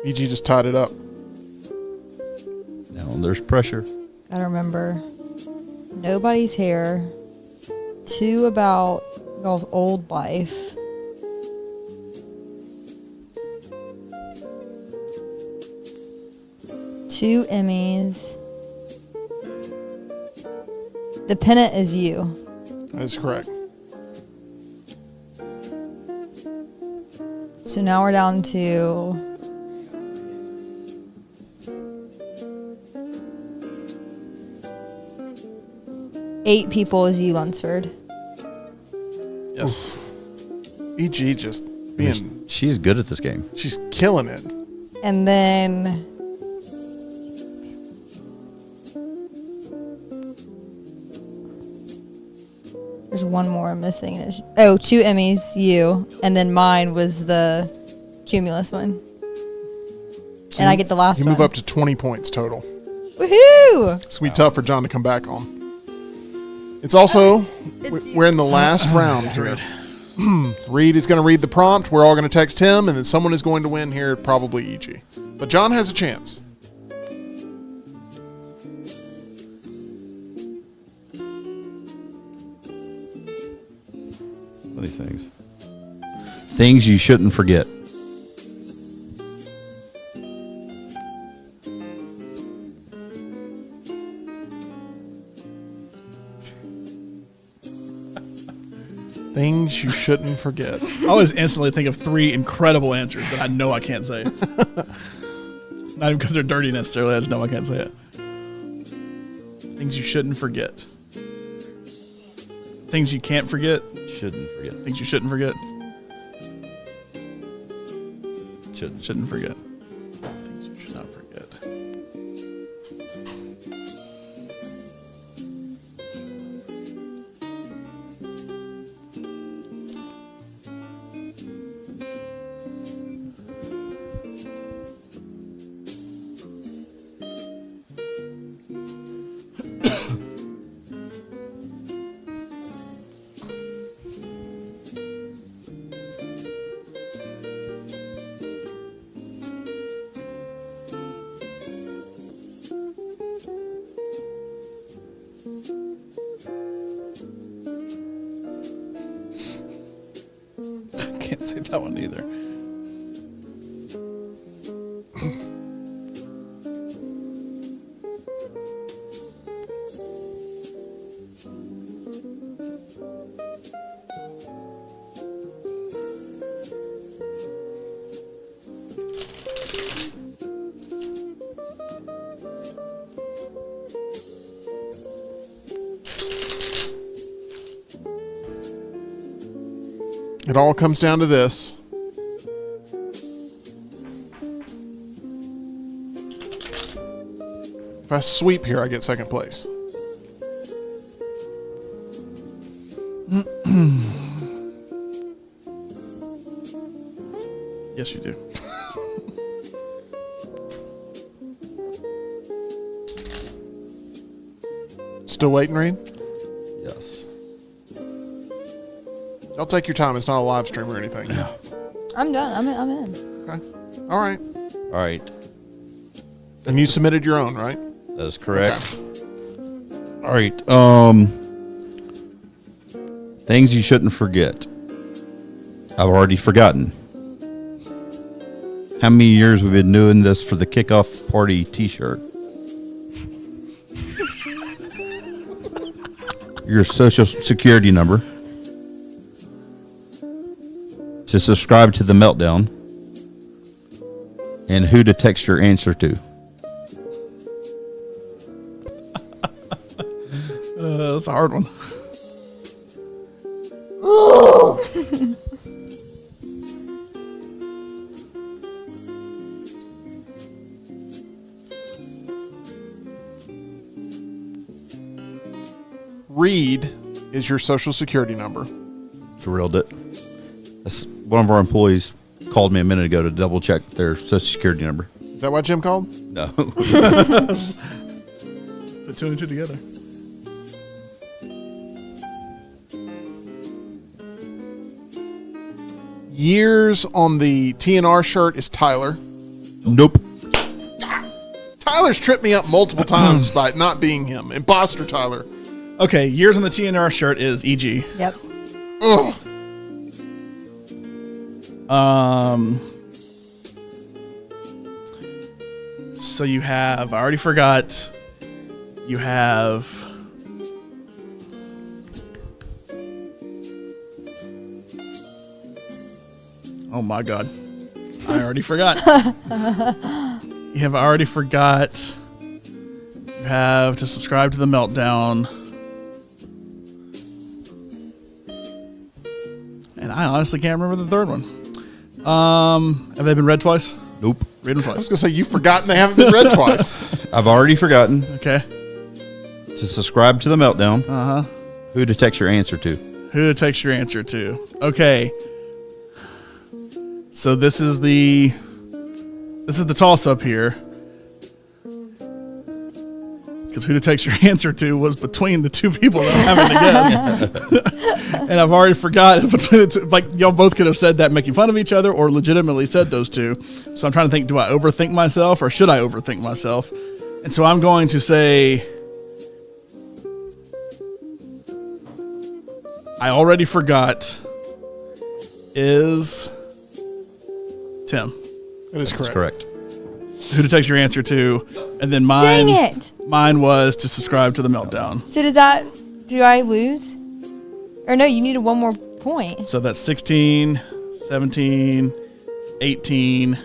EG just tied it up. Now there's pressure. Gotta remember. Nobody's here. 2 about y'all's old life. Two Emmys. The pennant is you. That's correct. So now we're down to eight people is you, Lunsford. Yes. EG just being, She's good at this game. she's killing it. And then there's one more I'm missing. It's, 2 Emmys, you. And then mine was the Cumulus one. And I get the last You one. move up to 20 points total. Woohoo! It's going to be tough for John to come back on. It's also, we're in the last round here. Reed is going to read the prompt. We're all going to text him, and then someone is going to win here, probably EG. But John has a chance. What are these things? Things you shouldn't forget. Things you shouldn't forget. I always instantly think of 3 incredible answers that I know I can't say. Not even because they're dirty necessarily, I just know I can't say it. Things you shouldn't forget. Things you can't forget. Shouldn't forget. Things you shouldn't forget. Shouldn't forget. Things you should not forget. Can't say that one either. It all comes down to this. If I sweep here, I get second place. Yes, you do. Still waiting, Reed? Yes. Y'all take your time. It's not a live stream or anything. Yeah. I'm done. I'm in. Okay. All right. All right. And you submitted your own, right? That is correct. Okay. All right. Things you shouldn't forget. I've already forgotten. How many years we've been doing this for the kickoff party T-shirt? Your social security number. To subscribe to the Meltdown. And who to text your answer to. That's a hard one. Reed is your social security number. Drilled it. That's one of our employees called me a minute ago to double check their social security number. Is that what Jim called? No. Put two and two together. Years on the TNR shirt is Tyler. Nope. Tyler's tripped me up multiple times by not being him. Imposter Tyler. Okay, years on the TNR shirt is EG. Yep. Ugh. So you have, I already forgot, you have, oh my God, I already forgot. You have already forgot, you have to subscribe to the Meltdown. And I honestly can't remember the third one. Have they been read twice? Nope. Read them I was twice. going to say, you've forgotten they haven't been read twice. I've already forgotten Okay. to subscribe to the Meltdown. Uh-huh. Who to text your answer to. Who to text your answer to. Okay. So this is the toss up here. Because who to text your answer to was between the two people that I'm having to guess. And I've already forgot between the two. Like, y'all both could have said that making fun of each other or legitimately said those two. So I'm trying to think, do I overthink myself or should I overthink myself? And so I'm going to say, I already forgot is Tim. That is That's correct. correct. Who to text your answer to. And then mine. Dang it! Mine was to subscribe to the Meltdown. So do I lose? Or no, you needed one more point. So that's 16, 17, 18.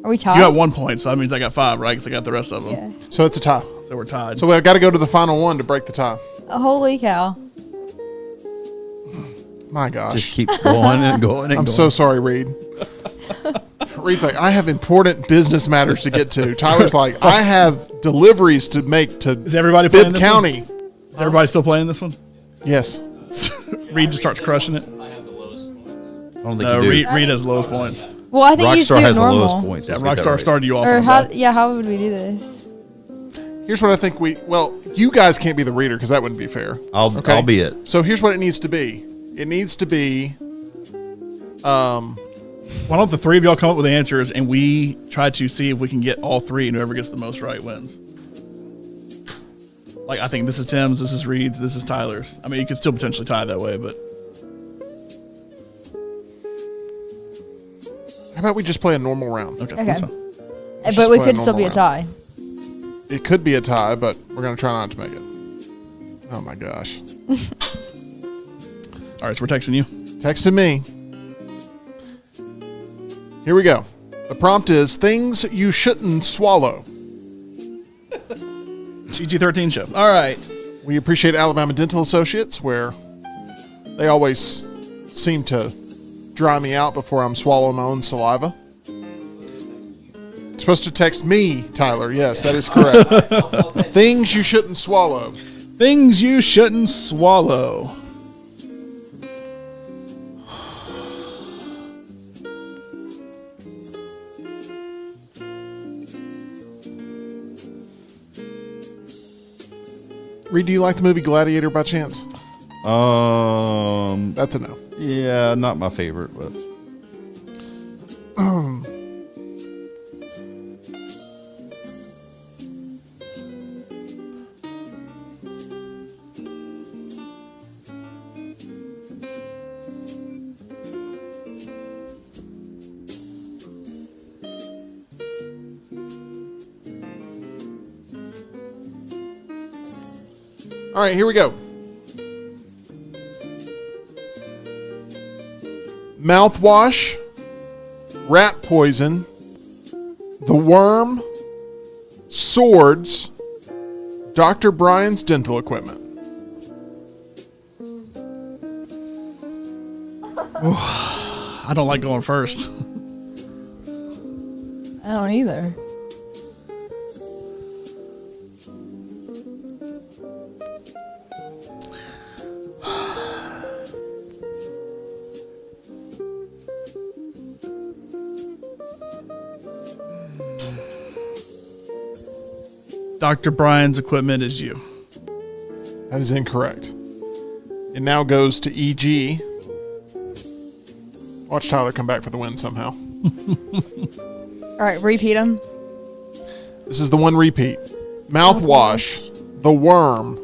Are we tied? You got 1 point, so that means I got 5, right? Because I got the rest of them. Yeah. So it's a tie. So we're tied. So I've got to go to the final one to break the tie. Holy cow. My gosh. Just keeps going and going and I'm going. so sorry, Reed. Reed's like, I have important business matters to get to. Tyler's like, I have deliveries to make to Is everybody playing Bibb this County. Is everybody still playing this one? Yes. Reed just starts crushing it. I don't think No, you do. Reed has the lowest points. Well, I think you just Rockstar do it has the lowest normal. points. Yeah, Let's get that Rockstar right. started you off. Or on how? that. Yeah, how would we do this? Here's what I think you guys can't be the reader because that wouldn't be fair. I'll be it. So here's what it needs to be. It needs to be, Why don't the three of y'all come up with answers and we try to see if we can get all three and whoever gets the most right wins? Like, I think this is Tim's, this is Reed's, this is Tyler's. I mean, you could still potentially tie that way, but how about we just play a normal round? okay. Okay. That's fine. But we play a could still be a normal tie. It could be a tie, but we're going to try not to make it. Oh my gosh. All right, so we're texting you. Texting me. Here we go. The prompt is things you shouldn't swallow. GG13 show. All right. We appreciate Alabama Dental Associates, where they always seem to dry me out before I'm swallowing my own saliva. You're supposed to text me, Tyler. Yes, that is correct. Things you shouldn't swallow. Things you shouldn't swallow. Reed, do you like the movie Gladiator by chance? That's a no. Yeah, not my favorite, but All right, here we go. Mouthwash, rat poison, the worm, swords, Dr. Brian's dental equipment. I don't like going first. I don't either. Dr. Brian's equipment is you. That is incorrect. It now goes to EG. Watch Tyler come back for the win somehow. All right, repeat them. This is the one repeat. Mouthwash, the worm,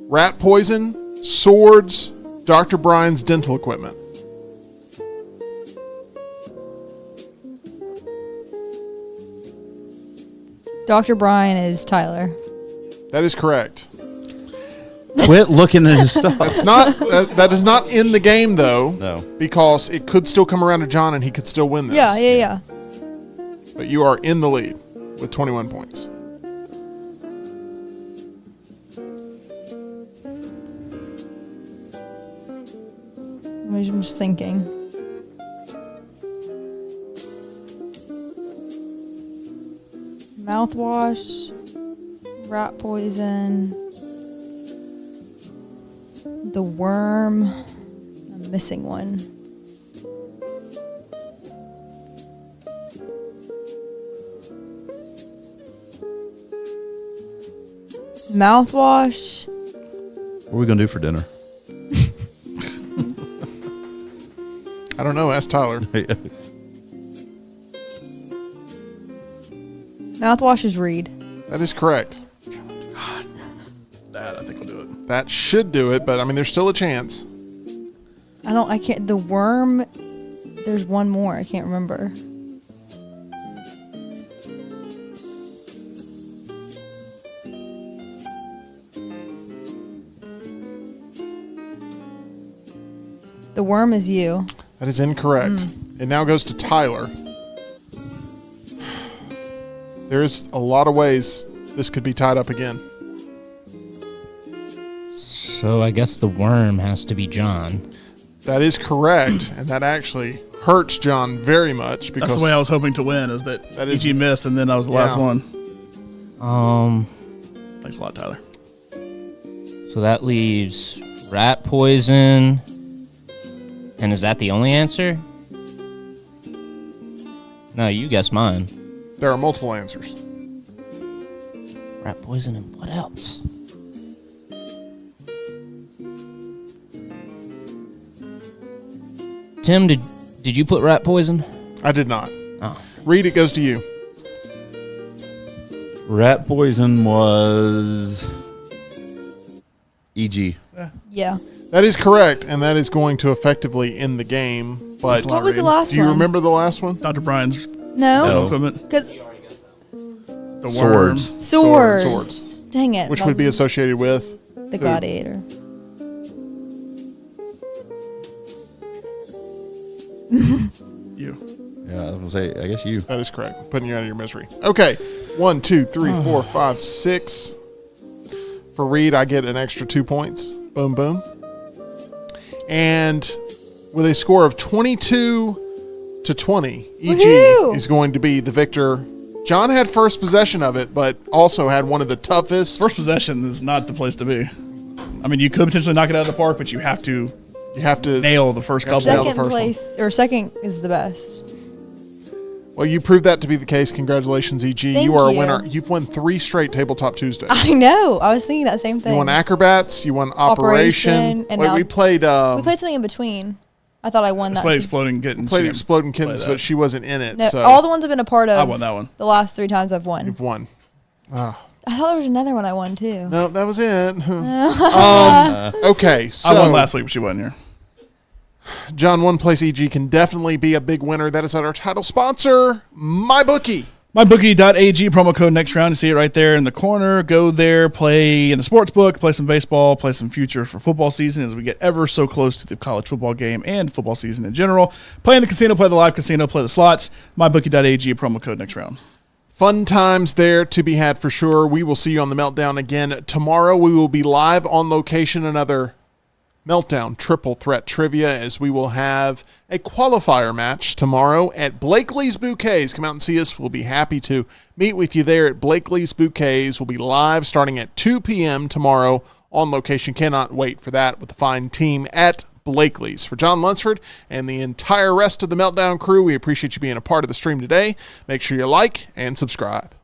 rat poison, swords, Dr. Brian's dental equipment. Dr. Brian is Tyler. That is correct. quit looking at his stuff. That's not that is not in the game though. No. Because it could still come around to John and he could still win this. Yeah. But you are in the lead with 21 points. I'm just thinking. Mouthwash, rat poison, the worm. I'm missing one. Mouthwash. What are we gonna do for dinner? I don't know. Ask Tyler. Mouthwash is Reed. That is correct. That I think will do it. That should do it, but I mean, there's still a chance. I can't. The worm. There's one more. I can't remember. The worm is you. That is incorrect. It now goes to Tyler. There's a lot of ways this could be tied up again. So I guess the worm has to be John. That is correct, and that actually hurts John very much because That's the way I was hoping to win. Is that is- EG missed and then I was the last Yeah. one. Thanks a lot, Tyler. So that leaves rat poison. And is that the only answer? No, you guess mine. there are multiple answers. Rat poison and what else? Tim, did you put rat poison? I did not. Oh. Reed, it goes to you. Rat poison was EG. Yeah. That is correct, and that is going to effectively end the game. But What was the last do you one? remember the last one? Dr. Brian's No. No. equipment. Because The worm. Swords. swords. Swords. Dang it. Which would be associated with? the Gladiator. You. Yeah, I was gonna say. I guess you. That is correct. Putting you out of your misery. Okay. 1, 2, 3, 4, 5, 6. For Reed, I get an extra 2 points. Boom, boom. And with a score of 22 to 20. EG Woohoo! is going to be the victor. John had first possession of it, but also had one of the toughest. First possession is not the place to be. I mean, you could potentially knock it out of the park, but you have to nail the first couple. Nail the Second first place or second is the best. Well, you proved that to be the case. Congratulations, EG. Thank you are a you. winner. You've won 3 straight Tabletop Tuesdays. I know. I was thinking that same thing. You won Acrobats. You won Operation. and Wait, now- we played. we played something in between. I thought I won that. Played too. Exploding Kittens. Played She Exploding didn't Kittens, play that. but she wasn't in it. No, so all the ones I've been a part of. I won that one. The last 3 times I've won. you've won. I thought there was another one I won too. No, that was it. Okay, so I won last week, but she wasn't here. John, one place EG can definitely be a big winner. That is our title sponsor, MyBookie. MyBookie.ag, promo code next round. You see it right there in the corner. Go there, play in the sports book, play some baseball, play some future for football season as we get ever so close to the college football game and football season in general. Play in the casino, play the live casino, play the slots. MyBookie.ag, promo code next round. Fun times there to be had for sure. We will see you on the Meltdown again tomorrow. We will be live on location, another Meltdown Triple Threat Trivia, as we will have a qualifier match tomorrow at Blakely's Bouquets. Come out and see us. We'll be happy to meet with you there at Blakely's Bouquets. We'll be live starting at 2 p.m. tomorrow on location. Cannot wait for that with the fine team at Blakely's. For John Lunsford and the entire rest of the Meltdown crew, we appreciate you being a part of the stream today. Make sure you like and subscribe.